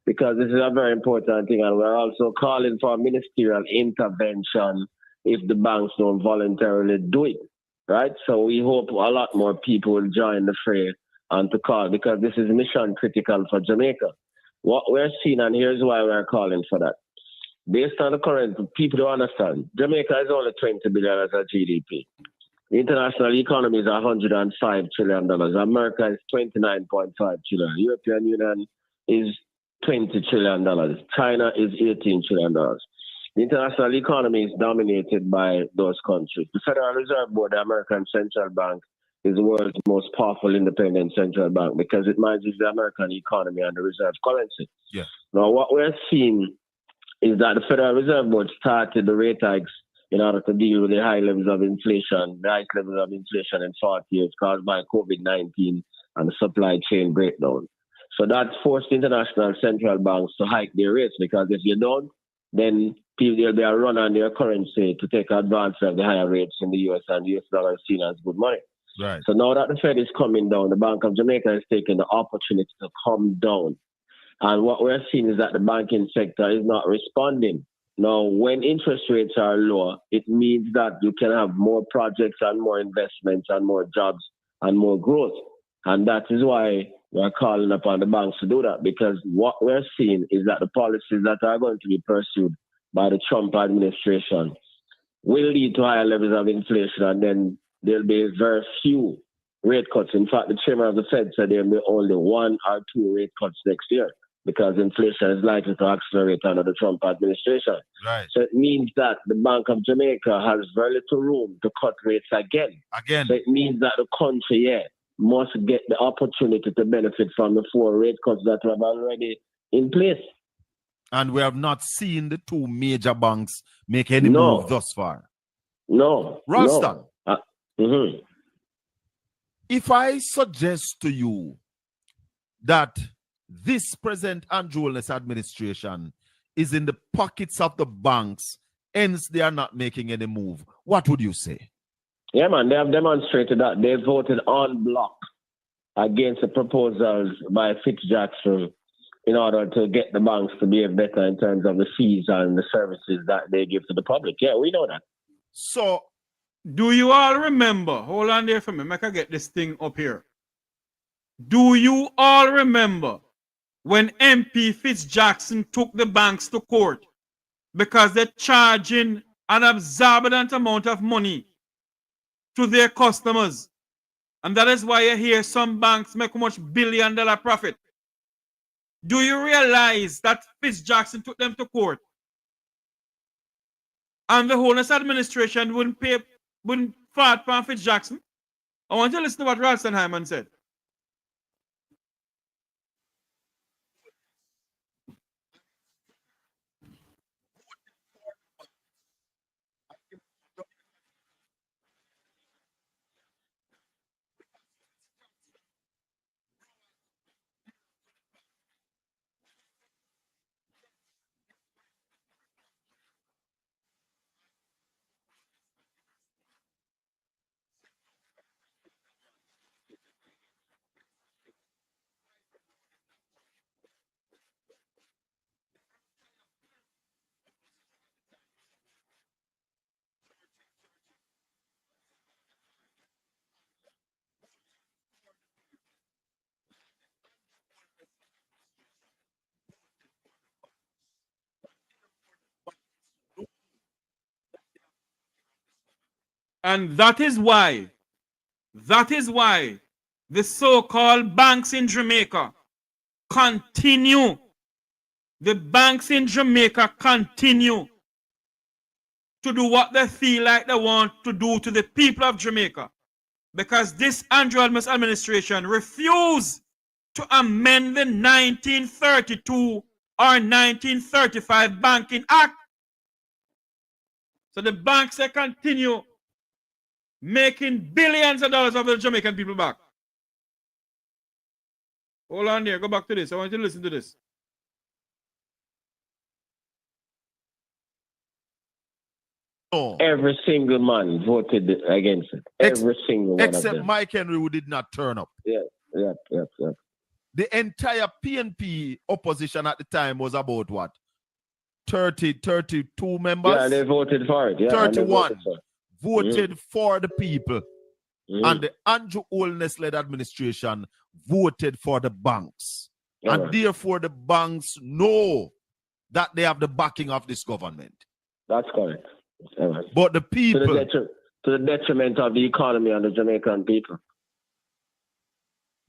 because this is a very important thing, and we're also calling for ministerial intervention if the banks don't voluntarily do it, right? So we hope a lot more people will join the fray and to call because this is mission critical for Jamaica. What we're seeing, and here's why we're calling for that. Based on the current, people don't understand. Jamaica is only $20 billion as a GDP. The international economy is $105 trillion. America is $29.5 trillion. European Union is $20 trillion. China is $18 trillion. The international economy is dominated by those countries. The Federal Reserve Board, the American Central Bank, is the world's most powerful independent central bank because it manages the American economy and the reserve currency. Yeah. Now, what we're seeing is that the Federal Reserve Board started the rate hikes in order to deal with the high levels of inflation, the highest levels of inflation in 40 years caused by COVID-19 and the supply chain breakdown. So that forced international central banks to hike their rates because if you don't, then there'll be a run on their currency to take advantage of the higher rates in the US, and the US dollar is seen as good money. Right. So now that the Fed is coming down, the Bank of Jamaica is taking the opportunity to come down And what we're seeing is that the banking sector is not responding. Now, when interest rates are lower, it means that you can have more projects and more investments and more jobs and more growth. And that is why we're calling upon the banks to do that, because what we're seeing is that the policies that are going to be pursued by the Trump administration will lead to higher levels of inflation, and then there'll be very few rate cuts. In fact, the chairman of the Fed said there'll be only 1 or 2 rate cuts next year, because inflation is likely to accelerate under the Trump administration. Right. So it means that the Bank of Jamaica has very little room to cut rates again. So it means that the country, must get the opportunity to benefit from the 4 rate cuts that are already in place. And we have not seen the 2 major banks make any move thus far. No. Ralston, No. If I suggest to you that this present Andrew Holness administration is in the pockets of the banks, hence they are not making any move, what would you say? Yeah, man, they have demonstrated that they voted en bloc against the proposals by Jackson in order to get the banks to behave better in terms of the fees and the services that they give to the public. Yeah, we know that. So, do you all remember? Hold on there for me. Make I get this thing up here. Do you all remember when MP Jackson took the banks to court because they're charging an exorbitant amount of money to their customers? And that is why you hear some banks make much billion-dollar profit. Do you realize that Jackson took them to court? And the Holness administration wouldn't fight for Jackson? I want you to listen to what Ralston Hyman said. And that is why the so-called banks in Jamaica continue. The banks in Jamaica continue to do what they feel like they want to do to the people of Jamaica. Because this Andrew Holness administration refused to amend the 1932 or 1935 Banking Act. So the banks, they continue making billions of dollars of the Jamaican people back. Hold on there, go back to this. I want you to listen to this. Every single man voted against it. Every single one of them. Except Mike Henry, who did not turn up. Yeah. The entire PNP opposition at the time was about what? 32 members? Yeah, they voted for it. Yeah, 31 voted for the people. And the Andrew Holness-led administration voted for the banks. And therefore the banks know that they have the backing of this government. That's correct. But the people... To the detriment of the economy and the Jamaican people.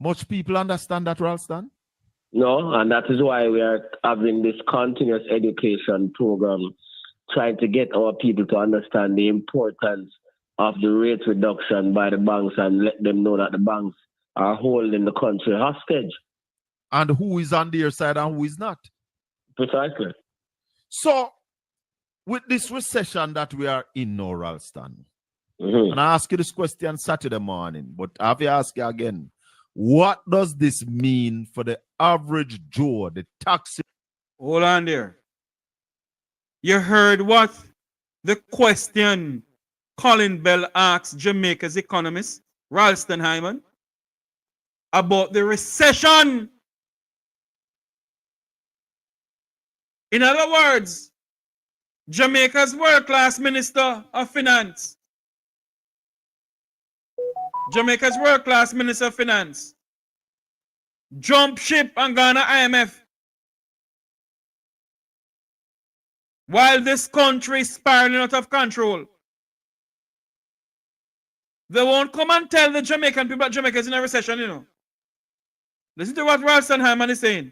Much people understand that, Ralston? No, and that is why we are having this continuous education program, trying to get our people to understand the importance of the rate reduction by the banks and let them know that the banks are holding the country hostage. And who is on their side and who is not. Precisely. So, with this recession that we are in now, Ralston, and I ask you this question Saturday morning, but I have to ask you again, what does this mean for the average Joe, the taxi? Hold on there. You heard what the question Colin Bell asked Jamaica's economist, Ralston Hyman, about the recession. In other words, Jamaica's world-class Minister of Finance, jump ship and gone to IMF while this country is spiraling out of control. They won't come and tell the Jamaican people that Jamaica is in a recession, you know. Listen to what Ralston Hyman is saying.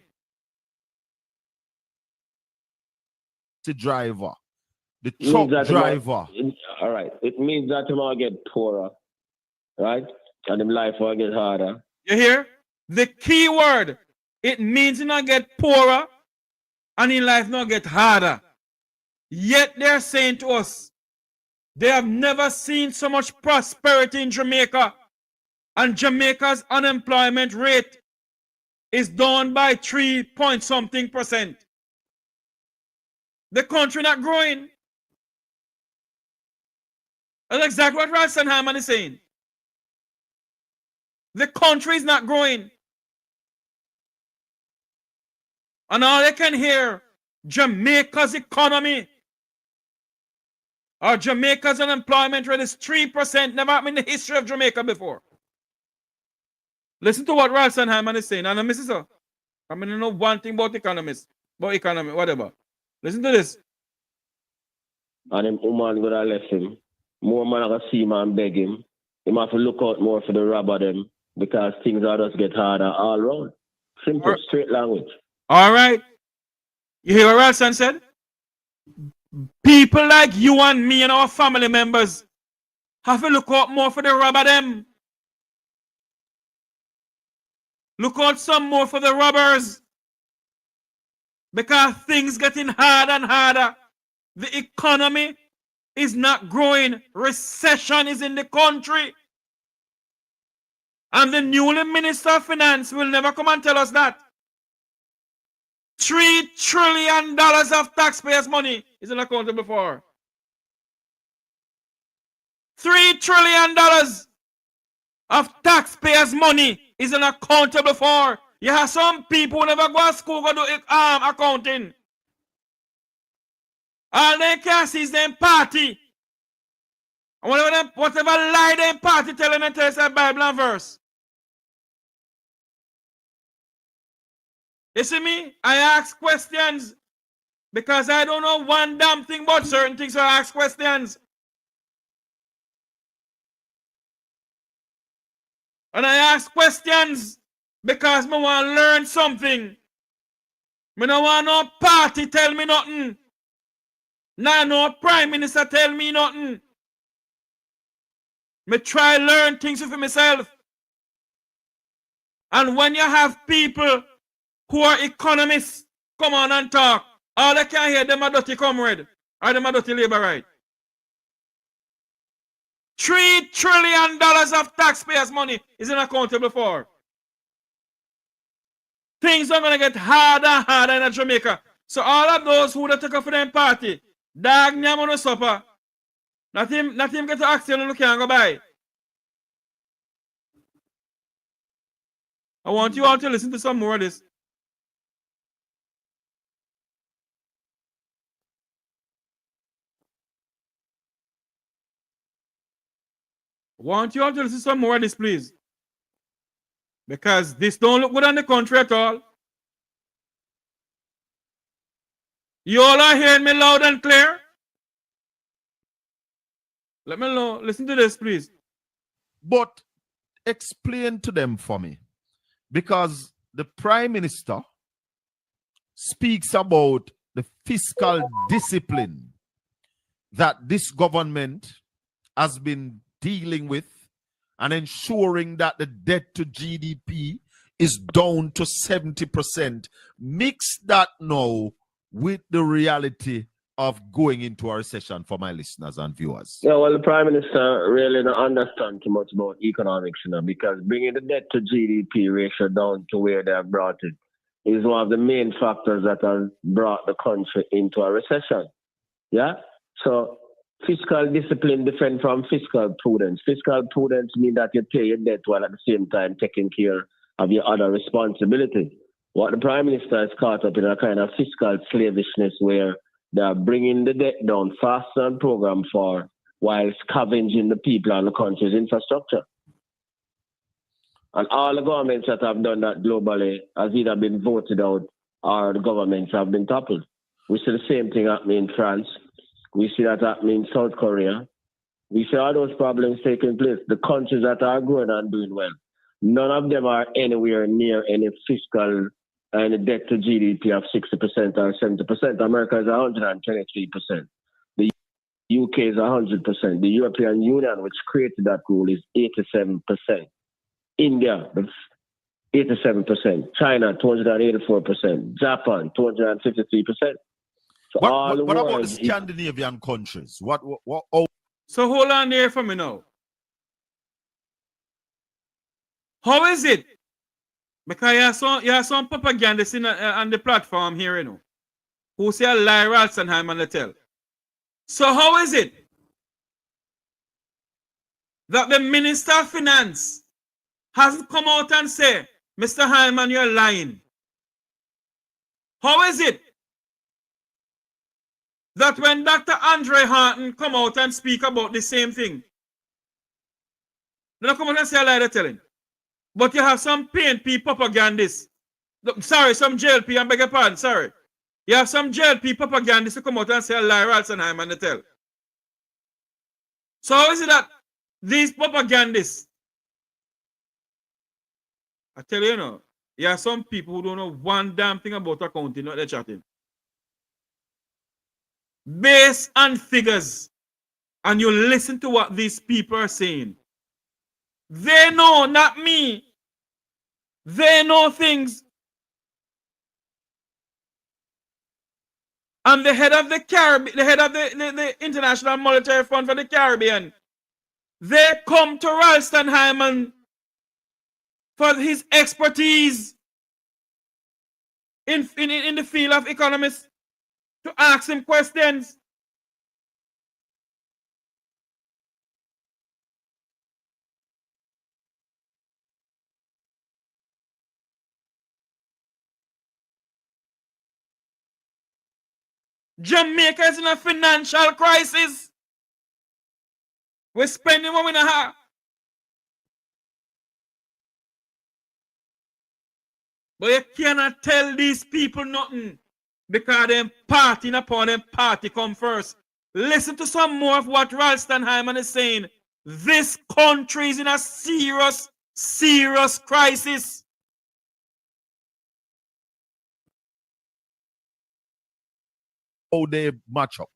The driver, the truck driver. All right. It means that him will get poorer, right? And him life will get harder. You hear? The key word. It means he not get poorer and in life not get harder. Yet they're saying to us, they have never seen so much prosperity in Jamaica, and Jamaica's unemployment rate is down by 3-point-something%. The country not growing. That's exactly what Ralston Hyman is saying. The country is not growing. And all they can hear, Jamaica's economy or Jamaica's unemployment rate is 3%. Never happened in the history of Jamaica before. Listen to what Ralston Hyman is saying. And I miss it. I mean, I know one thing about economists, about economy, whatever. Listen to this. And him woman would have left him. More man gonna see him and beg him. He have to look out more for the robber them because things are just get harder all around. Simple, straight language. All right. You hear what Ralston said? People like you and me and our family members have to look out more for the robber them. Look out some more for the robbers. Because things getting harder and harder. The economy is not growing. Recession is in the country. And the newly Minister of Finance will never come and tell us that. $3 trillion of taxpayers' money is unaccountable for. $3 trillion of taxpayers' money is unaccountable for. You have some people who never go to school go do accounting. All they can see is them party. And whatever lie them party telling them tell us a Bible and verse. You see me? I ask questions because I don't know one damn thing about certain things, so I ask questions. And I ask questions because I want to learn something. I don't want no party tell me nothing. Nah, no prime minister tell me nothing. I try learn things for myself. And when you have people who are economists come on and talk, all I can hear them a dirty comrade or them a dirty labor right. $3 trillion of taxpayers' money is unaccountable for. Things are going to get harder and harder in Jamaica. So all of those who take up for them party, dog nyam on the supper, not him get to accident and can't go by. I want you all to listen to some more of this. I want you all to listen to some more of this, please. Because this don't look good on the country at all. You all are hearing me loud and clear? Let me know. Listen to this, please. But explain to them for me. Because the Prime Minister speaks about the fiscal discipline that this government has been dealing with and ensuring that the debt to GDP is down to 70%. Mix that now with the reality of going into a recession for my listeners and viewers. Yeah, well, the Prime Minister really don't understand too much about economics, you know, because bringing the debt to GDP ratio down to where they have brought it is one of the main factors that has brought the country into a recession. Yeah? So fiscal discipline different from fiscal prudence. Fiscal prudence means that you pay your debt while at the same time taking care of your other responsibilities. What the Prime Minister is caught up in a kind of fiscal slavishness where they are bringing the debt down faster than programmed for while scavenging the people and the country's infrastructure. And all the governments that have done that globally has either been voted out or the governments have been toppled. We see the same thing happening in France. We see that happening in South Korea. We see all those problems taking place. The countries that are growing and doing well, none of them are anywhere near any fiscal and a debt to GDP of 60% or 70%. America is 123%. The UK is 100%. The European Union, which created that rule, is 87%. India, 87%. China, 284%. Japan, 253%. So what about the Scandinavian countries? So hold on there for me now. How is it? Because you have some propagandists on the platform here, you know, who say a lie Ralstonheim and they tell. So how is it that the Minister of Finance hasn't come out and say, Mr. Hyman, you're lying? How is it that when Dr. Andre Harton come out and speak about the same thing, they don't come out and say a lie they're telling? But you have some PNP propagandists. Sorry, some JLP, I beg your pardon, sorry. You have some JLP propagandists who come out and say a lie Ralstonheim and they tell. So how is it that these propagandists, I tell you, know, you have some people who don't know one damn thing about accounting, not they're chatting. Based on figures, and you listen to what these people are saying. They know, not me. They know things. And the head of the Caribbean, the head of the International Monetary Fund for the Caribbean, they come to Ralstonheim for his expertise in the field of economics to ask him questions. Jamaica is in a financial crisis. We're spending what we don't have. But you cannot tell these people nothing because them partying upon them party come first. Listen to some more of what Ralstonheim is saying. This country is in a serious, serious crisis. How they match up?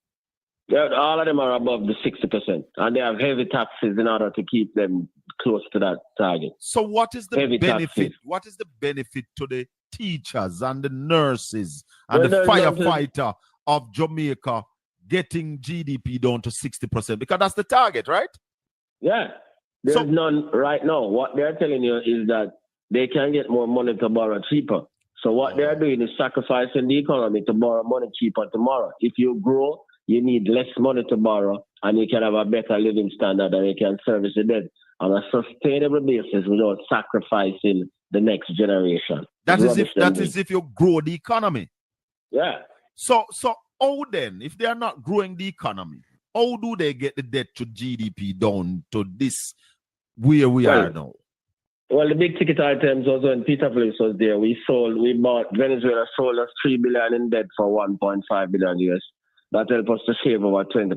Yeah, all of them are above the 60%, and they have heavy taxes in order to keep them close to that target. So what is the heavy benefit? Taxes. What is the benefit to the teachers and the nurses and the firefighter of Jamaica getting GDP down to 60%? Because that's the target, right? Yeah. There's none right now. What they're telling you is that they can get more money to borrow cheaper. So what they're doing is sacrificing the economy to borrow money cheaper tomorrow. If you grow, you need less money to borrow, and you can have a better living standard, and you can service the debt on a sustainable basis without sacrificing the next generation. That is if you grow the economy. Yeah. So how then, if they are not growing the economy, how do they get the debt to GDP down to this where we are now? Well, the big ticket items was when Peter Phillips was there. Venezuela sold us $3 billion in debt for $1.5 billion US. That helped us to save over 20%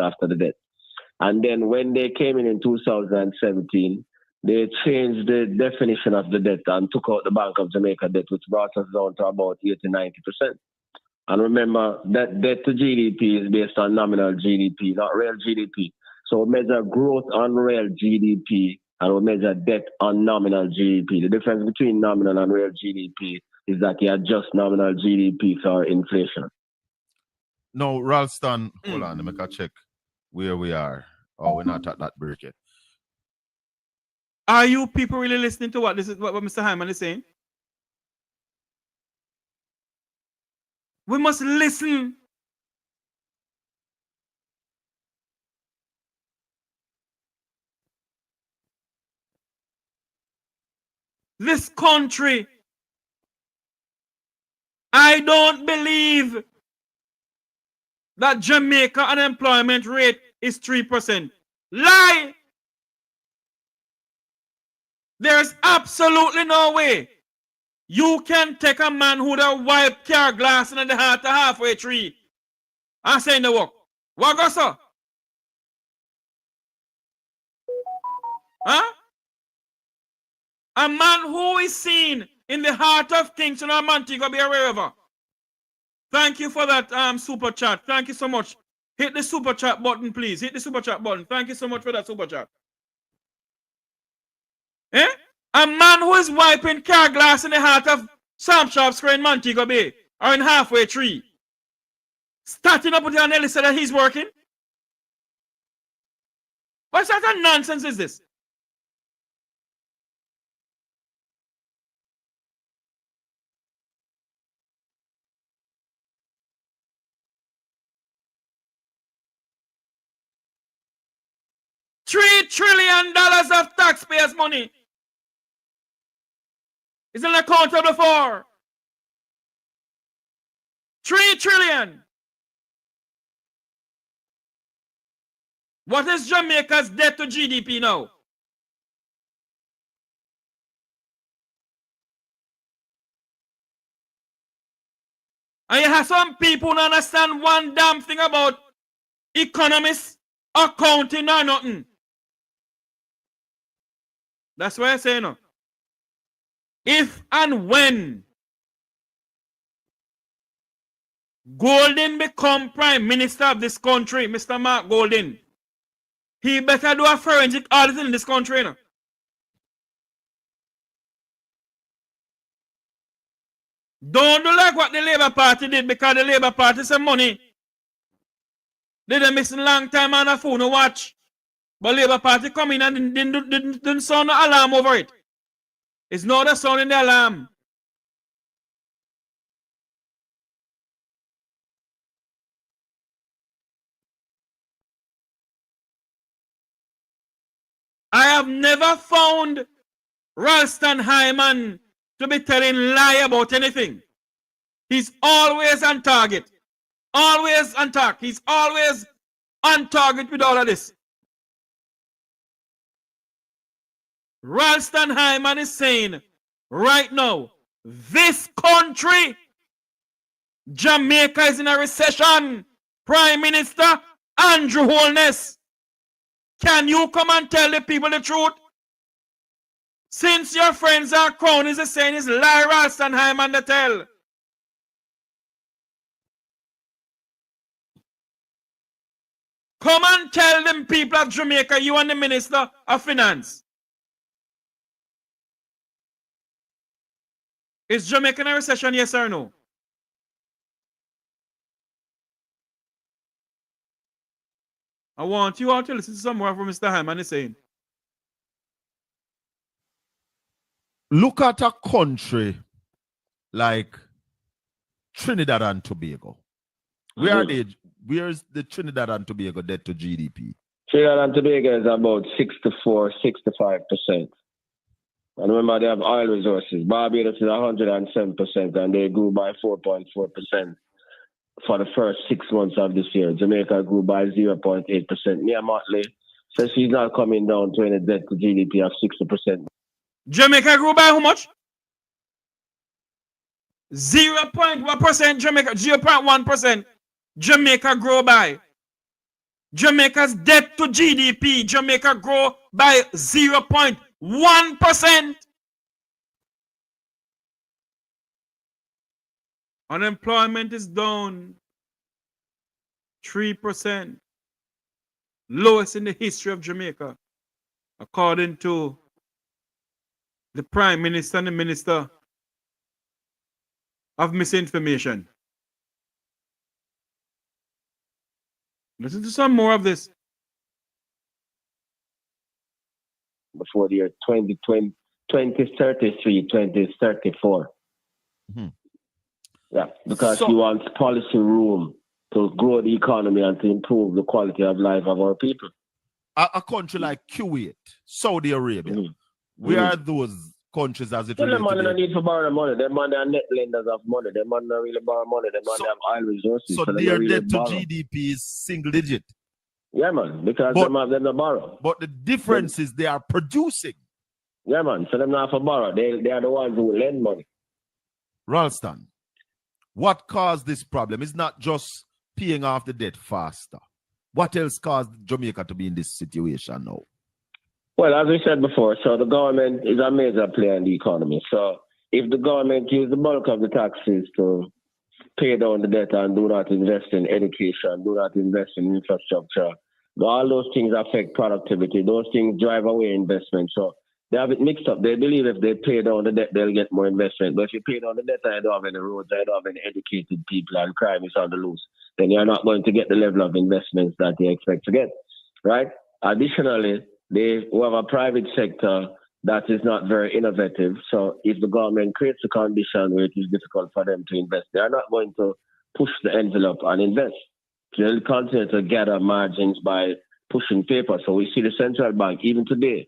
after the debt. And then when they came in 2017, they changed the definition of the debt and took out the Bank of Jamaica debt, which brought us down to about 80-90%. And remember, that debt to GDP is based on nominal GDP, not real GDP. So we measure growth on real GDP, and we measure debt on nominal GDP. The difference between nominal and real GDP is that you adjust nominal GDP for inflation. No, Ralston, hold on, let me check where we are. Oh, we're not at that break yet. Are you people really listening to what Mr. Hyman is saying? We must listen. This country I don't believe that Jamaica unemployment rate is 3%. Lie! There's absolutely no way you can take a man who da wipe car glass in the heart of halfway tree and say in the work. What go so? Huh? A man who is seen in the heart of Kingston or Montego Bay or wherever. Thank you for that super chat. Thank you so much. Hit the super chat button, please. Hit the super chat button. Thank you so much for that super chat. Eh? A man who is wiping car glass in the heart of Sam Sharp Square in Montego Bay or in halfway tree. Starting up with the analysis that he's working. What sort of nonsense is this? $3 trillion of taxpayers' money is unaccountable for. 3 trillion. What is Jamaica's debt to GDP now? And you have some people who understand one damn thing about economists, accounting or nothing. That's why I say no. If and when Golden become Prime Minister of this country, Mr. Mark Golden, he better do a forensic audit in this country. No? Don't do like what the Labour Party did, because the Labour Party some money. They done missing long time on a phone to watch. But Labour Party come in and didn't sound the alarm over it. It's not the sound in the alarm. I have never found Ralston Hyman to be telling lie about anything. He's always on target. Always on target. He's always on target with all of this. Ralston Hyman is saying right now, this country, Jamaica, is in a recession. Prime Minister Andrew Holness, can you come and tell the people the truth? Since your friends are cronies, are saying it's lie Ralston Hyman to tell. Come and tell them people of Jamaica, you and the Minister of Finance. Is Jamaica in a recession, yes or no? I want you all to listen to some more from Mr. Hyman is saying. Look at a country like Trinidad and Tobago. Where's the Trinidad and Tobago debt to GDP? Trinidad and Tobago is about 64, 65%. And remember, they have oil resources. Barbados is 107%, and they grew by 4.4% for the first 6 months of this year. Jamaica grew by 0.8%. Mia Motley says she's not coming down to any debt to GDP of 60%. Jamaica grew by how much? 0.1%. Jamaica, 0.1%. Jamaica grow by. Jamaica's debt to GDP, Jamaica grow by 0.1%. Unemployment is down 3%. Lowest in the history of Jamaica, according to the Prime Minister and the Minister of Misinformation. Listen to some more of this. Before the year 2033, 2034. Mm-hmm. Yeah, because he wants policy room to grow the economy and to improve the quality of life of our people. A country like Kuwait, Saudi Arabia, where are those countries as it Well, them relates man to don't need to borrow money. Them man are net lenders of money. Them man don't really borrow money. Them man have oil resources. So them their don't really debt to borrow. GDP is single digit. Yeah, man, because But- them not borrow. But the difference is they are producing. Yeah, man, so them not for borrow. They are the ones who lend money. Ralston, what caused this problem? It's not just paying off the debt faster. What else caused Jamaica to be in this situation now? Well, as we said before, so the government is a major player in the economy. So if the government use the bulk of the taxes to pay down the debt and do not invest in education, do not invest in infrastructure, all those things affect productivity. Those things drive away investment. So they have it mixed up. They believe if they pay down the debt, they'll get more investment. But if you pay down the debt and you don't have any roads, you don't have any educated people, and crime is on the loose, then you're not going to get the level of investments that you expect to get, right? Additionally, they have a private sector that is not very innovative. So if the government creates a condition where it is difficult for them to invest, they are not going to push the envelope and invest. They'll continue to gather margins by pushing paper. So we see the central bank, even today,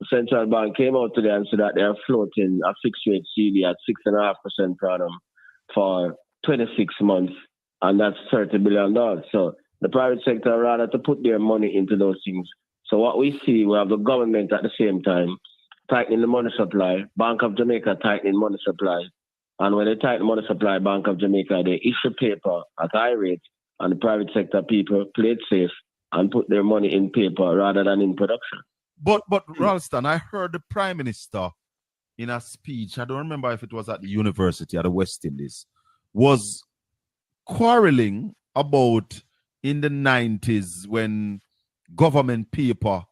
the central bank came out today and said that they are floating a fixed rate CD at 6.5% per annum for 26 months, and that's $30 billion. So the private sector, rather to put their money into those things. So what we see, we have the government at the same time tightening the money supply, Bank of Jamaica tightening money supply. And when they tighten money supply, Bank of Jamaica, they issue paper at high rates, and the private sector people play it safe and put their money in paper rather than in production. But Ralston, I heard the Prime Minister in a speech, I don't remember if it was at the university at the West Indies, was quarreling about in the 90s when government paper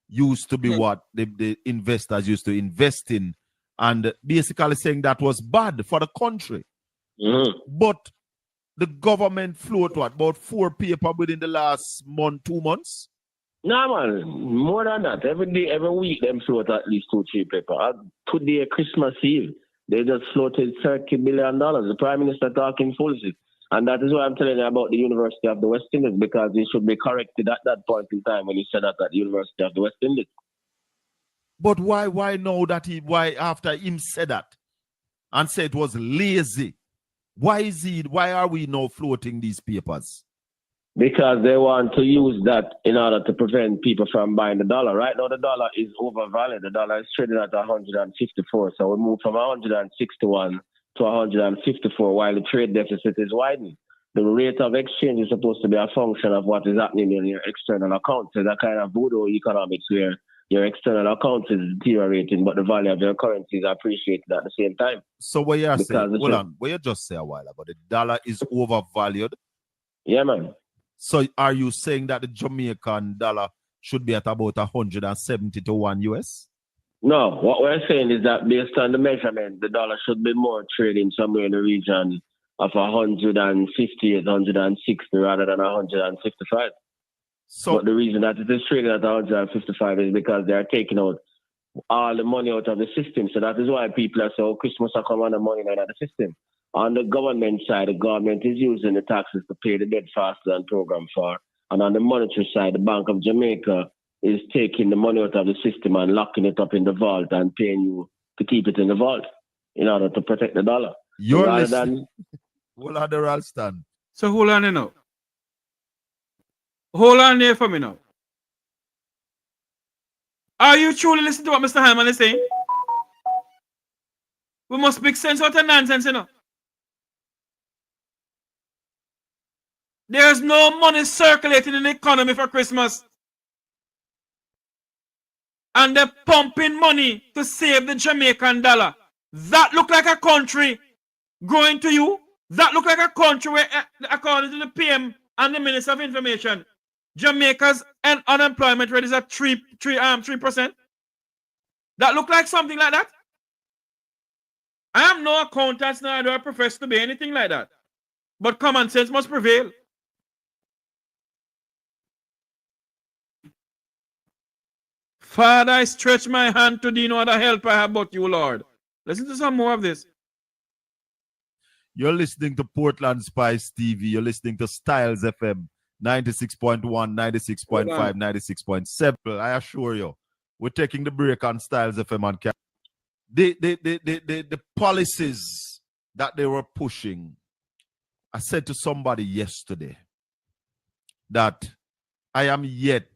used to be what the investors used to invest in, and basically saying that was bad for the country. But the government float what, about 4 paper within the last month, 2 months? No, man, more than that. Every day, every week, them float at least 2-3 paper. Today, Christmas Eve, they just floated $30 billion. The Prime Minister talking foolishness. And that is why I'm telling you about the University of the West Indies, because he should be corrected at that point in time when he said that at the University of the West Indies. But why now that why after him said that and said it was lazy, why are we now floating these papers? Because they want to use that in order to prevent people from buying the dollar. Right now, the dollar is overvalued. The dollar is trading at 154. So we moved from 161 to 154 while the trade deficit is widening. The rate of exchange is supposed to be a function of what is happening in your external accounts. So that kind of voodoo economics where your external account is deteriorating, but the value of your currency is appreciated at the same time. So what you're saying, hold on, what you just said a while ago, the dollar is overvalued? Yeah, man. So are you saying that the Jamaican dollar should be at about 170 to 1 US? No, what we're saying is that based on the measurement, the dollar should be more trading somewhere in the region of 150, 160 rather than 155. So, but the reason that it is trading at 155 is because they are taking out all the money out of the system. So that is why people are saying, Christmas are coming and the money out of the system. On the government side, the government is using the taxes to pay the debt faster than programmed for. And on the monetary side, the Bank of Jamaica is taking the money out of the system and locking it up in the vault and paying you to keep it in the vault in order to protect the dollar. You're listening. Hold on, Ralston. So hold on, now. Hold on there for me now. Are you truly listening to what Mr. Hyman is saying? We must make sense out of nonsense, you know. There's no money circulating in the economy for Christmas. And they're pumping money to save the Jamaican dollar. That look like a country growing to you? That look like a country where, according to the PM and the Minister of Information, Jamaica's unemployment rate is at 3%? That look like something like that? I am no accountant, nor do I profess to be anything like that. But common sense must prevail. Father, I stretch my hand to thee, no other help I have but you, Lord. Listen to some more of this. You're listening to Portland Spice TV. You're listening to Styles FM 96.1, 96.5, 96.7. I assure you, we're taking the break on Styles FM on the policies that they were pushing. I said to somebody yesterday that I am yet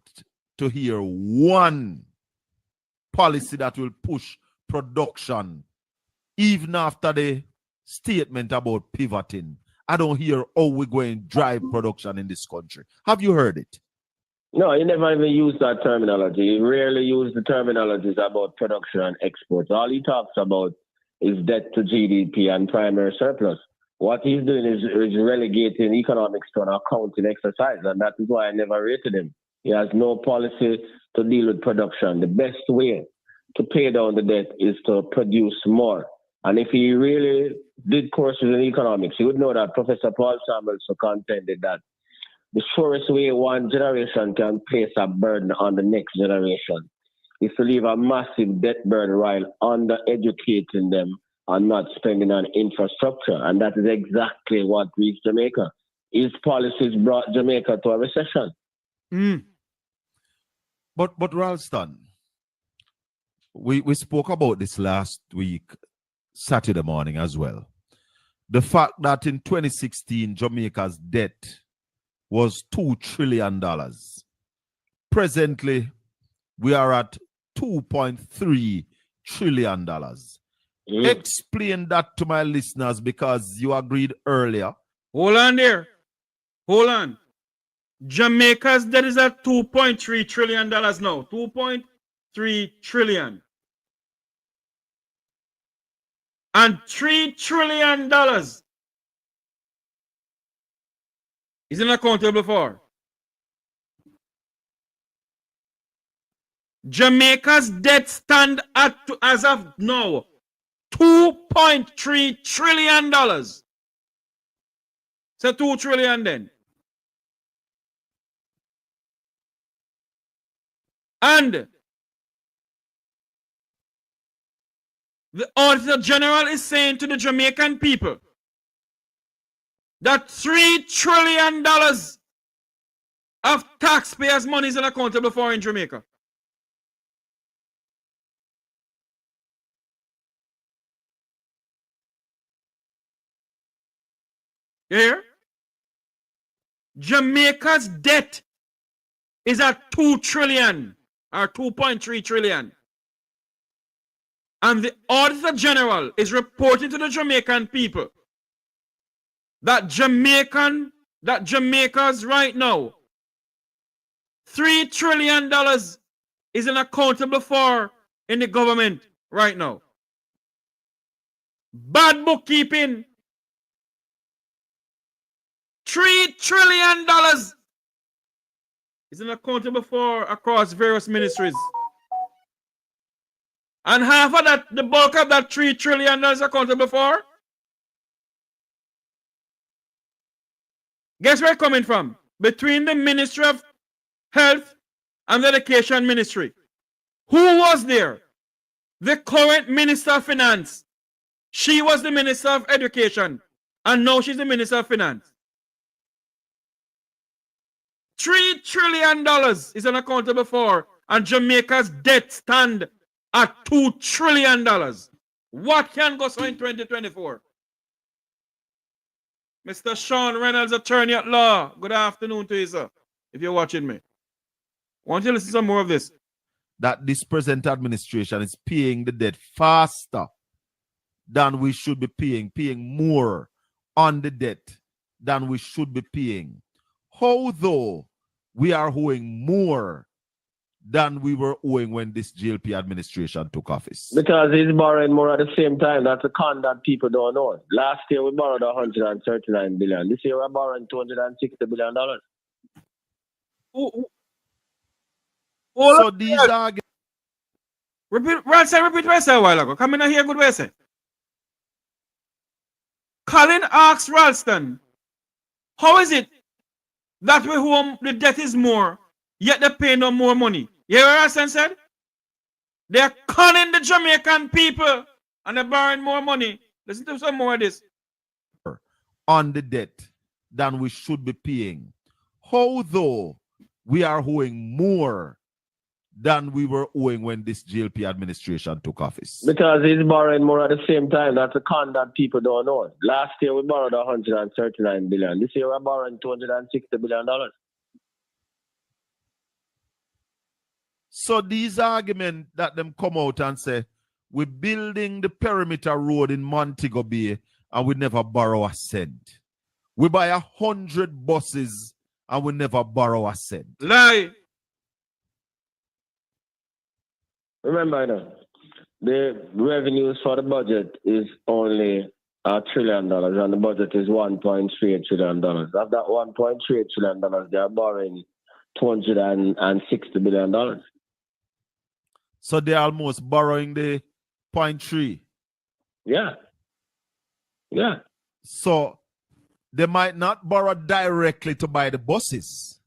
to hear one policy that will push production, even after the statement about pivoting. I don't hear how we're going to drive production in this country. Have you heard it? No, he never even used that terminology. He rarely used the terminologies about production and exports. All he talks about is debt to GDP and primary surplus. What he's doing is relegating economics to an accounting exercise, and that is why I never rated him. He has no policy to deal with production. The best way to pay down the debt is to produce more. And if he really did courses in economics, he would know that Professor Paul Samuelson contended that the surest way one generation can place a burden on the next generation is to leave a massive debt burden while under-educating them and not spending on infrastructure. And that is exactly what reached Jamaica. His policies brought Jamaica to a recession. But Ralston, we spoke about this last week, Saturday morning as well. The fact that in 2016, Jamaica's debt was $2 trillion. Presently, we are at $2.3 trillion. Explain that to my listeners, because you agreed earlier. Hold on there. Hold on. Jamaica's debt is at $2.3 trillion now. $2.3 trillion. And $3 trillion isn't accountable for. Jamaica's debt stand at, as of now, $2.3 trillion. So $2 trillion then. And the Auditor General is saying to the Jamaican people that $3 trillion of taxpayers' money is unaccountable for in Jamaica. You hear? Jamaica's debt is at $2 trillion or $2.3 trillion. And the Auditor General is reporting to the Jamaican people that Jamaica's right now $3 trillion is unaccountable for in the government right now. Bad bookkeeping. $3 trillion is unaccountable for across various ministries. And half of that, the bulk of that $3 trillion is accountable for. Guess where it's coming from? Between the Ministry of Health and the Education Ministry. Who was there? The current Minister of Finance. She was the Minister of Education. And now she's the Minister of Finance. $3 trillion is unaccountable for. And Jamaica's debt stand at $2 trillion. What can go so in 2024? Mr. Sean Reynolds, attorney at law. Good afternoon to you, sir, if you're watching me. Want you to listen to some more of this? That this present administration is paying the debt faster than we should be paying more on the debt than we should be paying. How though we are owing more than we were owing when this GLP administration took office? Because he's borrowing more at the same time. That's a con that people don't know. Last year we borrowed $139 billion. This year we're borrowing $260 billion. So these are... Repeat what I said a while ago. Come in and hear good what I say. Colin asks Ralston, how is it that we whom the debt is more, yet they pay no more money? You hear what Ralston said? They're conning the Jamaican people and they're borrowing more money. Listen to some more of this. On the debt than we should be paying. How though we are owing more than we were owing when this GLP administration took office? Because he's borrowing more at the same time. That's a con that people don't know. Last year we borrowed 139 billion. This year we're borrowing $260 billion. So these arguments that them come out and say, we're building the perimeter road in Montego Bay and we never borrow a cent. We buy 100 buses and we never borrow a cent. Lie. Remember, you know, the revenues for the budget is only $1 trillion, and the budget is $1.38 trillion. Of that $1.38 trillion, they are borrowing $260 billion. So they're almost borrowing the 0.3. Yeah. Yeah. So they might not borrow directly to buy the buses.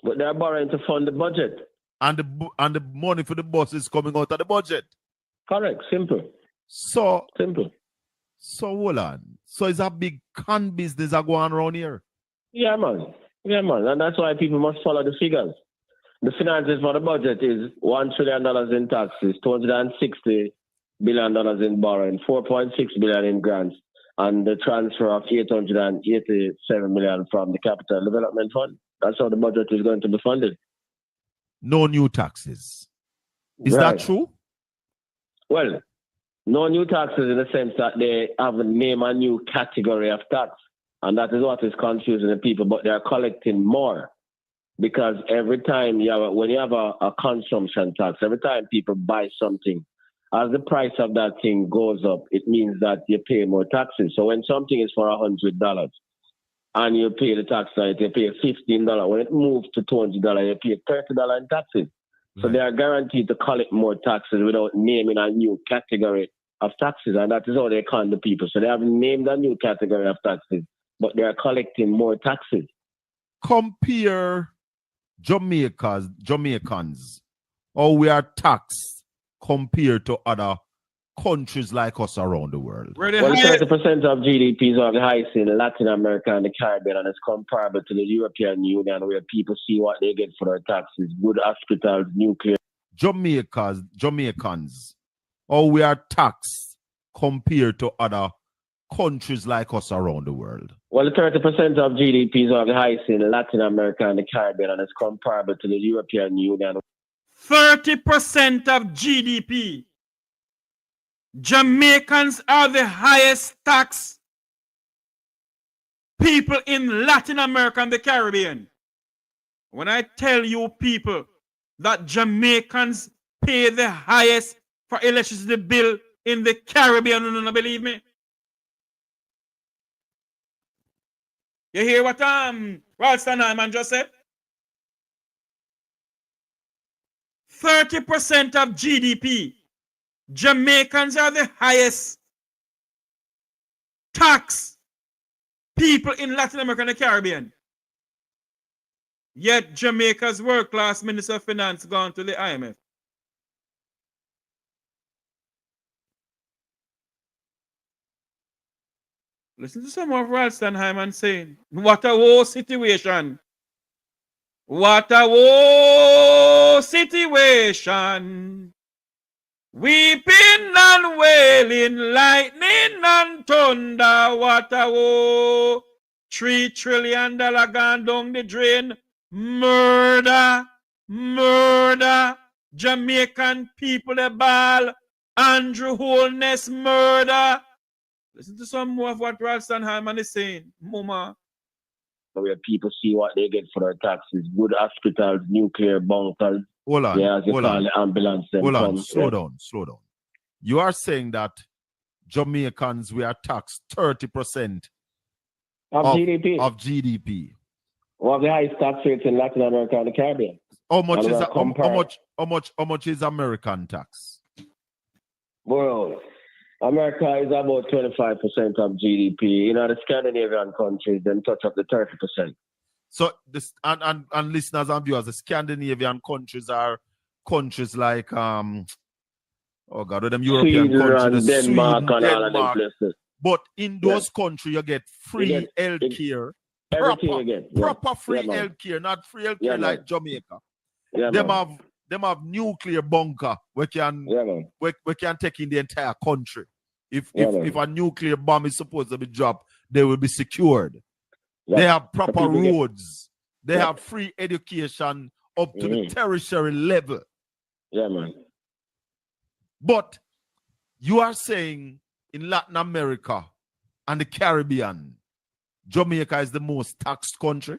But they're borrowing to fund the budget. And the money for the buses coming out of the budget. Correct. Simple. So simple. So hold on. So it's a big con business that going around here. Yeah, man. Yeah, man. And that's why people must follow the figures. The finances for the budget is $1 trillion in taxes, $260 billion in borrowing, $4.6 billion in grants, and the transfer of $887 million from the Capital Development Fund. That's how the budget is going to be funded. No new taxes. Is Right. that true? Well, no new taxes in the sense that they have named a new category of tax. And that is what is confusing the people, but they are collecting more. Because every time when you have a consumption tax, every time people buy something, as the price of that thing goes up, it means that you pay more taxes. So when something is for $100 and you pay the tax on it, you pay $15. When it moves to $200, you pay $30 in taxes. So they are guaranteed to collect more taxes without naming a new category of taxes. And that is how they con the people. So they have named a new category of taxes, but they are collecting more taxes. Compare Jamaicans, or we are taxed compared to other countries like us around the world. Well, 30% of GDPs are the highest in Latin America and the Caribbean, and it's comparable to the European Union, where people see what they get for their taxes: good hospitals, nuclear. Jamaicans, or we are taxed compared to other countries like us around the world. Well, 30% of GDPs are the highest in Latin America and the Caribbean, and it's comparable to the European Union. 30% of GDP. Jamaicans are the highest tax people in Latin America and the Caribbean. When I tell you people that Jamaicans pay the highest for electricity bill in the Caribbean, you don't believe me? You hear what Ralston Hyman just said? 30% of GDP. Jamaicans are the highest tax people in Latin America and the Caribbean. Yet Jamaica's world-class Minister of Finance gone to the IMF. Listen to some of Ralston Hyman saying, what a woe situation. What a woe situation. Weeping and wailing, lightning and thunder. What a woe. $3 trillion gone down the drain. Murder. Murder. Jamaican people, the ball. Andrew Holness, murder. Listen to some more of what Ralston Hyman is saying. Mama. Where people see what they get for their taxes. Good hospitals, nuclear bunkers. Hold on. Yeah, Hold on. the ambulance. Hold on. Slow down. Slow down. You are saying that Jamaicans, we are taxed 30% of GDP. Of GDP. One of the highest tax rates in Latin America and the Caribbean. How much is American tax? Well, America is about 25% of GDP. You know, the Scandinavian countries then touch up the 30%. So this and listeners and viewers, the Scandinavian countries are countries like them European Sweden countries, and Denmark Sweden, and all of them places. But in those countries you get free health care. Everything you get. Proper free health care, not free health care like Jamaica. Yeah, them have them have nuclear bunker where we can take in the entire country. If a nuclear bomb is supposed to be dropped, they will be secured. They have proper roads. They have free education up to the tertiary level. Yeah, man. But you are saying in Latin America and the Caribbean, Jamaica is the most taxed country?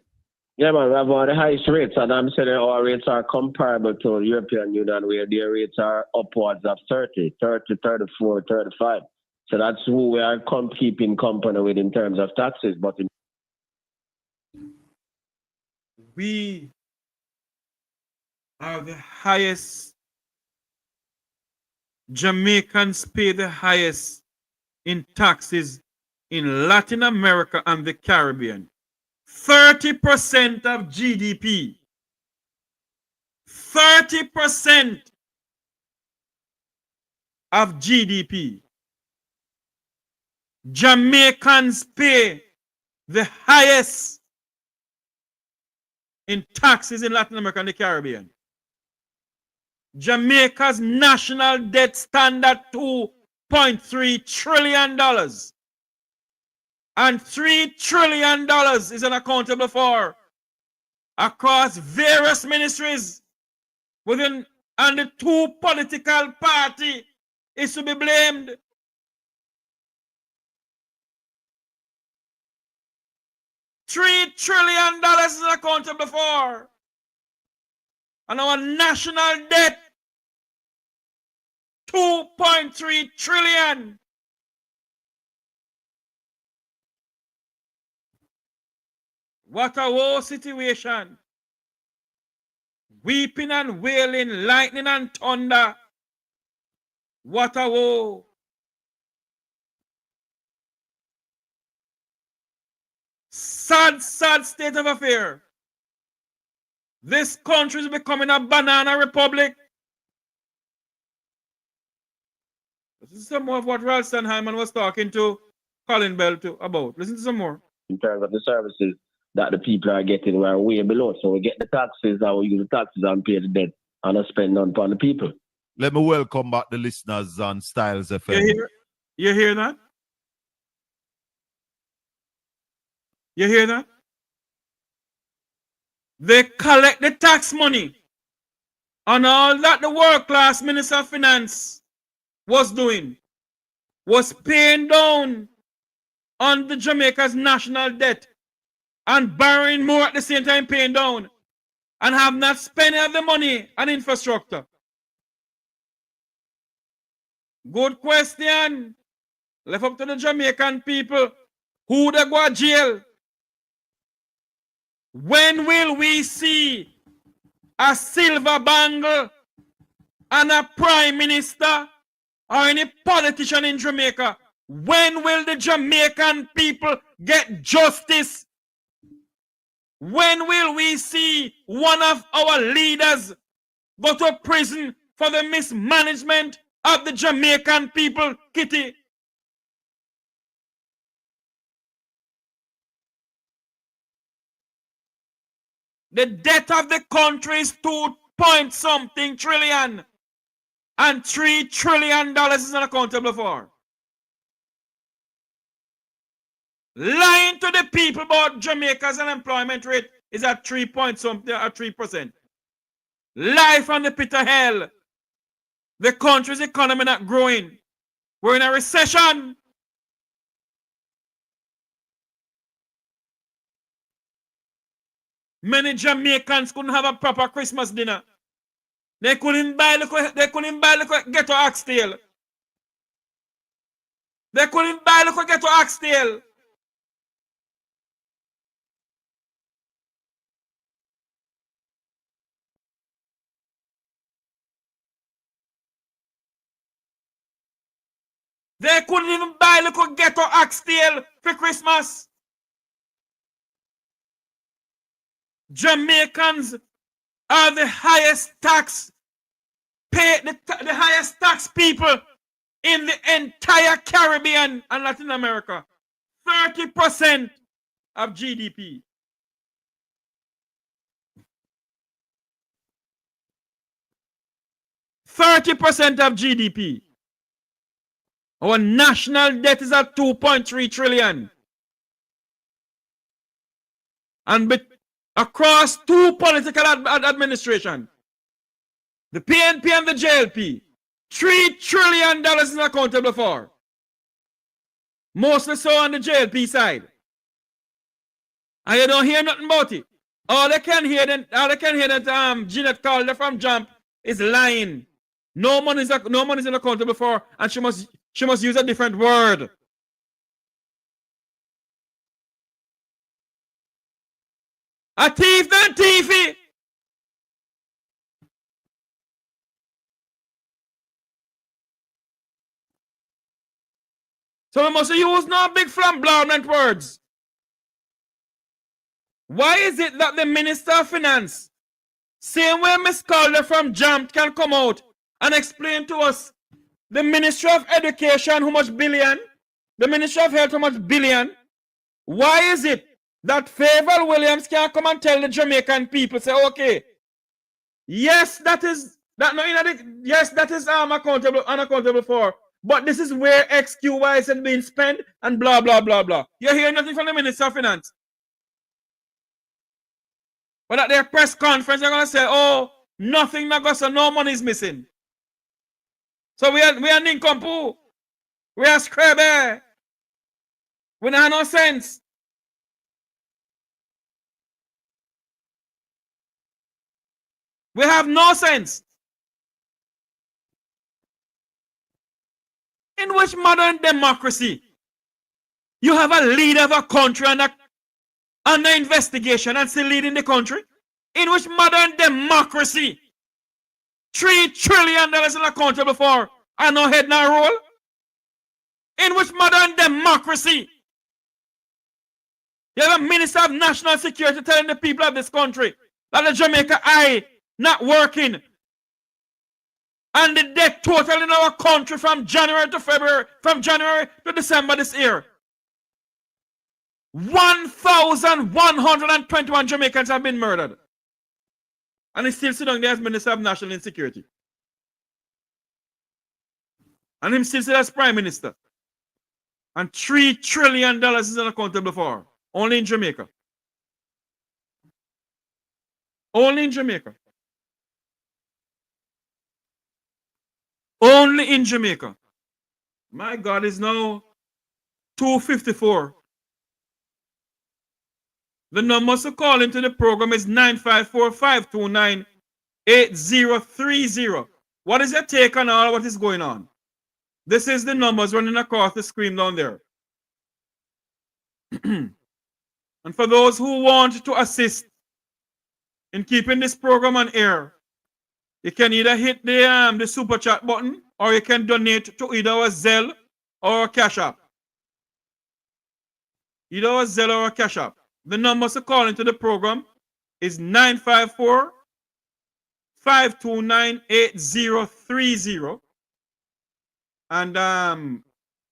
Yeah, man, we have one of the highest rates, and I'm saying our rates are comparable to the European Union, where their rates are upwards of 30, 34, 35. So that's who we are keeping company with in terms of taxes. But we are the highest. Jamaicans pay the highest in taxes in Latin America and the Caribbean. 30% of GDP. 30% of GDP. Jamaicans pay the highest in taxes in Latin America and the Caribbean. Jamaica's national debt stands at $2.3 trillion. And $3 trillion is unaccountable for across various ministries within, and the two political parties is to be blamed. $3 trillion is unaccountable for. And our national debt, $2.3 trillion. What a woe situation. Weeping and wailing, lightning and thunder. What a woe. Sad, sad state of affair. This country is becoming a banana republic. This is some more of what Ralston Hyman was talking to Colin Bell about. Listen to some more. In terms of the services that the people are getting, we're way below. So we get the taxes, and we use the taxes and pay the debt and not spend none upon the people. Let me welcome back the listeners on Styles FM. You hear that? You hear that? They collect the tax money and all that the world-class Minister of Finance was doing was paying down on the Jamaica's national debt and borrowing more at the same time paying down and have not spent any of the money on infrastructure. Good question. Left up to the Jamaican people. Who they go to jail? When will we see a silver bangle and a prime minister or any politician in Jamaica? When will the Jamaican people get justice? When will we see one of our leaders go to prison for the mismanagement of the Jamaican people, Kitty? The debt of the country is 2-point-something trillion, and $3 trillion is unaccountable for. Lying to the people about Jamaica's unemployment rate is at 3-point-something or 3%. Lie from the pit of hell. The country's economy not growing. We're in a recession. Many Jamaicans couldn't have a proper Christmas dinner. They couldn't buy the ghetto oxtail. They couldn't buy the ghetto oxtail. They couldn't even buy the ghetto oxtail for Christmas. Jamaicans are the highest tax the highest tax people in the entire Caribbean and Latin America. 30% of GDP. 30% of GDP. Our national debt is at 2.3 trillion. And across two political administration, the PNP and the JLP, $3 trillion is accountable for. Mostly so on the JLP side. And you don't hear nothing about it. All they can hear that Jeanette Calder from Jump is lying. No money is accountable for, and she must use a different word. A thief than thiefy. So we must use no big flamboyant words. Why is it that the Minister of Finance, same way Ms. Calder from JAMT, can come out and explain to us the Ministry of Education how much billion, the Ministry of Health how much billion? Why is it that Favour Williams can come and tell the Jamaican people, say, okay, yes, that is unaccountable for, but this is where XQY is being spent and blah blah blah blah. You hear nothing from the Minister of Finance. But at their press conference, they're gonna say, oh, nothing not so no money is missing. So we are nincompoop. We are scrabble. We don't have no sense. We have no sense. In which modern democracy you have a leader of a country under investigation and still leading the country? In which modern democracy $3 trillion is accountable for and no head no roll? In which modern democracy you have a Minister of National Security telling the people of this country that the Jamaica Eye not working, and the debt total in our country from January to December this year, 1,121 Jamaicans have been murdered, and he still sitting down there as Minister of National Insecurity, and him still sit as Prime Minister, and $3 trillion is unaccountable for, only in Jamaica. Only in Jamaica. Only in Jamaica. My God, is now 2:54. The numbers to call into the program is 954-529-8030. What is your take on all what is going on? This is the numbers running across the screen down there. And for those who want to assist in keeping this program on air, you can either hit the super chat button, or you can donate to either a Zelle or a Cash App. Either a Zelle or a Cash App. The numbers to call into the program is 954-529-8030. And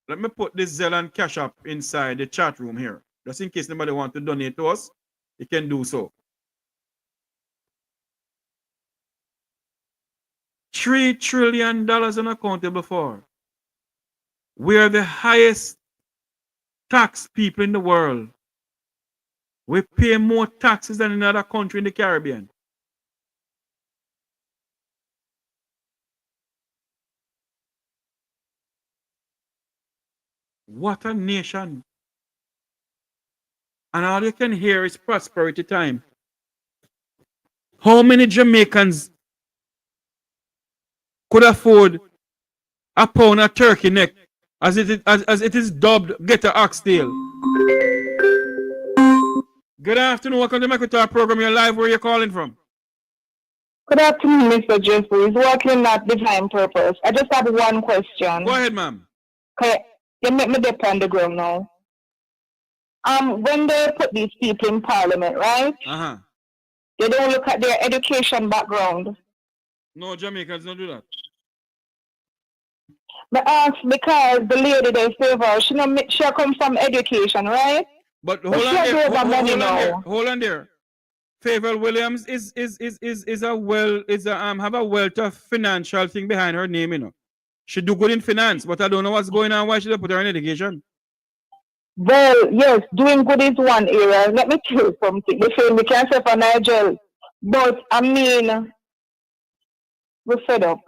let me put this Zelle and Cash App inside the chat room here. Just in case anybody wants to donate to us, you can do so. $3 trillion unaccountable for. We are the highest tax people in the world. We pay more taxes than any other country in the Caribbean. What a nation. And all you can hear is prosperity time. How many Jamaicans could afford a pound of turkey neck as it is dubbed get a oxtail? Good afternoon. Welcome to Mek Wi Talk program. You're live. Where are you calling from? Good afternoon, Mr. Jeffries. Working at Divine Purpose. I just have one question. Go ahead, ma'am. Okay, you make me dip on the ground now. When they put these people in Parliament, right? They don't look at their education background. No, Jamaicans don't do that. But because the lady they favor, she come from education, right? But hold on there. Favor Williams is a have a wealth of financial thing behind her name, you know. She do good in finance, but I don't know what's going on. Why should they put her in education? Well, yes, doing good is one area. Let me tell you something. They say we can't say for Nigel, but I mean, we're fed up.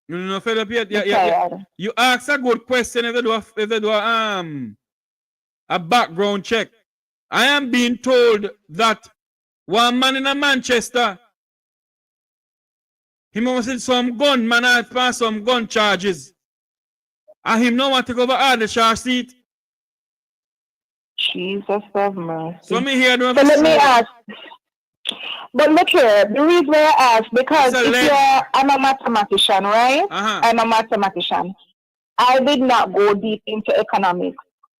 You're not fed up yet? Yeah. You ask a good question if they do a background check. I am being told that one man in a Manchester, he must have some gunman had passed some gun charges. And him no want to go over all the charge seat. Jesus of mercy. So me here so let me ask. But look here, the reason why I ask, because I'm a mathematician, right? I'm a mathematician. I did not go deep into economics,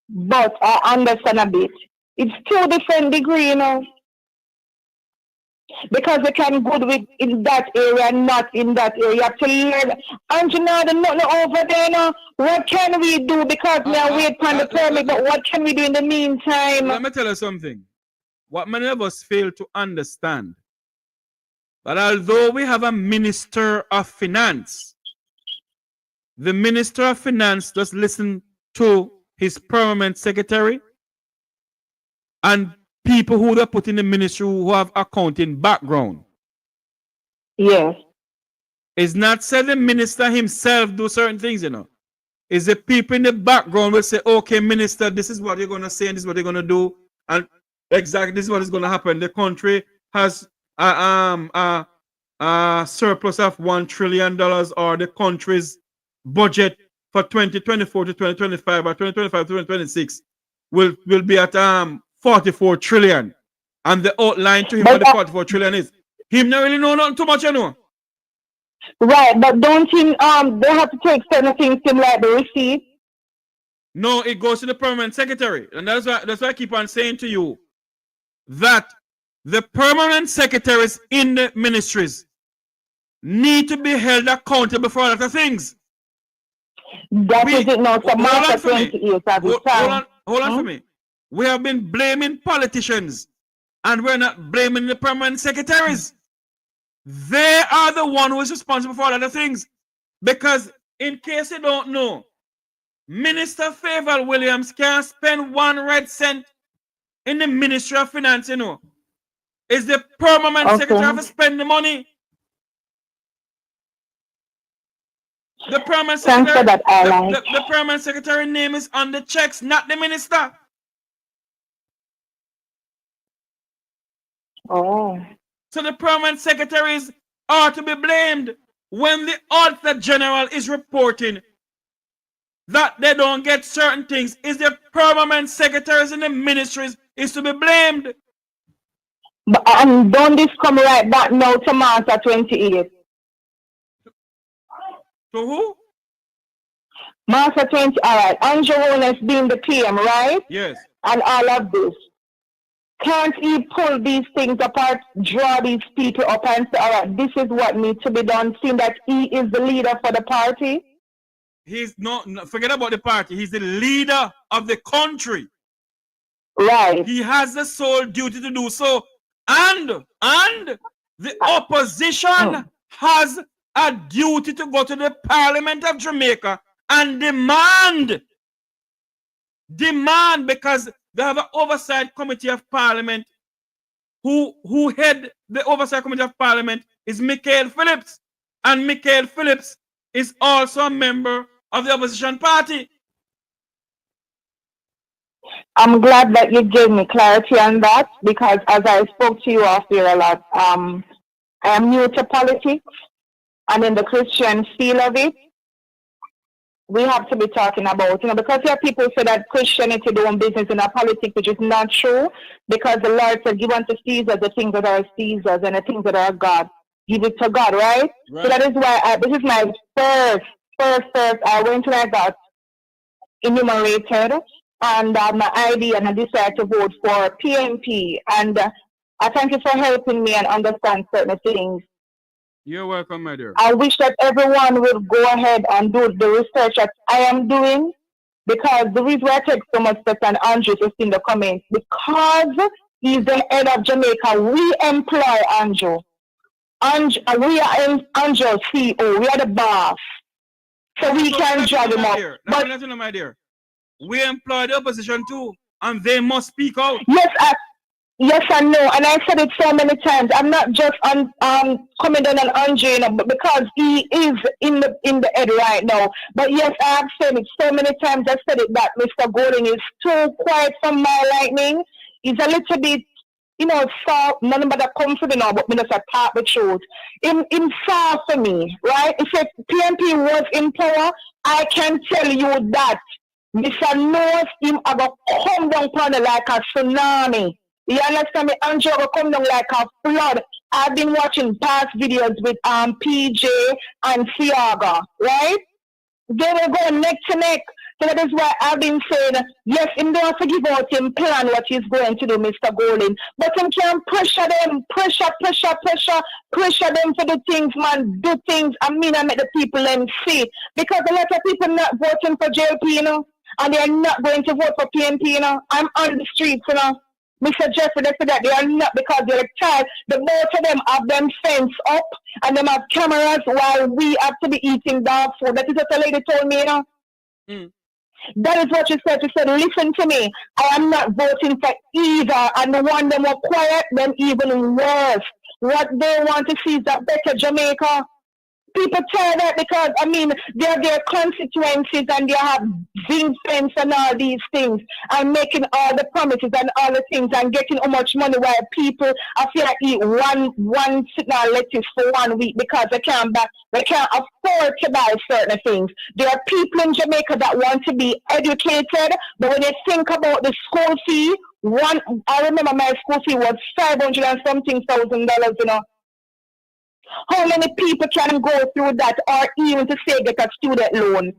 but I understand a bit. It's 2 different degrees, you know. Because we can good with in that area, not in that area. You have to learn. And you know, nothing over there, you know. What can we do? Because we are waiting for the permit, but what can we do in the meantime? Let me tell you something. What many of us fail to understand, that although we have a minister of finance, the minister of finance does listen to his permanent secretary and people who they put in the ministry who have accounting background. Yes. It's not said the minister himself do certain things, you know. It's the people in the background will say, okay, minister, this is what you're going to say and this is what you're going to do. And exactly this is what is going to happen. The country has a surplus of $1 trillion, or the country's budget for 2024 to 2025 or 2025 to 2026 will be at 44 trillion. And the outline to him what the 44 trillion is. Him not really know nothing too much, you know. Right, but don't him they have to take certain things to like the receipt? No, it goes to the permanent secretary. And that's why I keep on saying to you that the permanent secretaries in the ministries need to be held accountable for a lot of things. That is it now. So March 28 at the time. Hold on for me. We have been blaming politicians and we're not blaming the permanent secretaries. They are the one who is responsible for a lot of things. Because in case you don't know, Minister Favor Williams can't spend 1 red cent in the Ministry of Finance, you know. Is the permanent secretary to spend the money? The permanent secretary, the permanent secretary name is on the checks, not the minister. Oh. So the permanent secretaries are to be blamed when the Auditor General is reporting that they don't get certain things. Is the permanent secretaries in the ministries is to be blamed. But don't this come right back now to March 28? To who? March 20, all right. Andrew Holness being the PM, right? Yes. And all of this. Can't he pull these things apart, draw these people up and say, all right, this is what needs to be done, seeing that he is the leader for the party? He's not, forget about the party. He's the leader of the country. Right. He has the sole duty to do so. And the opposition has a duty to go to the Parliament of Jamaica and demand, because they have an oversight committee of Parliament. Who head the oversight committee of Parliament is Michael Phillips. And Michael Phillips is also a member of the opposition party. I'm glad that you gave me clarity on that, because as I spoke to you off here a lot, I am new to politics, and in the Christian feel of it, we have to be talking about, you know, because there are people say that Christianity doing business in our politics, which is not true, because the Lord said, give unto Caesar the things that are Caesar's and the things that are God. Give it to God, right? So that is why this is my first, I went and I got enumerated and my ID, and I decided to vote for PNP. And I thank you for helping me and understand certain things. You're welcome, my dear. I wish that everyone will go ahead and do the research that I am doing, because the reason why I take so much time and Andrew is in the comments, because He's the head of Jamaica. We employ Andrew. We are Andrew's CEO. We are the boss. So we can drag him up. But let you know, my dear. We employ the opposition too, and they must speak out. Yes, I know, and I said it so many times. I'm not just commenting on Andre, you know, but because he is in the head right now. But yes, I have said it so many times. I said it that Mr. Golden is too quiet for my liking. He's a little bit, you know, soft. None but that comes to me now, but me just talk the truth. In soft for me, right? If PNP was in power, I can tell you that Mr. Knows him about come down upon like a tsunami. You understand me? Andrew will come down like a flood. I've been watching past videos with PJ and Siaga, right? They will go neck to neck. So that is why I've been saying, yes, him don't have to give out him plan what he's going to do, Mr. Golden. But him can pressure them, pressure them for the things, man, do things. I mean, I make the people them see. Because a lot of people not voting for JLP, you know, and they're not going to vote for PNP, you know. I'm on the streets, you know. Mr. Jeffrey, they said that they are not because they're a child. The both of them have them fence up and them have cameras while we have to be eating dog food. That is what the lady told me, you know. That is what she said. She said, listen to me. I am not voting for either. And the one them were quiet, them even worse. What they want to see is a better Jamaica. People tell that because, I mean, they're their constituencies and they have zinc fence and all these things and making all the promises and all the things and getting how much money while people I feel like eat one sitting lettuce for 1 week because they can't afford to buy certain things. There are people in Jamaica that want to be educated, but when they think about the school fee, I remember my school fee was $500 and something thousand, you know. How many people can go through that or even to say get a student loan?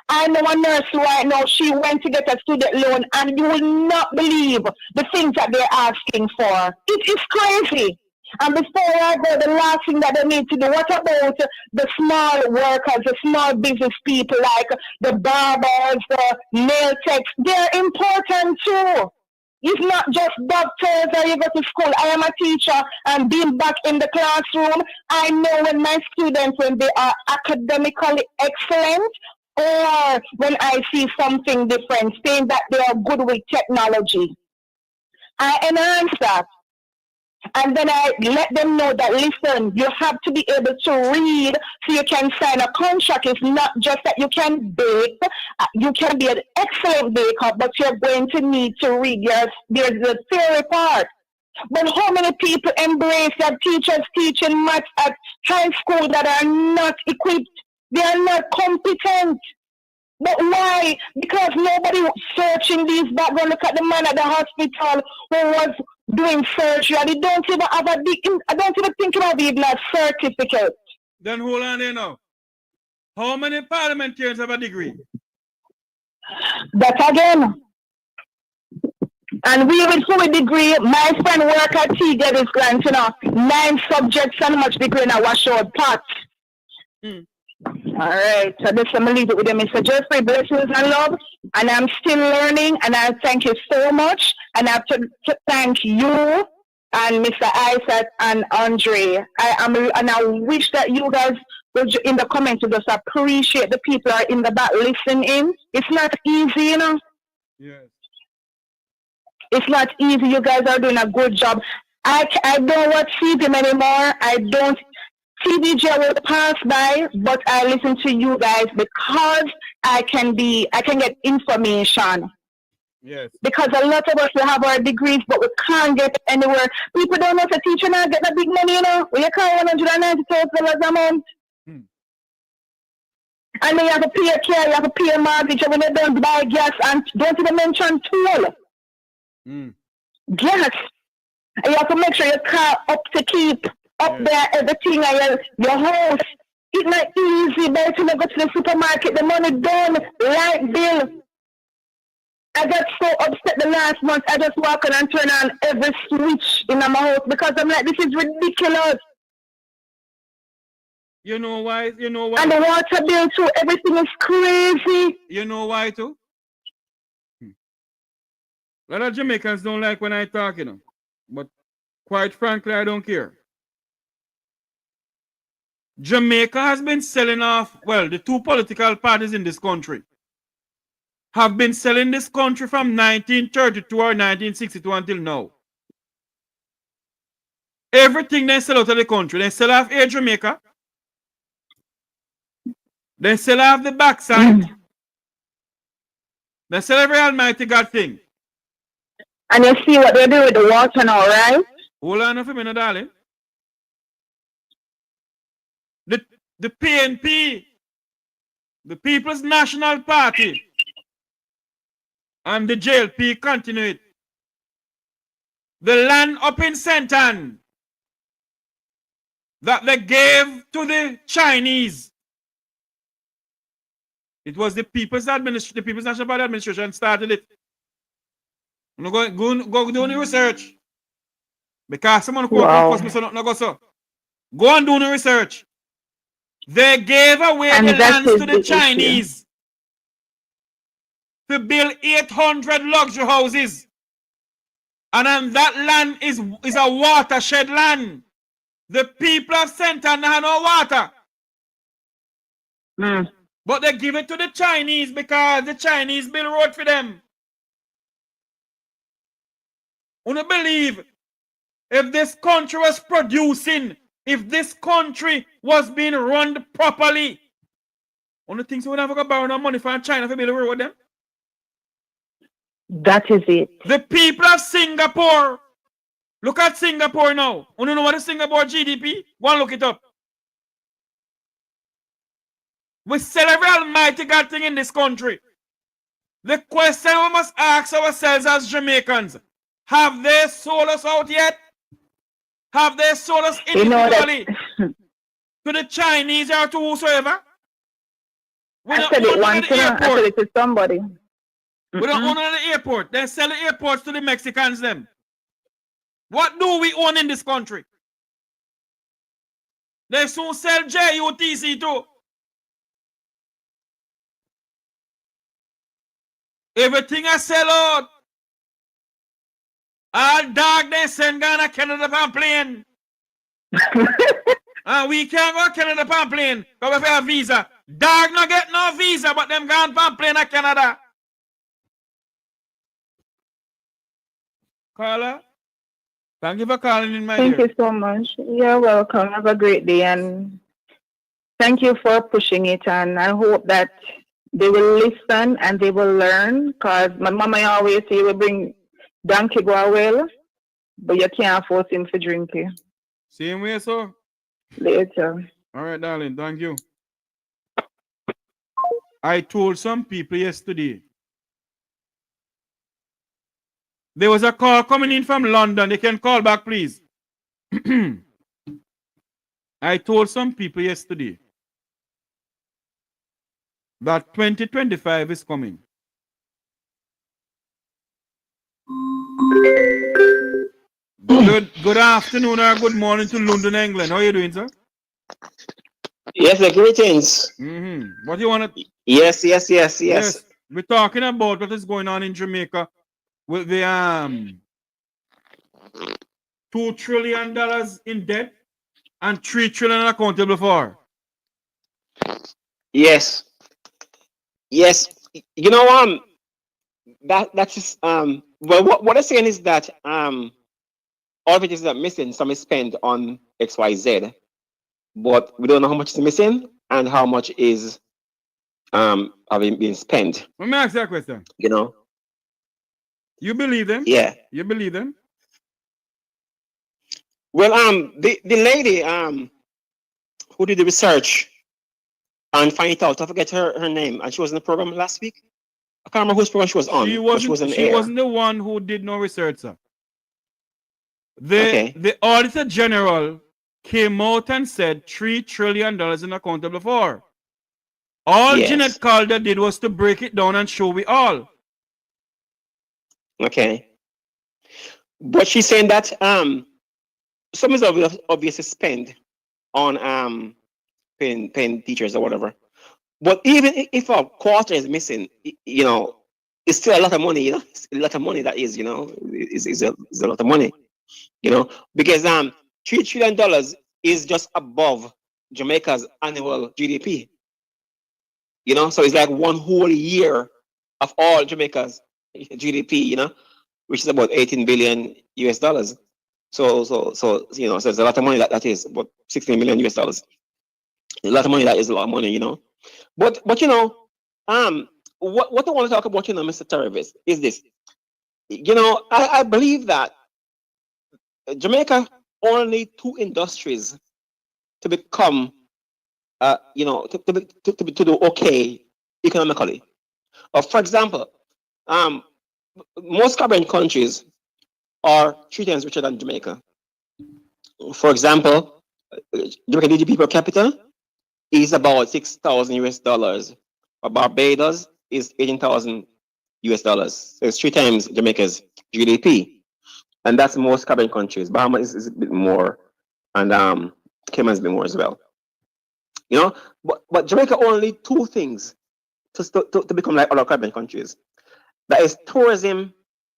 I know a nurse right now, she went to get a student loan and you will not believe the things that they're asking for. It is crazy. And before I go, the last thing that they need to do, what about the small workers, the small business people like the barbers, the nail techs? They're important too. It's not just doctors or you go to school. I am a teacher and being back in the classroom, I know when my students, when they are academically excellent or when I see something different, saying that they are good with technology. I enhance that. And then I let them know that, listen, you have to be able to read so you can sign a contract. It's not just that you can bake. You can be an excellent baker, but you're going to need to read. There's the theory part. But how many people embrace that teachers teaching maths at high school that are not equipped? They are not competent. But why? Because nobody searching these background. Look at the man at the hospital who was doing surgery and he don't even have I don't even think about even a certificate. Then hold on there now. How many parliamentarians have a degree? That again. And we with full degree, my friend work at T get his grant, you know, 9 subjects and much degree in a washout pot. All right, so this I'm gonna leave it with you, Mr. Jeffrey. Blessings and love, and I'm still learning, and I thank you so much, and I have to thank you and Mr. Isaac and Andre. I wish that you guys would in the comments to just appreciate the people who are in the back listening. It's not easy, you know. Yes. It's not easy. You guys are doing a good job. I don't watch them anymore. I don't. TVJ will pass by, but I listen to you guys because I can get information. Yes. Because a lot of us will have our degrees, but we can't get anywhere. People don't know if a teacher now get the big money, you know. We can't $190,000 a month. And then you have to pay a care, you have to pay a mortgage, and when you don't buy gas, and don't even mention tool. Gas. And you have to make sure your car up to keep. Up there, everything, your house. It's not easy, but when you go to the supermarket, the money done, light bill. I got so upset the last month, I just walk on and turn on every switch in my house because I'm like, this is ridiculous. You know why? You know why? And the water bill too, everything is crazy. You know why too? A lot of Jamaicans don't like when I talk, you know. But quite frankly, I don't care. Jamaica has been selling off, well, the two political parties in this country have been selling this country from 1932 or 1962 until now. Everything they sell out of the country, they sell off Air Jamaica, they sell off the backside, they sell every almighty God thing. And you see what they do with the water now, right? Hold on for a minute, darling. The PNP, the People's National Party, and the JLP continue it. The land up in Sentan that they gave to the Chinese. It was the People's National Party administration started it. Go do the research. Because someone go and do the research. They gave away the lands to the Chinese to build 800 luxury houses. And then that land is a watershed land. The people of Sentan have no water. But they give it to the Chinese because the Chinese build road for them. I don't believe if this country was producing, if this country was being run properly, one of the things we would have to borrow no money from China for build a road with them. That is it. The people of Singapore, look at Singapore now. You know what is Singapore GDP? Go and look it up. We sell every almighty God thing in this country. The question we must ask ourselves as Jamaicans, have they sold us out yet? Have they sold us individually to the Chinese or to whosoever? I said it once, I said it to somebody. We don't own the airport. They sell the airports to the Mexicans them. What do we own in this country? They soon sell JUTC too. Everything I sell out. All dog they send Ghana Canada on plane. And we can't go Canada on plane because we have a visa. Dog not get no visa, but them gone on plane to Canada. Carla, thank you for calling in, my dear. Thank you so much. You're welcome. Have a great day, and thank you for pushing it. And I hope that they will listen and they will learn. Because my mama always say we bring donkey go well, but you can't force him to drink it. Same way, sir. Later. All right, darling. Thank you. I told some people yesterday. There was a call coming in from London. They can call back, please. I told some people yesterday that 2025 is coming. Good afternoon or good morning to London, England. How are you doing, sir? Yes, the greetings. What do you want to... Yes. We're talking about what is going on in Jamaica with the $2 trillion in debt and $3 trillion accountable for. Yes. You know, that is well, what I'm saying is that all of it is missing. Some is spent on XYZ, but we don't know how much is missing and how much is having been spent. Let me ask you a question. You know, you believe them? Yeah. You believe them? Well, the lady who did the research and find it out, I forget her name, and she was in the program last week. I can't remember whose program she was on. She wasn't the one who did no research, sir. The Auditor General came out and said $3 trillion in accountable for. All Jeanette Calder did was to break it down and show we all. Okay. But she's saying that some is obviously spent on paying teachers or whatever. But even if a quarter is missing, you know, it's still a lot of money, you know. It's a lot of money that is, you know, is a lot of money, you know, because $3 trillion is just above Jamaica's annual GDP, you know. So it's like one whole year of all Jamaica's GDP, you know, which is about 18 billion US dollars. So you know, so it's a lot of money that is about 16 million US dollars. A lot of money, that is a lot of money, you know. But you know, what I want to talk about, you know, Mr. Tervis, is this. You know, I believe that Jamaica only 2 industries to become, you know, to do okay economically. For example, most Caribbean countries are 3 times richer than Jamaica. For example, Jamaica GDP per capita is about 6,000 US dollars. Barbados is 18,000 US dollars. So it's 3 times Jamaica's GDP. And that's most Caribbean countries. Bahamas is a bit more, and Cayman is a bit more as well. You know, but Jamaica only 2 things to become like other Caribbean countries. That is tourism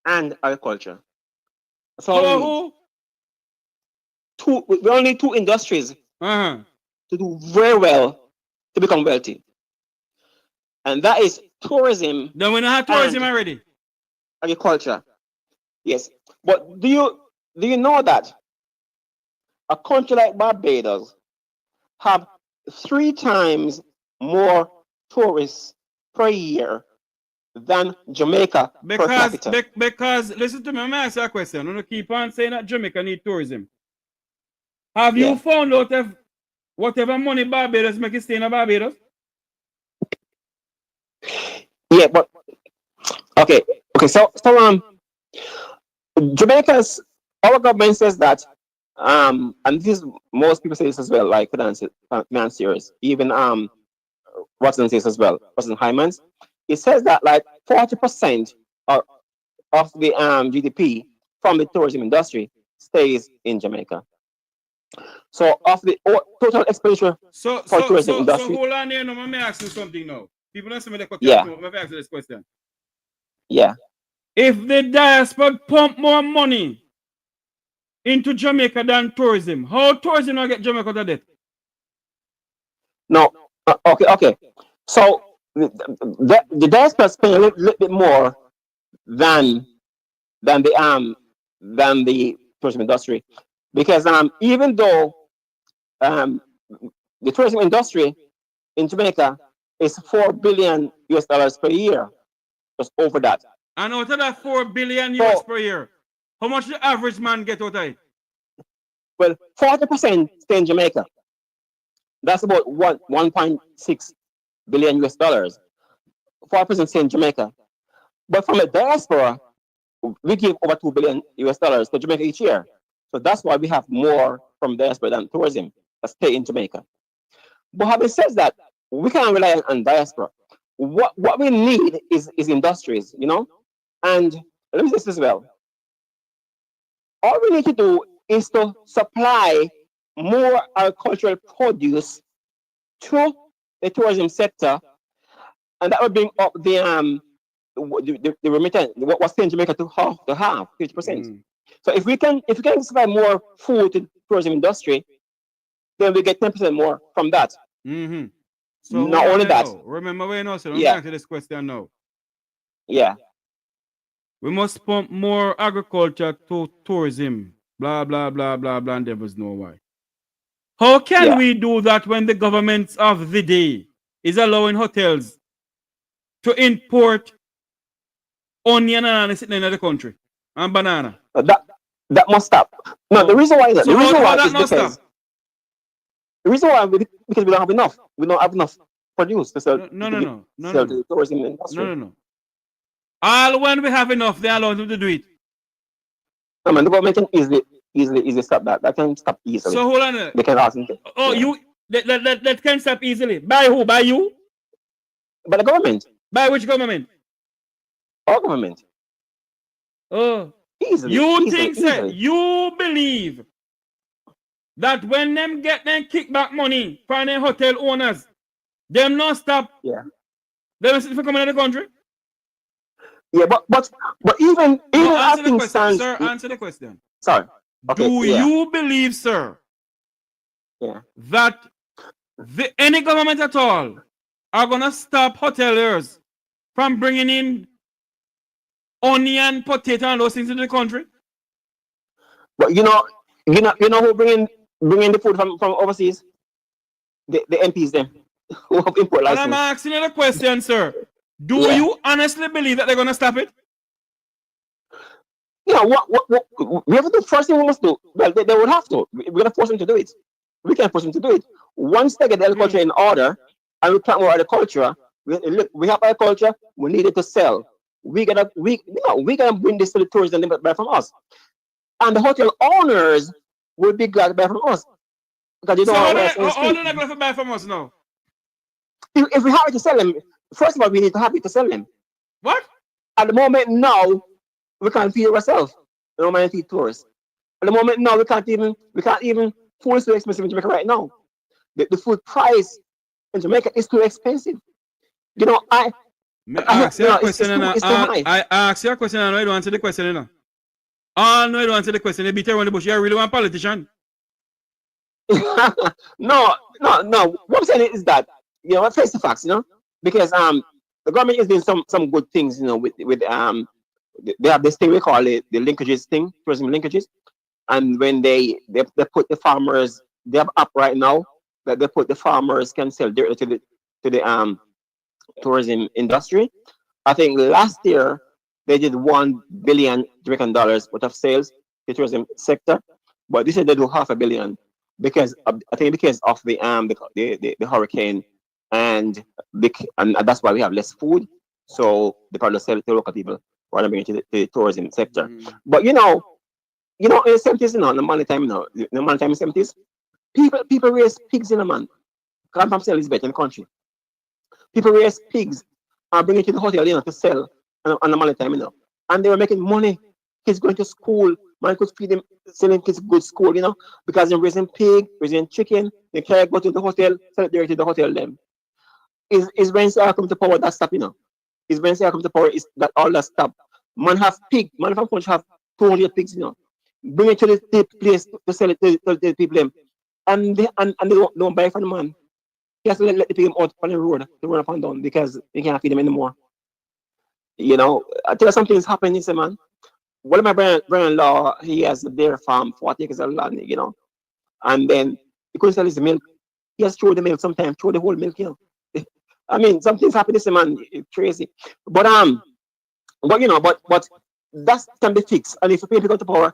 and agriculture. So we only 2 industries to do very well to become wealthy. And that is tourism. Then we don't have tourism already. Agriculture. Yes. But do you know that a country like Barbados have 3 times more tourists per year than Jamaica per capita? Because listen to me, I'm ask you a question. I'm gonna keep on saying that Jamaica need tourism. Have you found out if whatever money Barbados make it stay in Barbados? Yeah, but okay. So Jamaica's, our government says that, and this is, most people say this as well, like financiers, even Watson says as well, Watson Hymans. It says that like 40% of the GDP from the tourism industry stays in Jamaica. So of the total expenditure for tourism industry. So hold on here, no, let me ask you something now. People don't say me the question. Yeah. Let me ask you this question. Yeah. If the diaspora pump more money into Jamaica than tourism, how tourism will get Jamaica out of debt? No. Okay. So the diaspora spend a little bit more than the tourism industry, because even though the tourism industry in Jamaica is $4 billion US dollars per year, just over that. And out of that 4 billion US per year, how much the average man get out of it? Well, 40% stay in Jamaica. That's about 1.6 billion US dollars. 4% stay in Jamaica. But from the diaspora, we give over 2 billion US dollars to Jamaica each year. So that's why we have more from diaspora than tourism that stay in Jamaica. But having said that, we can't rely on diaspora. What we need is industries, you know? And let me say this as well. All we need to do is to supply more agricultural produce to the tourism sector, and that will bring up the remittance, what's in Jamaica to half 50%. So if we can supply more food to the tourism industry, then we get 10% more from that. So not only that. Remember when I said, I'm going to this question now. Yeah. We must pump more agriculture to tourism. Blah, blah, blah, blah, blah, and there was no why. How can we do that when the government of the day is allowing hotels to import onion and sitting in the country and banana? That must stop. No, the reason why is the reason why because we don't have enough. We don't have enough produce to sell. No. Sell to the tourism industry. No. All when we have enough, they allow them to do it. I mean, the government can easily stop that. That can stop easily. So hold on. They can ask them. That can stop easily. By who? By you? By the government. By which government? Our government. Oh. Easily. You believe that when them get them kickback money from the hotel owners, them not stop. Yeah. Them for coming in the country? Yeah, but even No, as answer the things question, stand. sir. Answer the question. Sorry. Okay. Do you believe, sir, that any government at all are gonna stop hoteliers from bringing in onion, potato, and those things into the country? But you know who bringing the food from overseas? The MPs them who have import And license. I'm asking you the question, sir. Do you honestly believe that they're gonna stop it? You know what we have to do. First thing we must do. Well, they would have to. We're gonna force them to do it. We can't force them to do it. Once they get the agriculture in order and we plant more agriculture, we have agriculture. We need it to sell. We gonna bring this to the tourists and they buy from us. And the hotel owners will be glad to buy from us. Because So how do they going to buy from us now? If we have it to sell them, first of all, we need to have it to sell them. What? At the moment now, we can't feed ourselves. We don't mind feed tourists. At the moment now, we can't even food is too expensive in Jamaica right now. The food price in Jamaica is too expensive. You know, I ask you a question and I ask you a question and I don't answer the question, you know. Oh, no, you don't answer the question. You beat around the bush. You're really one politician. No. What I'm saying is that, you know, face the facts, you know, because the government is doing some good things, you know, with they have this thing we call it the linkages thing, tourism linkages, and when they put the farmers, they have app right now that they put the farmers can sell directly to the tourism industry. I think last year they did $1 billion Jamaican dollars worth of sales the tourism sector, but this year they do $500 million because I think because of the hurricane and that's why we have less food. So they probably sell it to local people rather than bring it to the tourism sector. But you know, in the 70s, you know, in the money time, in the 70s, people raise pigs in a man. Come from sell is better in the country. People raise pigs and bring it to the hotel, you know, to sell on the money time, you know. And they were making money. Kids going to school, man could feed them, selling kids good school, you know, because they're raising pig, raising chicken, they can't go to the hotel, sell it directly to the hotel them. Is when I come to power that stop, you know. Is when I come to power is that all that stop. Man have pig, man from country have 200 pigs, you know. Bring it to the place to sell it to the people them. And they don't buy from the man. He has to let the people out on the road to run up and down because they can't feed them anymore. You know, I tell you something is happening, he said, man. One of my brother-in-law, he has a dairy farm, 40 acres of land, you know. And then he couldn't sell his milk. He has throw the milk sometimes, throw the whole milk, you know. I mean, something's happening, this man, it's crazy. But you know, but that can be fixed. And if you pay people to power,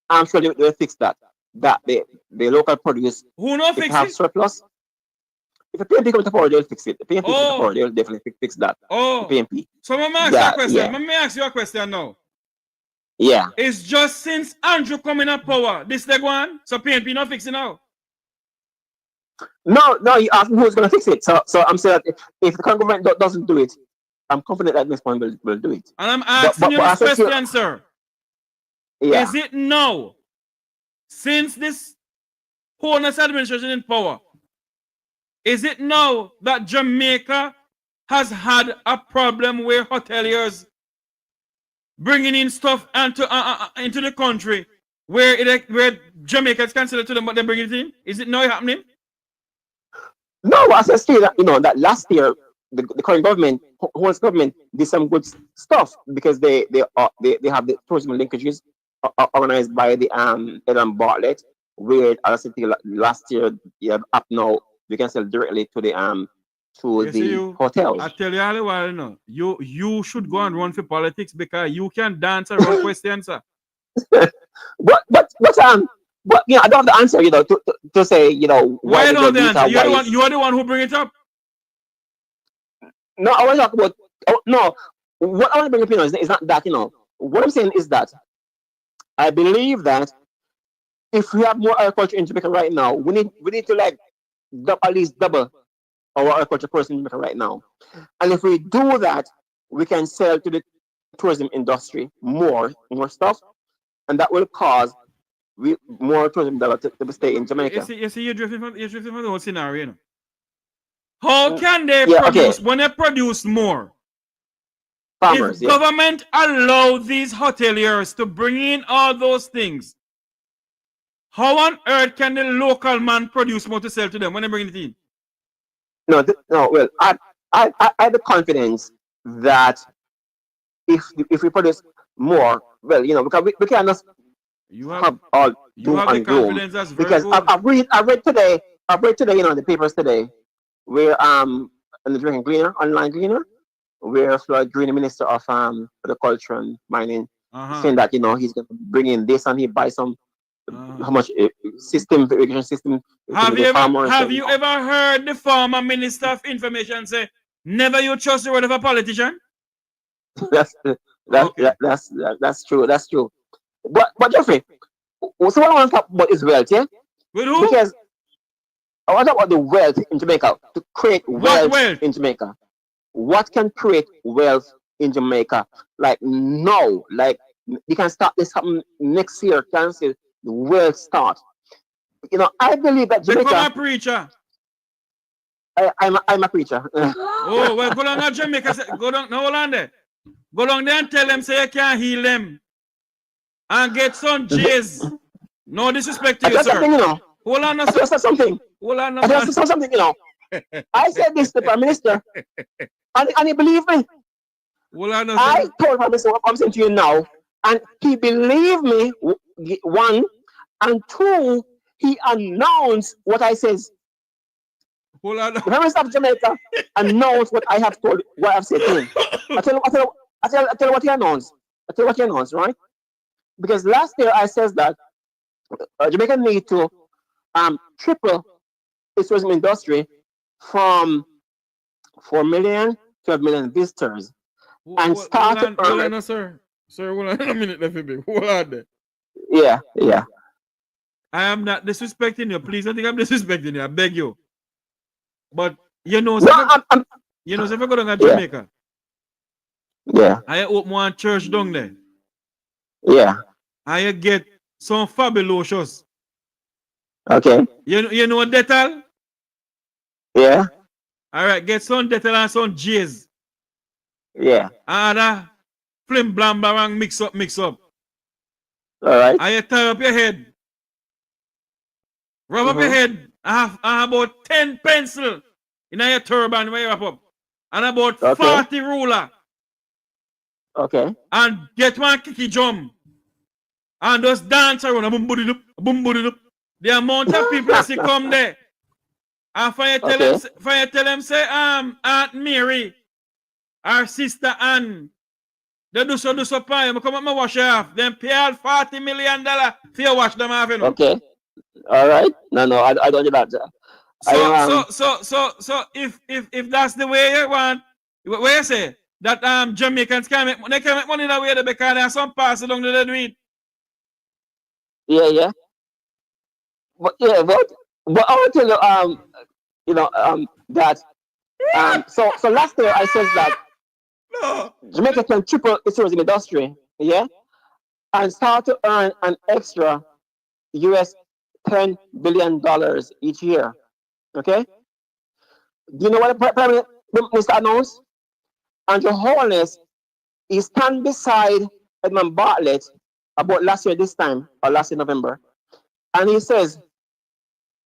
I'm sure they'll fix that. That the local produce who not fix have it? surplus. If you pay people to power, they'll fix it. If you pay people to power, they'll definitely fix that. PMP. So let me ask you a question. Let me ask you a question now. Yeah. It's just since Andrew coming up power, this the one, so PNP not fixing now. No, you ask me who's gonna fix it. So I'm saying that if the current government doesn't do it, I'm confident that next one will do it. And I'm asking you this question, sir. Yeah. Is it now, since this Honest administration in power, is it now that Jamaica has had a problem where hoteliers bringing in stuff into the country where Jamaicans can sell it to them, but they bring it in? Is it now happening? No, as I say that, you know, that last year the current government, Honest government, did some good stuff because they have the tourism linkages organized by the Ellen Bartlett, where as I say last year you have up now we can sell directly to the hotels. I tell you all the while, you know, you should go and run for politics because you can dance around questions, sir. But you know, I don't have the answer, you know, to say, you know, why don't have the answer? You are the one who bring it up. No, I want to talk about no. What I want to bring up, you know, is not that, you know. What I'm saying is that I believe that if we have more agriculture in Jamaica right now, we need to like at least double our agriculture person in Jamaica right now. And if we do that, we can sell to the tourism industry more stuff, and that will cause more tourism dollars to stay in Jamaica. You see, you're drifting from the whole scenario. You know? How can they produce when they produce more? farmers. If government allow these hoteliers to bring in all those things, how on earth can the local man produce more to sell to them when they bring it in? No, well, I have the confidence that if we produce more, well, because we cannot have all doom and gloom. Because I've read today, the papers today, where in the Jamaican Gleaner, online Gleaner, where Floyd Green, the Minister of Agriculture and Mining, saying that he's going to bring in this and he buy some how much irrigation system. Have you ever heard the former Minister of Information say, "Never you trust the word of a politician"? That's true. That's true. But Jeffrey, so what I want to talk about is wealth, yeah? With who? Because I want to talk about the wealth in Jamaica, to create wealth in Jamaica. What can create wealth in Jamaica? Like now, like you can start this happen next year. Can see the wealth start. I believe that Jamaica. Become a preacher. I'm a preacher. Oh well, go down to Jamaica. Go down. No, hold on there. Go down there and tell them say you can't heal them, and get some J's. No disrespect to you, sir. Hold on, I just said something. Hold on, I just said something. I said this to the Prime Minister, and he believed me. I told Prime Minister what I'm saying to you now, and he believed me. One, and two, he announced what I says. The Prime Minister of Jamaica announced what I have told, what I've said to him. I tell you what he announced. I tell you what he announced, right? Because last year I says that Jamaica need to triple its tourism industry from 4 million to 12 million visitors, and start to earn. Hold on, sir. Sir, hold on a minute, let me. Hold on there. Yeah. I am not disrespecting you. Please don't think I'm disrespecting you. I beg you. But if I go down to Jamaica, I open one church down there. Yeah. I get some fabulous. Okay. You know Detal? Yeah. All right, get some Detal and some J's. Yeah. And flim blam barang mix up. All right. I tie up your head. Rub up your head. I have about 10 pencil in your turban where you wrap up. And about 40 ruler. Okay. And get one kiki drum. And just dance around. Boom, boom, up. The amount of people that come there. And for you tell them, say, Aunt Mary, our sister Ann, they do so pie. I come up and wash off. Then pay all $40 million for you wash them off. Okay. All right. No, I don't do that. So if that's the way you want, where you say that Jamaicans can make money that way because there's some pass along the do it. Yeah. But I want to tell you that so last year I said that Jamaica can triple its tourism industry, yeah, and start to earn an extra US $10 billion each year. Okay? Do you know what the Prime Minister announced? And Your Holiness, he stand beside Edmund Bartlett about last year this time, or last year November, and he says,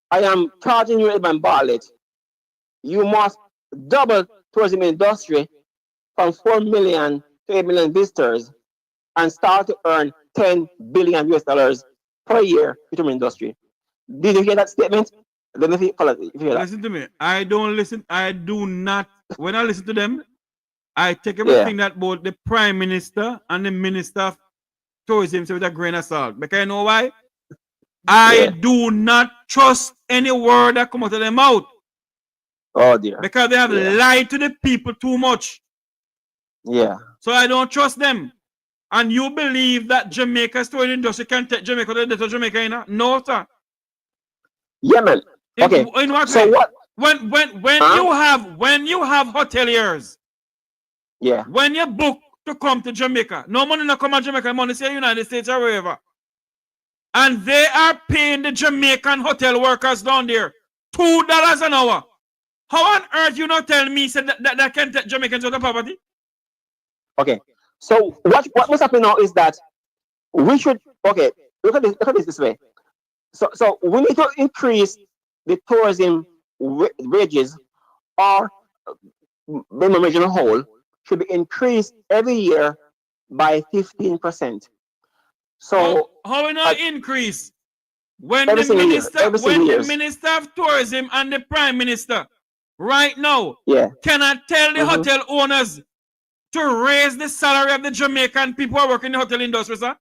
I am charging you, Edmund Bartlett, you must double tourism industry from 4 million to 8 million visitors and start to earn $10 billion US per year in the tourism industry. Did you hear that statement? Listen to me. I don't listen. I do not. When I listen to them, I take everything that both the Prime Minister and the Minister of Tourism with a grain of salt. Because you know why? I do not trust any word that comes out of their mouth. Oh dear. Because they have lied to the people too much. Yeah. So I don't trust them. And you believe that Jamaica's tourism industry can take Jamaica to the death of Jamaica, you know? No, sir. Yeah, man. Okay. In what so way? What? When you have hoteliers, yeah. When you book to come to Jamaica, no money not come to Jamaica, money say United States or wherever. And they are paying the Jamaican hotel workers down there $2 an hour. How on earth you not tell me that can take Jamaicans out of poverty? Okay. So what must happen now is that we should look at this way. So we need to increase the tourism wages, or minimum wage in a whole should be increased every year by 15%. So how will not increase when every the single year, minister, every single when the year. minister of tourism and the prime minister right now Yeah. cannot tell the Mhm. hotel owners to raise the salary of the Jamaican people who work in the hotel industry, sir?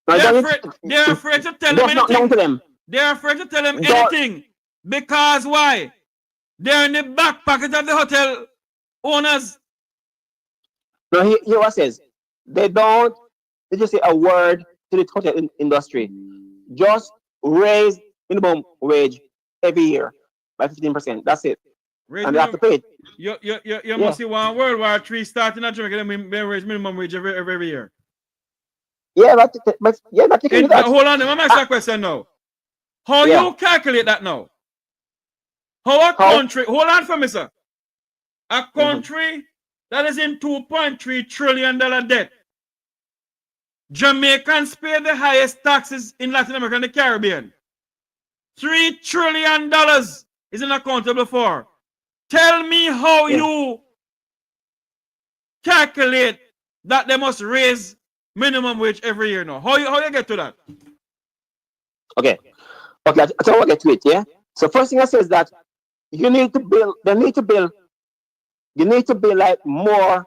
Now, They're afraid to tell them Just not known anything. to them. They're afraid to tell them Don't- anything. Because why? They're in the back pocket of the hotel owners. Now, here what says. They just say a word to the hotel industry. Just raise minimum wage every year by 15%. That's it. And they have to pay it. You must see one World War III starting at Jamaica, they raise minimum wage every year. Yeah, but that hold on, let me ask you a question now. How you calculate that now? How a country, hold on for me, sir. A country that is in $2.3 trillion debt. Jamaicans pay the highest taxes in Latin America and the Caribbean. $3 trillion is unaccountable for. Tell me how you calculate that they must raise minimum wage every year now. How you get to that? Okay, so I'll get to it, yeah? So first thing I say is that you need to build like more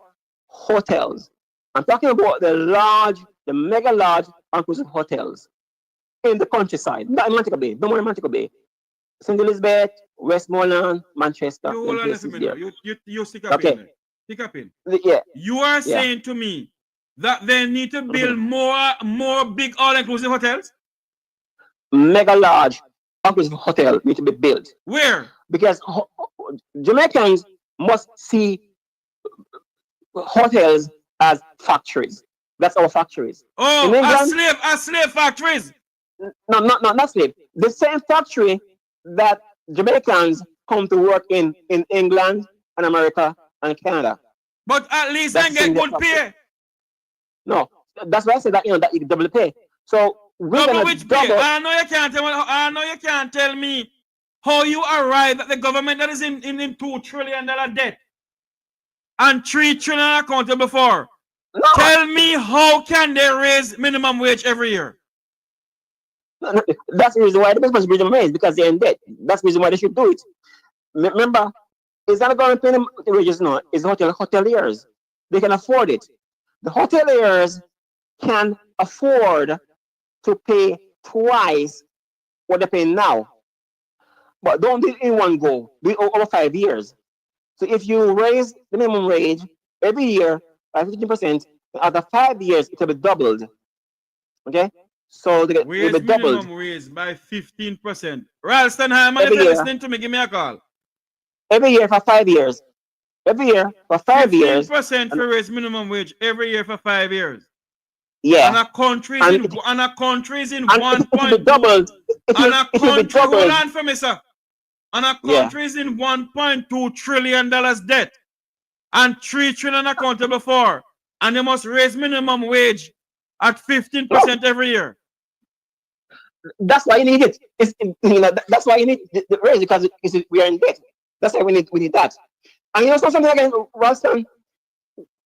hotels. I'm talking about the mega large inclusive hotels in the countryside, not in Montego Bay, no more in Montego Bay. St. Elizabeth, Westmoreland, Manchester. You hold on a minute. You stick up Okay. in there. Stick up in. Yeah. You are saying to me that they need to build more big all-inclusive hotels? Mega large inclusive hotel need to be built. Where? Because Jamaicans must see hotels as factories. That's our factories. Oh, in England, as slave factories. No, not slave. The same factory that Jamaicans come to work in England and America and Canada. But at least they get good pay. No, that's why I said that that you double pay. So we're double gonna which double. pay? I know you can't tell me how you arrive at the government that is in $2 trillion debt and $3 trillion accountable for. No. Tell me how can they raise minimum wage every year? No, that's the reason why the business bridge is because they're in debt. That's the reason why they should do it. Remember, it's not going to pay them the wages now. It's hoteliers. They can afford it. The hoteliers can afford to pay twice what they're paying now. But don't do it in one go. Do it over 5 years. So if you raise the minimum wage every year by 15%, after 5 years, it will be doubled. Okay? So it will be doubled. Minimum wage by 15%. Ralston, if you're listening to me, give me a call. Every year for 5 years. Every year for 5 years. 15% for raise minimum wage every year for 5 years. Yeah. And a country is in 1.2. It will be doubled. Hold on for me, sir. And a country is in $1.2 trillion debt. And $3 trillion accountable for. And they must raise minimum wage at 15% every year. That's why you need it. That's why you need the raise, because we are in debt. That's why we need that. And something again, Ralston,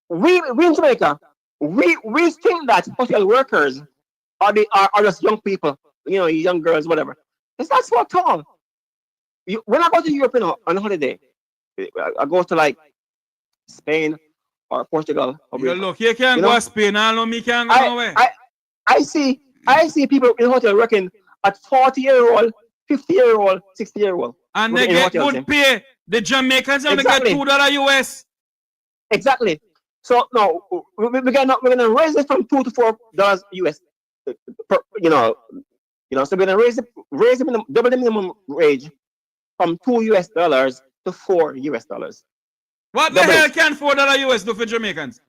we in Jamaica, we think that hotel workers are just young people, young girls, whatever. It's not so at all. When I go to Europe on holiday, I go to like Spain or Portugal. Look, you can't go to Spain. I know me can't go nowhere. I see people in hotel working at 40-year-old, 50-year-old, 60-year-old. And they get good pay. The Jamaicans only get $2 US. Exactly. So no, we're gonna raise it from $2 to $4 US. So we're gonna raise double the minimum wage from $2 US to $4 US. What the hell can $4 US do for Jamaicans?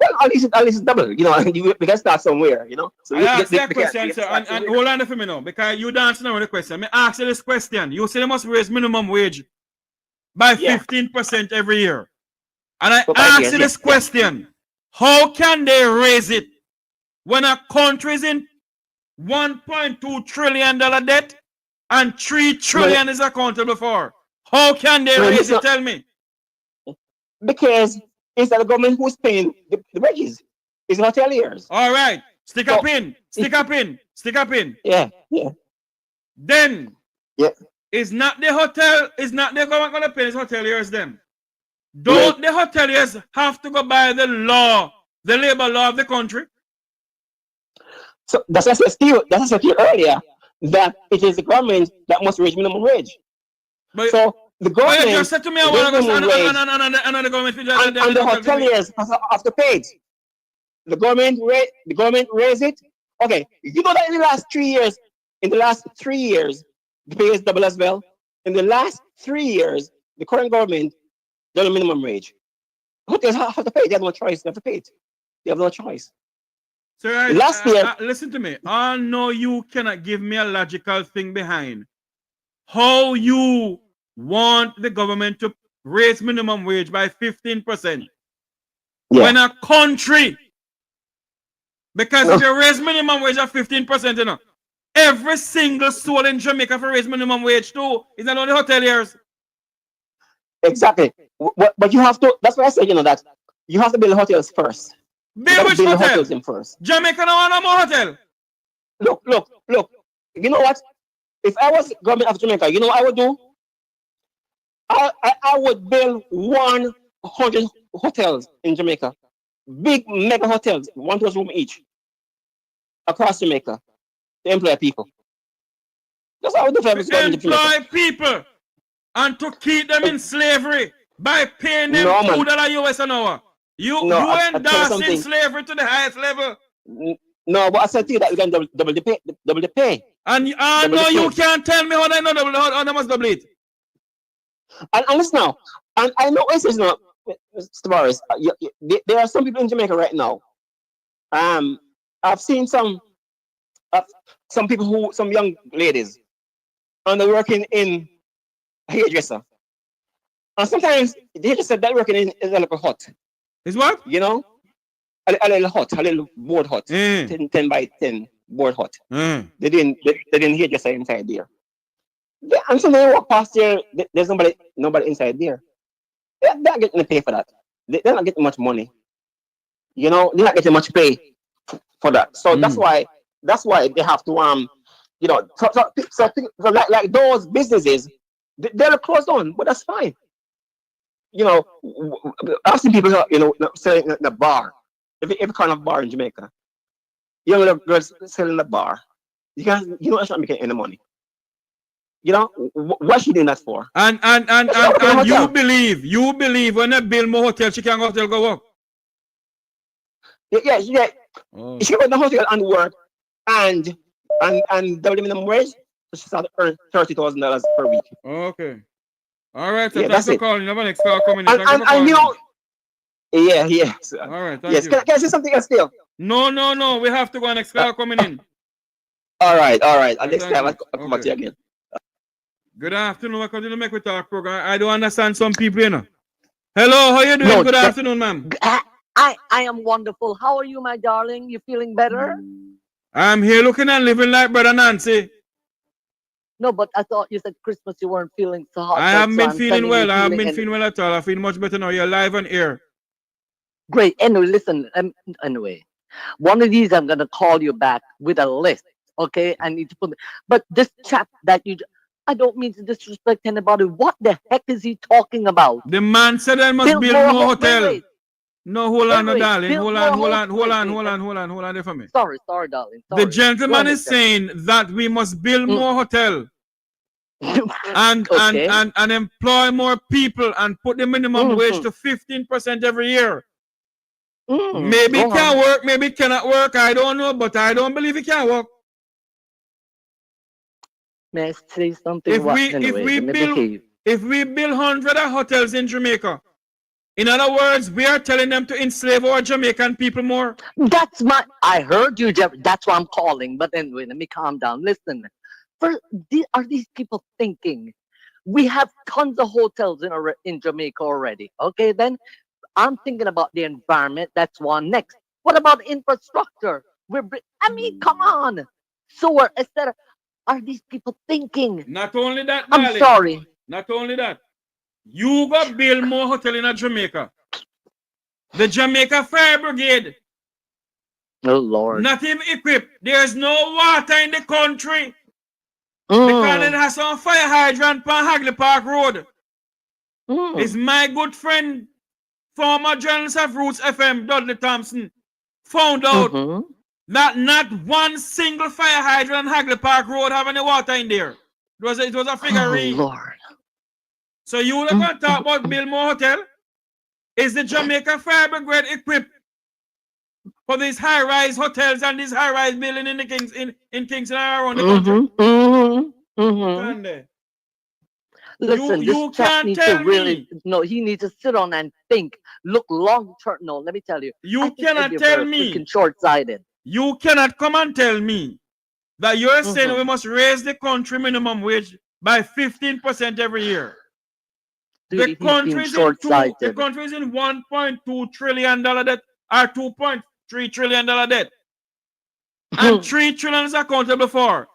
Well, at least it's double. We can start somewhere. So I ask that question, sir, and hold on for me now, because you dancing around the question. Me ask you this question. You say they must raise minimum wage by 15% every year. And I ask you this question. How can they raise it when a country is in $1.2 trillion debt and $3 trillion is accountable for? How can they raise it? Tell me. Because it's the government who's paying the wages. It's hoteliers. All right. Stick a pin. Yeah. Then it's not the hotel, it's not the government gonna pay, it's hoteliers them. Don't the hoteliers have to go by the law, the labor law of the country? So that's what I said to you earlier, that it is the government that must raise minimum wage. But, so the government just said to me, I want to go and the government and the hoteliers have to pay it. The government raise it. Okay, you know that in the last 3 years, the pay is double as well. In the last 3 years, the current government done a minimum wage. Hotels have to pay it. They have no choice. They have to pay it. They have no choice. Sir, last year, listen to me. I know you cannot give me a logical thing behind how you want the government to raise minimum wage by 15%. When a country, because if you raise minimum wage at 15%, you know, every single soul in Jamaica for raise minimum wage too. Is not only hoteliers. Exactly. But you have to, that's why I said, you know, that you have to build hotels first. Build which hotel? Hotels in first. Jamaica don't want no more hotel. Look. You know what? If I was government of Jamaica, you know what I would do? I would build 100 hotels in Jamaica. Big mega hotels, 1,000 rooms each. Across Jamaica. To employ people. That's how I would do for every government of Jamaica. Employ people and to keep them in slavery by paying them $2 US an hour. You endorsing slavery to the highest level. No, but I said to you that you can double the pay. And I know you can't tell me how they know how they must double it. And listen now, and I know it's not, Mr. Morris, there are some people in Jamaica right now. I've seen some people some young ladies, and they're working in a hairdresser. And sometimes the hairdresser that working in is a little hot. Is what? You know? A little hot, a little board hot. 10 by 10 board hot. They didn't hairdresser inside there. And so they walk past there, there's nobody inside there. They're not getting the pay for that. They're not getting much money. You know, they're not getting much pay for that. So that's why they have to you know, so like those businesses, they're closed down, but that's fine. You know, I've seen people, you know, selling at the bar, every kind of bar in Jamaica. Young girls selling the bar. You know, it's not making any money. You know, what's she doing that for? And you believe when they build more hotel, she can go hotel go work? Yeah. She can go to the hotel and work and double the minimum wage, so she started to earn $30,000 per week. Okay. All right, so yeah, thanks for calling. You have an next call coming in. And you know, yes. All right, thank yes. you. Can I say something else still? No. We have to go next call coming in. All right. Next time I'll come back to you again. Good afternoon. Welcome to the Mek Wi Talk program. I don't understand some people, you know. Hello, how you doing? Good afternoon, ma'am. I am wonderful. How are you, my darling? You feeling better? I'm here looking and living like Brother Nancy. No, but I thought you said Christmas you weren't feeling so hot. I haven't been feeling well. I haven't been feeling well at all. I feel much better now. You're live on air. Great. Anyway, listen. Anyway, one of these I'm gonna call you back with a list. Okay, I need to put. But this chap that you. I don't mean to disrespect anybody. What the heck is he talking about? The man said I must build more hotel. Wait. No, hold on, no, darling. Hold on there for me. Sorry, darling. Sorry. The gentleman is saying that we must build more hotel and employ more people and put the minimum wage to 15% every year. Maybe it can work, maybe it cannot work. I don't know, but I don't believe it can work. May I say something? If we build 100 hotels in Jamaica, in other words, we are telling them to enslave our Jamaican people more. I heard you, Jeff. That's why I'm calling. But anyway, let me calm down. Listen, are these people thinking? We have tons of hotels in Jamaica already. Okay, then I'm thinking about the environment. That's one. Next, what about infrastructure? I mean, come on. Sewer, etc. Are these people thinking? Not only that, I'm darling. sorry. Not only that. You got build more hotel in Jamaica. The Jamaica Fire Brigade. Oh, Lord. Not even equipped. There's no water in the country. Because it has some fire hydrant on Hagley Park Road. It's my good friend, former journalist of Roots FM, Dudley Thompson, found out that not one single fire hydrant on Hagley Park Road have any water in there. It was a figurine. Oh, Lord. So you were going to talk about Billmore Hotel? Is the Jamaica Fire Brigade equipped for these high-rise hotels and these high-rise buildings in the Kingston and around the country? Listen, you this chap can't needs tell to really, me. no, he needs to sit on and think, look long term. No, let me tell you. You cannot tell me. Short-sighted. You cannot come and tell me that you're saying we must raise the country minimum wage by 15% every year. Dude, the country is in $1.2 trillion debt or $2.3 trillion debt. And $3 trillion is accountable for.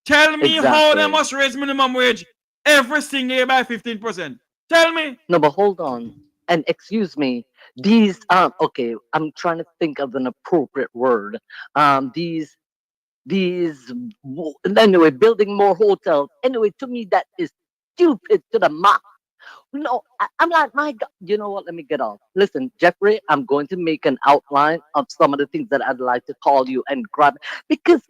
Tell me how they must raise minimum wage every single year by 15%. Tell me. No, but hold on. And excuse me, these okay, I'm trying to think of an appropriate word. These anyway, building more hotels. Anyway, to me that is stupid to the max. No, I'm like, my God, you know what? Let me get off. Listen, Jeffrey, I'm going to make an outline of some of the things that I'd like to call you and grab because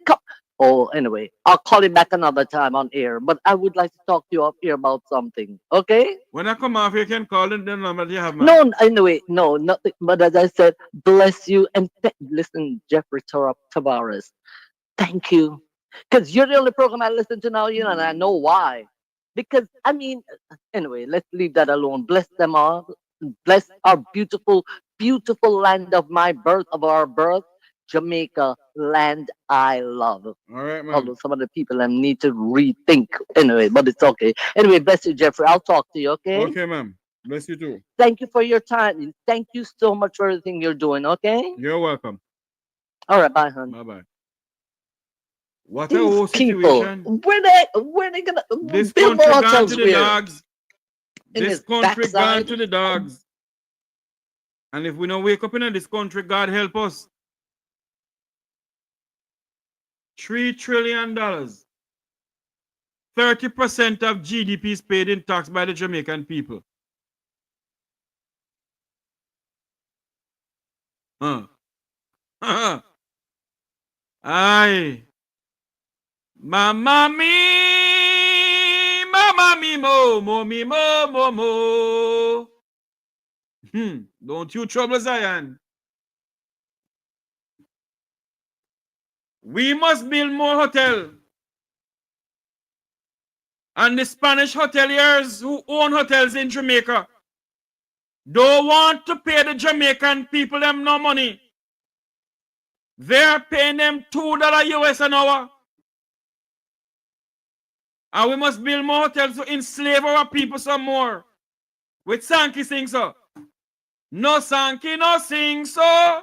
anyway, I'll call you back another time on air, but I would like to talk to you off air about something, okay? When I come off, you can call in the number you have, man. No, anyway, no, nothing. But as I said, bless you and listen, Jeffrey Tavares, thank you, because you're the only program I listen to now, and I know why. Because I mean, anyway, let's leave that alone. Bless them all. Bless our beautiful, beautiful land of my birth, of our birth. Jamaica, land I love. All right, man. Although some of the people need to rethink. Anyway, but it's okay. Anyway, bless you, Jeffrey. I'll talk to you, okay? Okay, ma'am. Bless you too. Thank you for your time. Thank you so much for everything you're doing, okay? You're welcome. All right, bye, hon. Bye-bye. What These a whole situation. Where they gonna this build country more gone hotels to the where? dogs. In This his country gone backside? to the dogs. And if we don't wake up in this country, God help us. $3 trillion. 30% of GDP is paid in tax by the Jamaican people. Aye. Mama me, mo. Don't you trouble Zion. We must build more hotel. And the Spanish hoteliers who own hotels in Jamaica don't want to pay the Jamaican people them no money. They're paying them $2 US an hour. And we must build more hotels to enslave our people some more. With Sankey sing so. No Sankey, no sing so.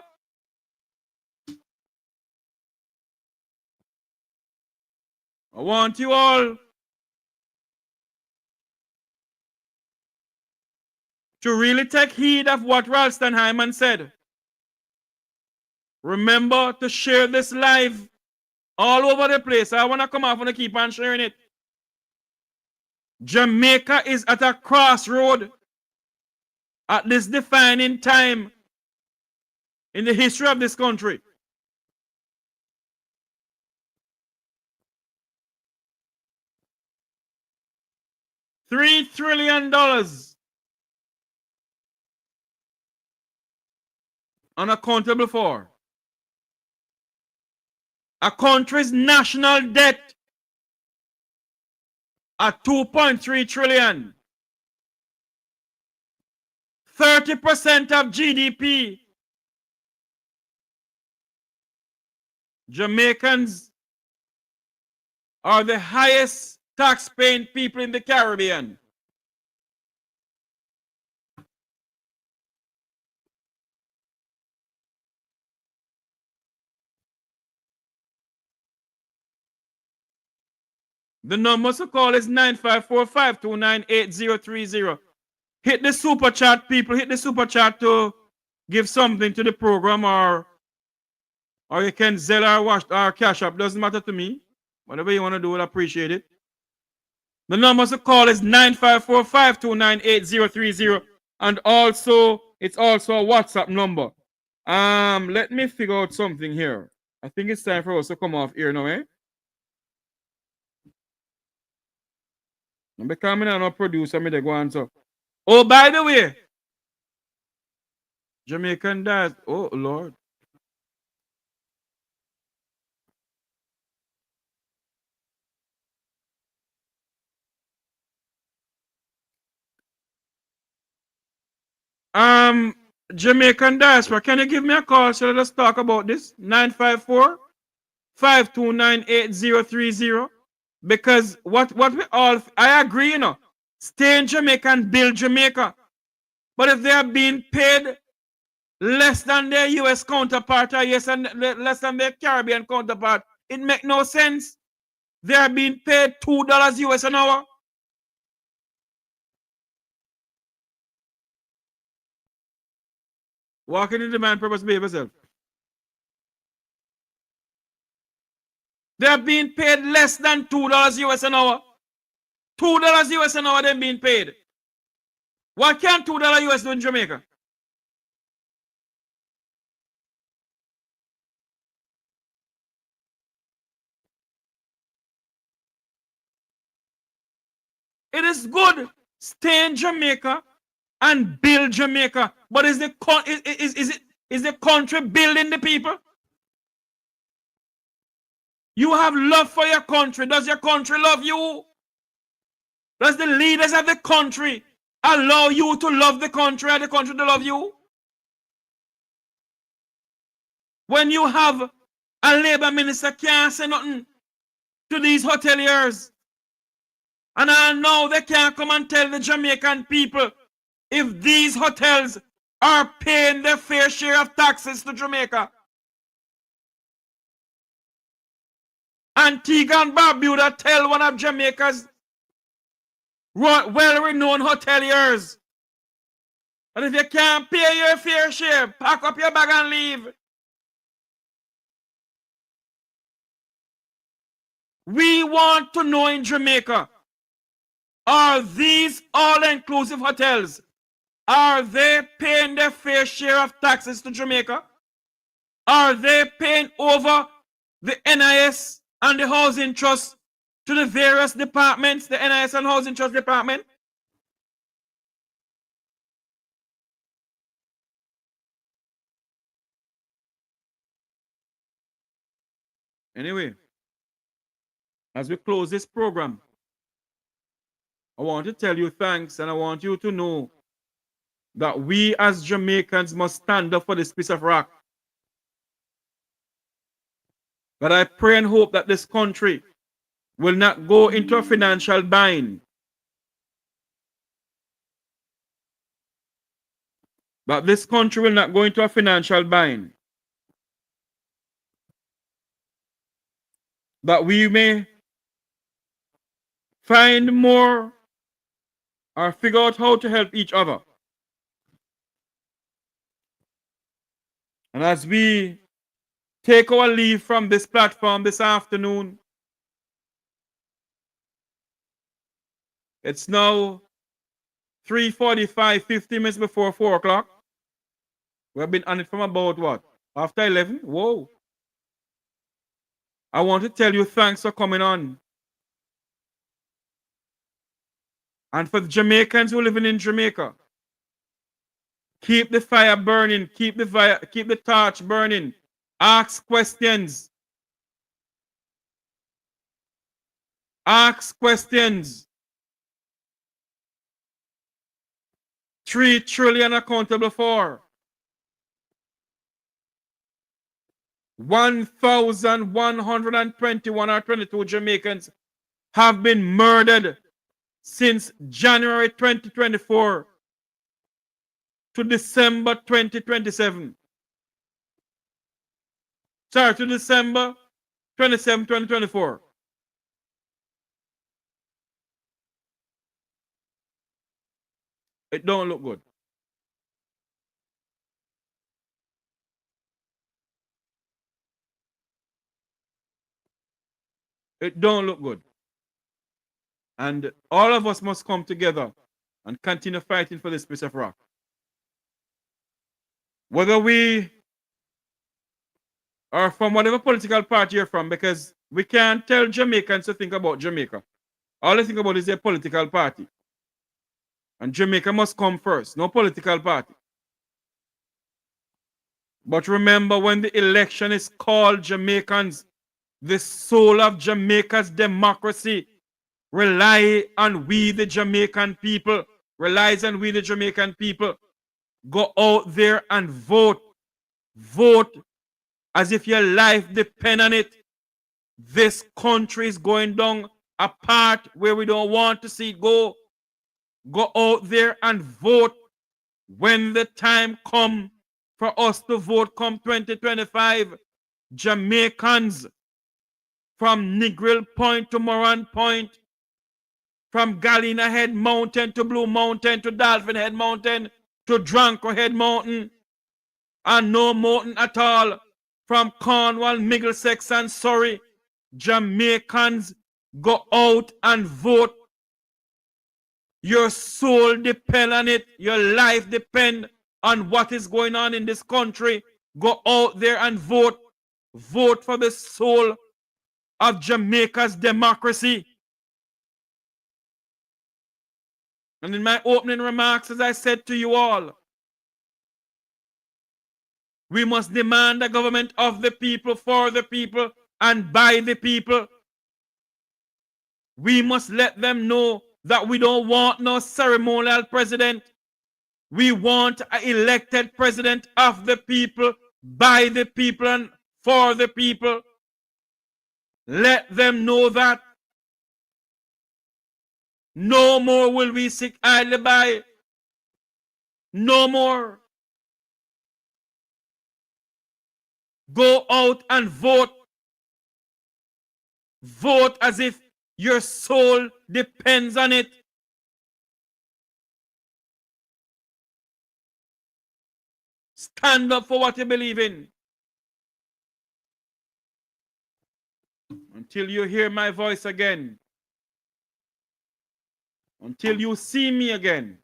I want you all to really take heed of what Ralston Hyman said. Remember to share this live all over the place. I want to come off and keep on sharing it. Jamaica is at a crossroad at this defining time in the history of this country. $3 trillion unaccountable for. A country's national debt at $2.3 trillion. 30% of GDP. Jamaicans are the highest tax-paying people in the Caribbean. The number to call is 9545298030. Hit the super chat, people. Hit the super chat to give something to the program, or you can Zelle or Cash App. Doesn't matter to me. Whatever you want to do, I'll appreciate it. The number to call is 9545298030. And also, it's also a WhatsApp number. Let me figure out something here. I think it's time for us to come off here now, eh? I'm becoming a producer, me they go on so. Oh, by the way, Jamaican dad. Oh Lord. Jamaican diaspora, can you give me a call so let's talk about this? 954-529-8030. Because what we all, I agree, you know, stay in Jamaica and build Jamaica. But if they are being paid less than their US counterpart or less than their Caribbean counterpart, it makes no sense. They are being paid $2 US an hour. Walking in the man purpose, behave yourself. They are being paid less than $2 US an hour. $2 US an hour they're being paid. What can $2 US do in Jamaica? It is good. Stay in Jamaica and build Jamaica. But is the country building the people? You have love for your country. Does your country love you? Does the leaders of the country allow you to love the country and the country to love you? When you have a labor minister can't say nothing to these hoteliers, and I know they can't come and tell the Jamaican people if these hotels are paying their fair share of taxes to Jamaica. Antigua and Barbuda tell one of Jamaica's well-renowned hoteliers that if you can't pay your fair share, pack up your bag and leave. We want to know in Jamaica, are these all-inclusive hotels, are they paying their fair share of taxes to Jamaica? Are they paying over the NIS and the Housing Trust to the various departments, the NIS and Housing Trust Department? Anyway, as we close this program, I want to tell you thanks, and I want you to know that we as Jamaicans must stand up for this piece of rock. But I pray and hope that this country will not go into a financial bind. But this country will not go into a financial bind. That we may find more or figure out how to help each other. And as we take our leave from this platform this afternoon, it's now 3:45, 50 minutes before 4 o'clock. We've been on it from about what? After 11? Whoa. I want to tell you thanks for coming on. And for the Jamaicans who are living in Jamaica, keep the fire burning, keep the torch burning. Ask questions. Ask questions. 3 trillion accountable for. 1,121 or 22 Jamaicans have been murdered since January 2024 to December 2027. Sorry, to December 27, 2024. It don't look good. It don't look good. And all of us must come together and continue fighting for this piece of rock. Whether we are from whatever political party you're from, because we can't tell Jamaicans to think about Jamaica. All they think about is their political party. And Jamaica must come first, no political party. But remember, when the election is called, Jamaicans, the soul of Jamaica's democracy relies on we the Jamaican people. Go out there and vote. Vote as if your life depends on it. This country is going down a path where we don't want to see it go. Go out there and vote when the time comes for us to vote come 2025. Jamaicans, from Negril Point to Moran Point, from Galena Head Mountain to Blue Mountain to Dolphin Head Mountain to Dranko Head Mountain, and no mountain at all, from Cornwall, Middlesex, and Surrey, Jamaicans, go out and vote. Your soul depends on it. Your life depends on what is going on in this country. Go out there and vote. Vote for the soul of Jamaica's democracy. And in my opening remarks, as I said to you all, we must demand a government of the people, for the people, and by the people. We must let them know that we don't want no ceremonial president. We want an elected president of the people, by the people, and for the people. Let them know that. No more will we sit idly by. No more. Go out and vote. Vote as if your soul depends on it. Stand up for what you believe in. Until you hear my voice again. Until you see me again.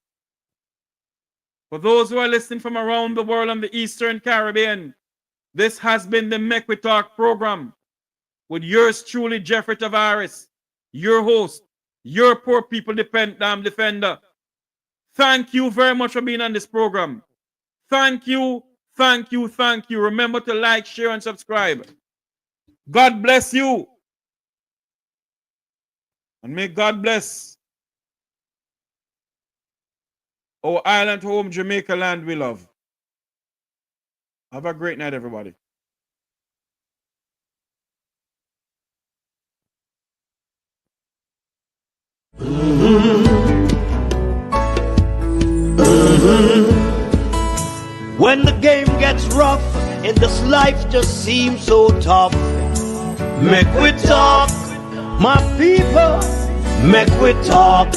For those who are listening from around the world and the Eastern Caribbean, this has been the Mek Wi Talk program with yours truly, Jeffrey Tavares, your host, your poor people defender. Thank you very much for being on this program. Thank you, thank you, thank you. Remember to like, share, and subscribe. God bless you. And may God bless our island home, Jamaica land we love. Have a great night, everybody. When the game gets rough and this life just seems so tough, Mek Wi Talk, my people, Mek Wi Talk.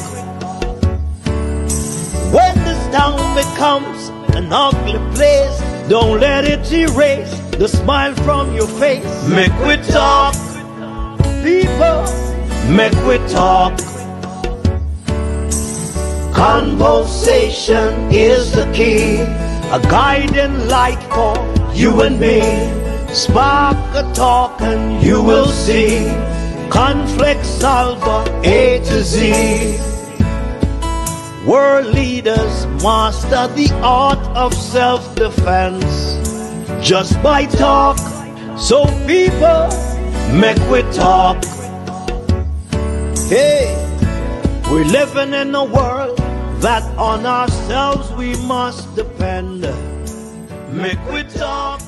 When this town becomes an ugly place, don't let it erase the smile from your face. Mek Wi Talk, people, Mek Wi Talk. Conversation is the key, a guiding light for you and me. Spark a talk and you will see. Conflict solver A to Z. World leaders master the art of self-defense just by talk. So people, Mek Wi Talk. Hey, we're living in a world that on ourselves we must depend. Mek Wi Talk.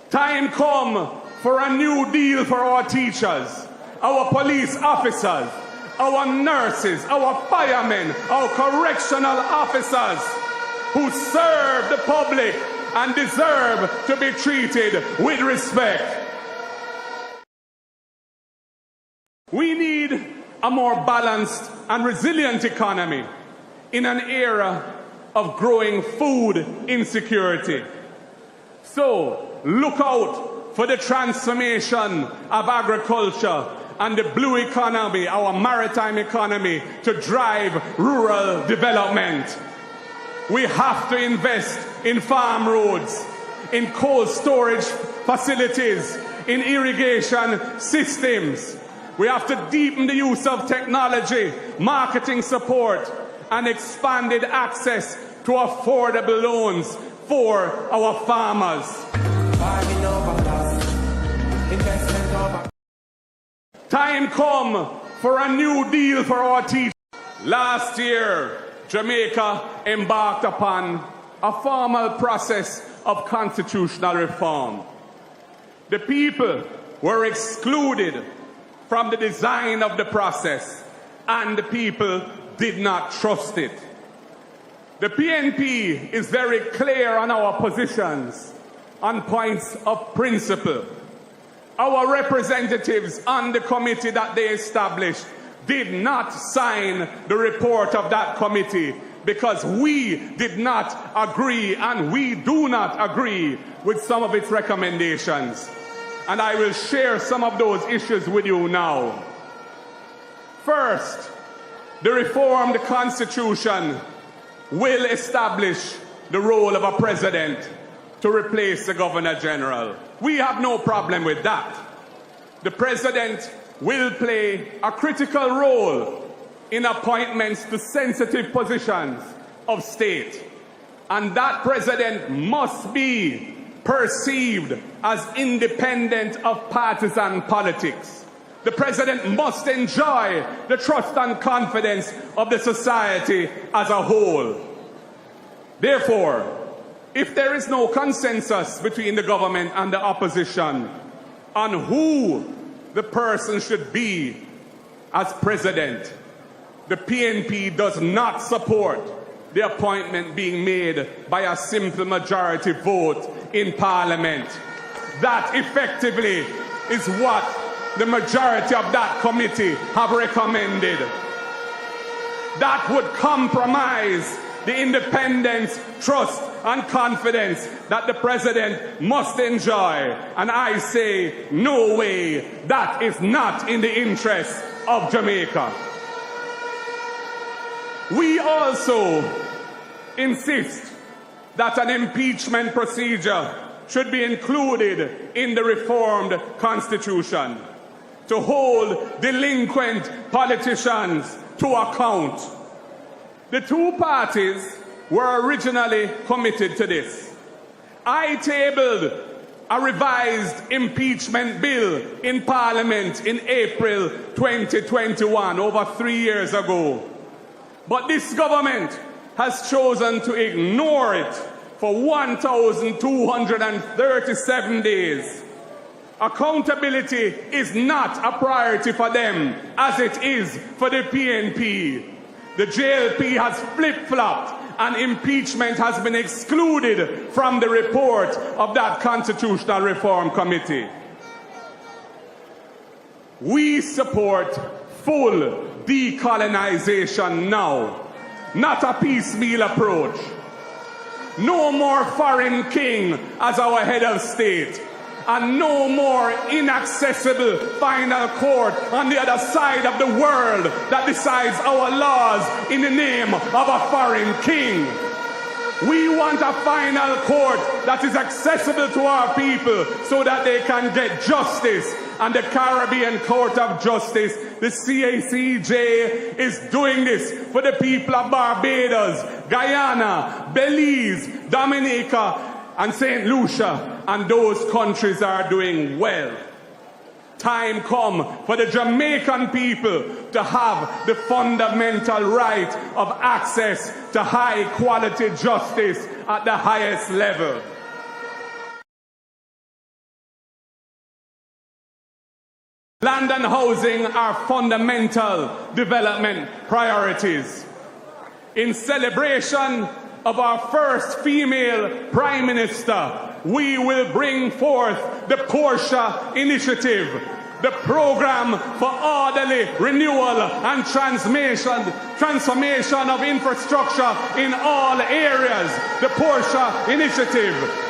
Time come for a new deal for our teachers, our police officers, our nurses, our firemen, our correctional officers who serve the public and deserve to be treated with respect. We need a more balanced and resilient economy in an era of growing food insecurity. So look out for the transformation of agriculture and the blue economy, our maritime economy, to drive rural development. We have to invest in farm roads, in cold storage facilities, in irrigation systems. We have to deepen the use of technology, marketing support, and expanded access to affordable loans for our farmers. Time come for a new deal for our teachers. Last year, Jamaica embarked upon a formal process of constitutional reform. The people were excluded from the design of the process, and the people did not trust it. The PNP is very clear on our positions on points of principle. Our representatives on the committee that they established did not sign the report of that committee because we did not agree, and we do not agree with some of its recommendations. And I will share some of those issues with you now. First, the reformed Constitution will establish the role of a president to replace the Governor General. We have no problem with that. The president will play a critical role in appointments to sensitive positions of state. And that president must be perceived as independent of partisan politics. The president must enjoy the trust and confidence of the society as a whole. Therefore, if there is no consensus between the government and the opposition on who the person should be as president, the PNP does not support the appointment being made by a simple majority vote in Parliament. That effectively is what the majority of that committee have recommended. That would compromise the independence, trust, and confidence that the president must enjoy. And I say, no way, that is not in the interest of Jamaica. We also insist that an impeachment procedure should be included in the reformed Constitution to hold delinquent politicians to account. The two parties were originally committed to this. I tabled a revised impeachment bill in Parliament in April 2021, over 3 years ago. But this government has chosen to ignore it for 1,237 days. Accountability is not a priority for them, as it is for the PNP. The JLP has flip-flopped, and impeachment has been excluded from the report of that Constitutional Reform Committee. We support full decolonization now, not a piecemeal approach. No more foreign king as our head of state, and no more inaccessible final court on the other side of the world that decides our laws in the name of a foreign king. We want a final court that is accessible to our people so that they can get justice. And the Caribbean Court of Justice, the CACJ, is doing this for the people of Barbados, Guyana, Belize, Dominica, and St. Lucia, and those countries are doing well. Time come for the Jamaican people to have the fundamental right of access to high quality justice at the highest level. Land and housing are fundamental development priorities. In celebration of our first female Prime Minister, we will bring forth the Portia Initiative, the program for orderly renewal and transformation of infrastructure in all areas, the Portia Initiative.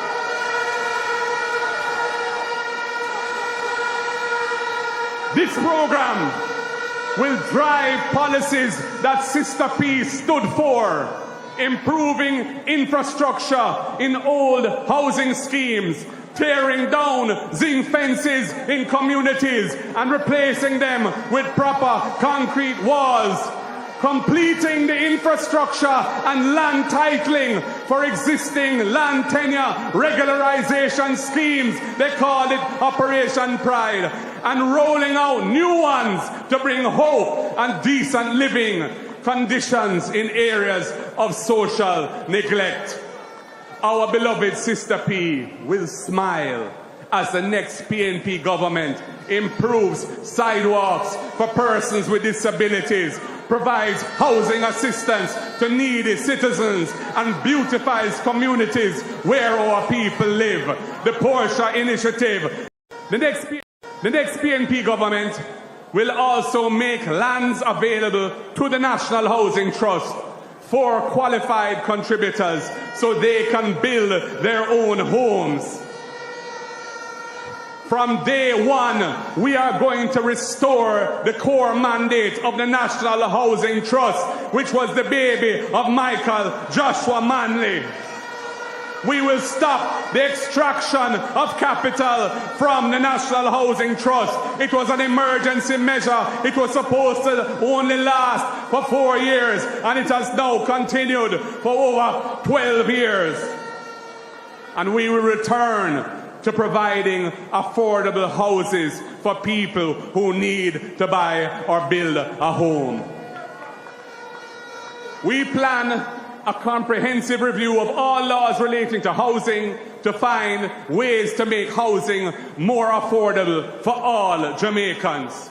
This program will drive policies that Sister P stood for, improving infrastructure in old housing schemes, tearing down zinc fences in communities and replacing them with proper concrete walls, completing the infrastructure and land titling for existing land tenure regularization schemes, they call it Operation Pride, and rolling out new ones to bring hope and decent living conditions in areas of social neglect. Our beloved Sister P will smile as the next PNP government improves sidewalks for persons with disabilities, provides housing assistance to needy citizens, and beautifies communities where our people live. The Portia Initiative. The next PNP government will also make lands available to the National Housing Trust for qualified contributors so they can build their own homes. From day one, we are going to restore the core mandate of the National Housing Trust, which was the baby of Michael Joshua Manley. We will stop the extraction of capital from the National Housing Trust. It was an emergency measure. It was supposed to only last for 4 years, and it has now continued for over 12 years. And we will return to providing affordable houses for people who need to buy or build a home. We plan a comprehensive review of all laws relating to housing to find ways to make housing more affordable for all Jamaicans.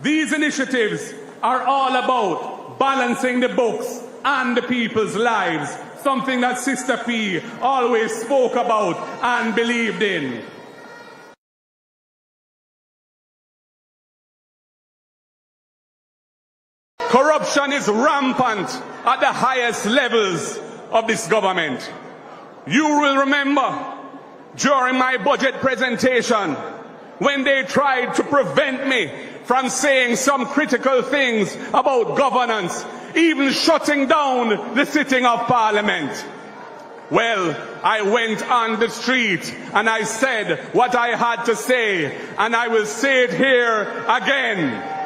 These initiatives are all about balancing the books and the people's lives, something that Sister P always spoke about and believed in. Corruption is rampant at the highest levels of this government. You will remember during my budget presentation when they tried to prevent me from saying some critical things about governance, even shutting down the sitting of Parliament. Well, I went on the street and I said what I had to say, and I will say it here again.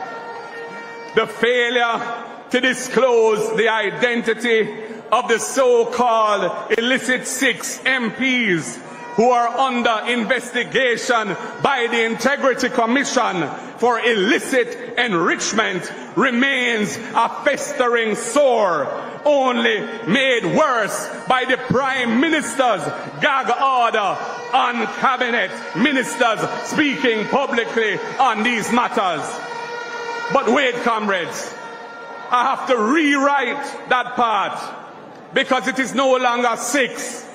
The failure to disclose the identity of the so-called illicit 6 MPs who are under investigation by the Integrity Commission for illicit enrichment remains a festering sore, only made worse by the Prime Minister's gag order on cabinet ministers speaking publicly on these matters. But wait, comrades, I have to rewrite that part because it is no longer 6.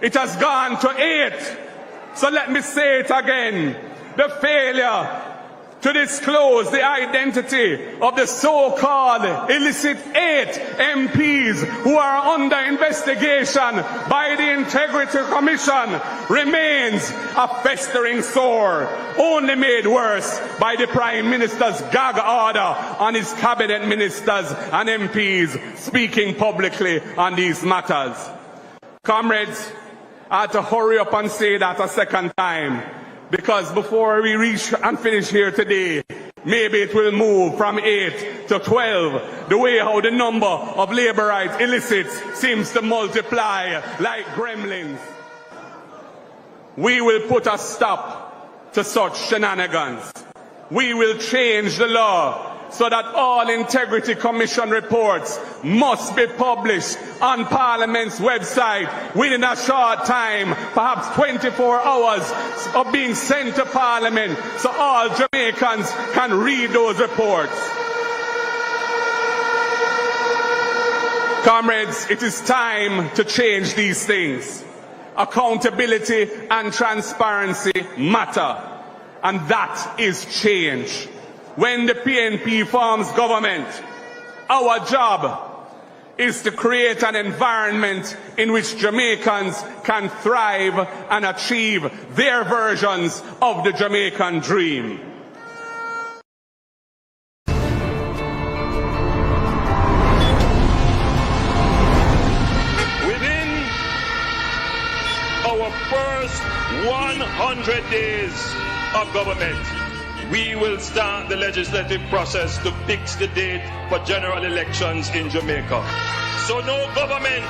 It has gone to 8. So let me say it again. The failure to disclose the identity of the so-called illicit 8 MPs who are under investigation by the Integrity Commission remains a festering sore, only made worse by the Prime Minister's gag order on his cabinet ministers and MPs speaking publicly on these matters. Comrades, I had to hurry up and say that a second time, because before we reach and finish here today, maybe it will move from 8 to 12, the way how the number of labor rights illicits seems to multiply like gremlins. We will put a stop to such shenanigans. We will change the law so that all Integrity Commission reports must be published on Parliament's website within a short time, perhaps 24 hours of being sent to Parliament, so all Jamaicans can read those reports. Comrades, it is time to change these things. Accountability and transparency matter, and that is change. When the PNP forms government, our job is to create an environment in which Jamaicans can thrive and achieve their versions of the Jamaican dream. Within our first 100 days of government, we will start the legislative process to fix the date for general elections in Jamaica. So no government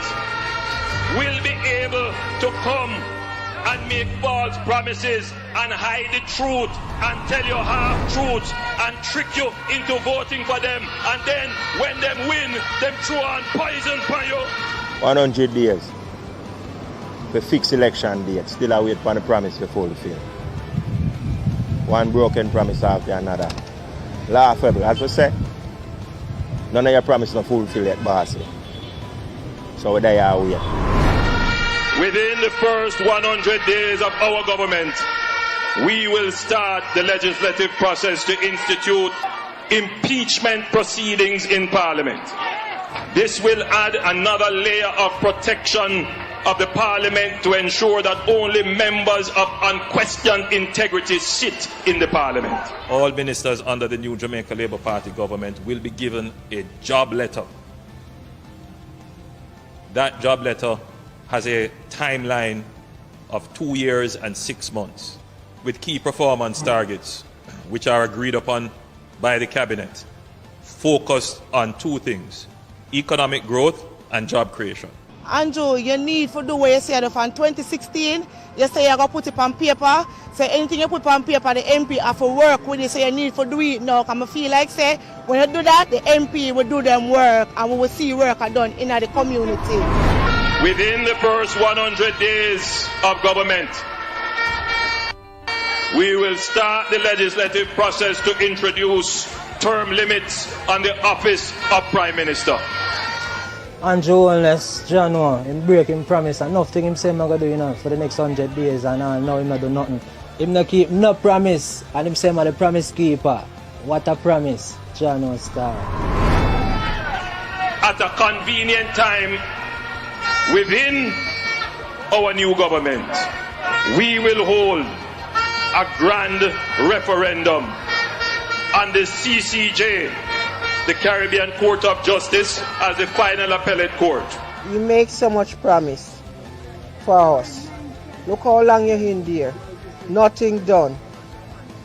will be able to come and make false promises and hide the truth and tell you half-truths and trick you into voting for them, and then when them win, them throw on poison for you. 100 days to fix election date, still await for the promise to fulfill. One broken promise after another. Laughable, as we say. None of your promises are fulfilled yet, boss. So there are we. Within the first 100 days of our government, we will start the legislative process to institute impeachment proceedings in Parliament. This will add another layer of protection of the Parliament to ensure that only members of unquestioned integrity sit in the Parliament. All ministers under the new Jamaica Labour Party government will be given a job letter. That job letter has a timeline of 2 years and 6 months with key performance targets which are agreed upon by the cabinet, focused on two things: economic growth and job creation. Andrew, you need to do what you said from 2016. You say you're going to put it on paper. So anything you put on paper, the MP have to work with it. So you need to do it now. Because I feel like, say, when you do that, the MP will do them work. And we will see work done in the community. Within the first 100 days of government, we will start the legislative process to introduce term limits on the office of Prime Minister. Andrew, unless John him break him promise and nothing him say I'm gonna do for the next 100 days, and now him not do nothing. Him not keep no promise, and him say I'm the promise keeper. What a promise, John star. At a convenient time within our new government, we will hold a grand referendum on the CCJ, the Caribbean Court of Justice, as the final appellate court. You make so much promise for us. Look how long you're in there. Nothing done.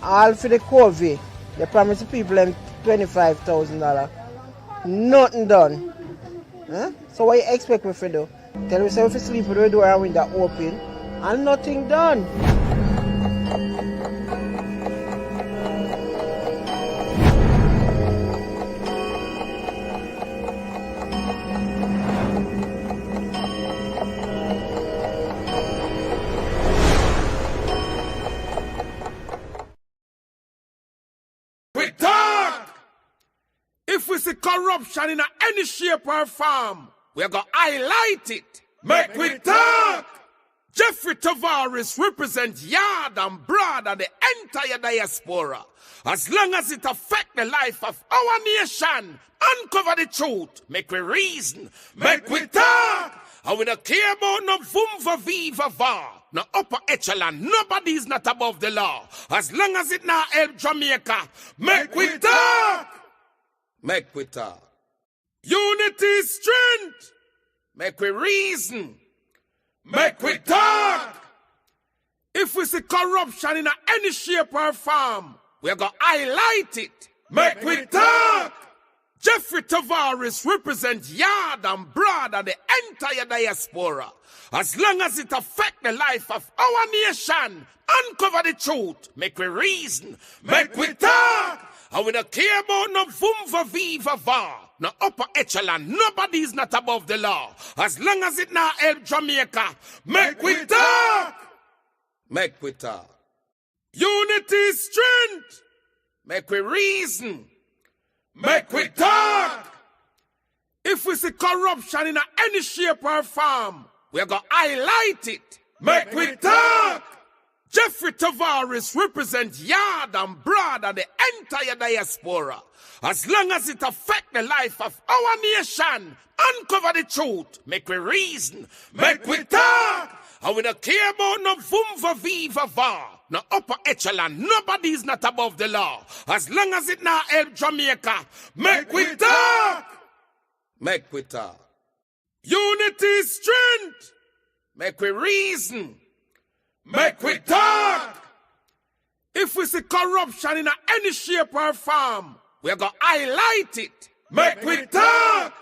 All for the COVID. They promised the people them $25,000. Nothing done. Huh? So what you expect me to do? Tell me so if you sleep with the door and window open and nothing done. If we see corruption in any shape or form, we're going to highlight it. Mek Wi Talk. Jeffrey Tavares represents yard and broad and the entire diaspora. As long as it affects the life of our nation, uncover the truth, make we reason. Mek Wi Talk. And we don't care about no vumva viva va. No upper echelon, nobody is not above the law. As long as it now help Jamaica, Mek Wi Talk. Mek Wi Talk. Unity is strength. Make we reason. Mek Wi Talk. If we see corruption in any shape or form, we're going to highlight it. Mek Wi Talk. Jeffrey Tavares represents yard and broad and the entire diaspora. As long as it affects the life of our nation, uncover the truth, make we reason. Mek Wi Talk. And we don't care about no vumva viva va. No upper echelon. Nobody's not above the law. As long as it now help Jamaica. Make we talk. Make we talk. Unity is strength. Make we reason. Make we talk. If we see corruption in any shape or form, we're going to highlight it. Make we talk. Jeffrey Tavares represents yard and broad and the entire diaspora. As long as it affects the life of our nation, uncover the truth. Make we reason. Make we talk. And we don't care about no vumva viva va. No upper echelon. Nobody's not above the law. As long as it now help Jamaica. Make we talk. Make we talk. Unity is strength. Make we reason. Make we talk. If we see corruption in any shape or form, we're going to highlight it. Make we talk.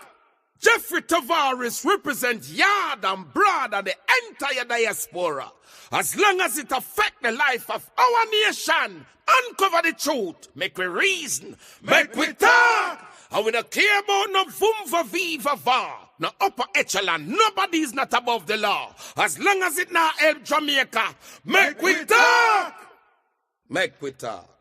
Jeffrey Tavares represents yard and broad and the entire diaspora. As long as it affects the life of our nation, uncover the truth. Make we reason. Make we talk. And we don't care about no vumva viva va. No upper echelon. Nobody's not above the law. As long as it now help Jamaica. Make we talk. Make we talk.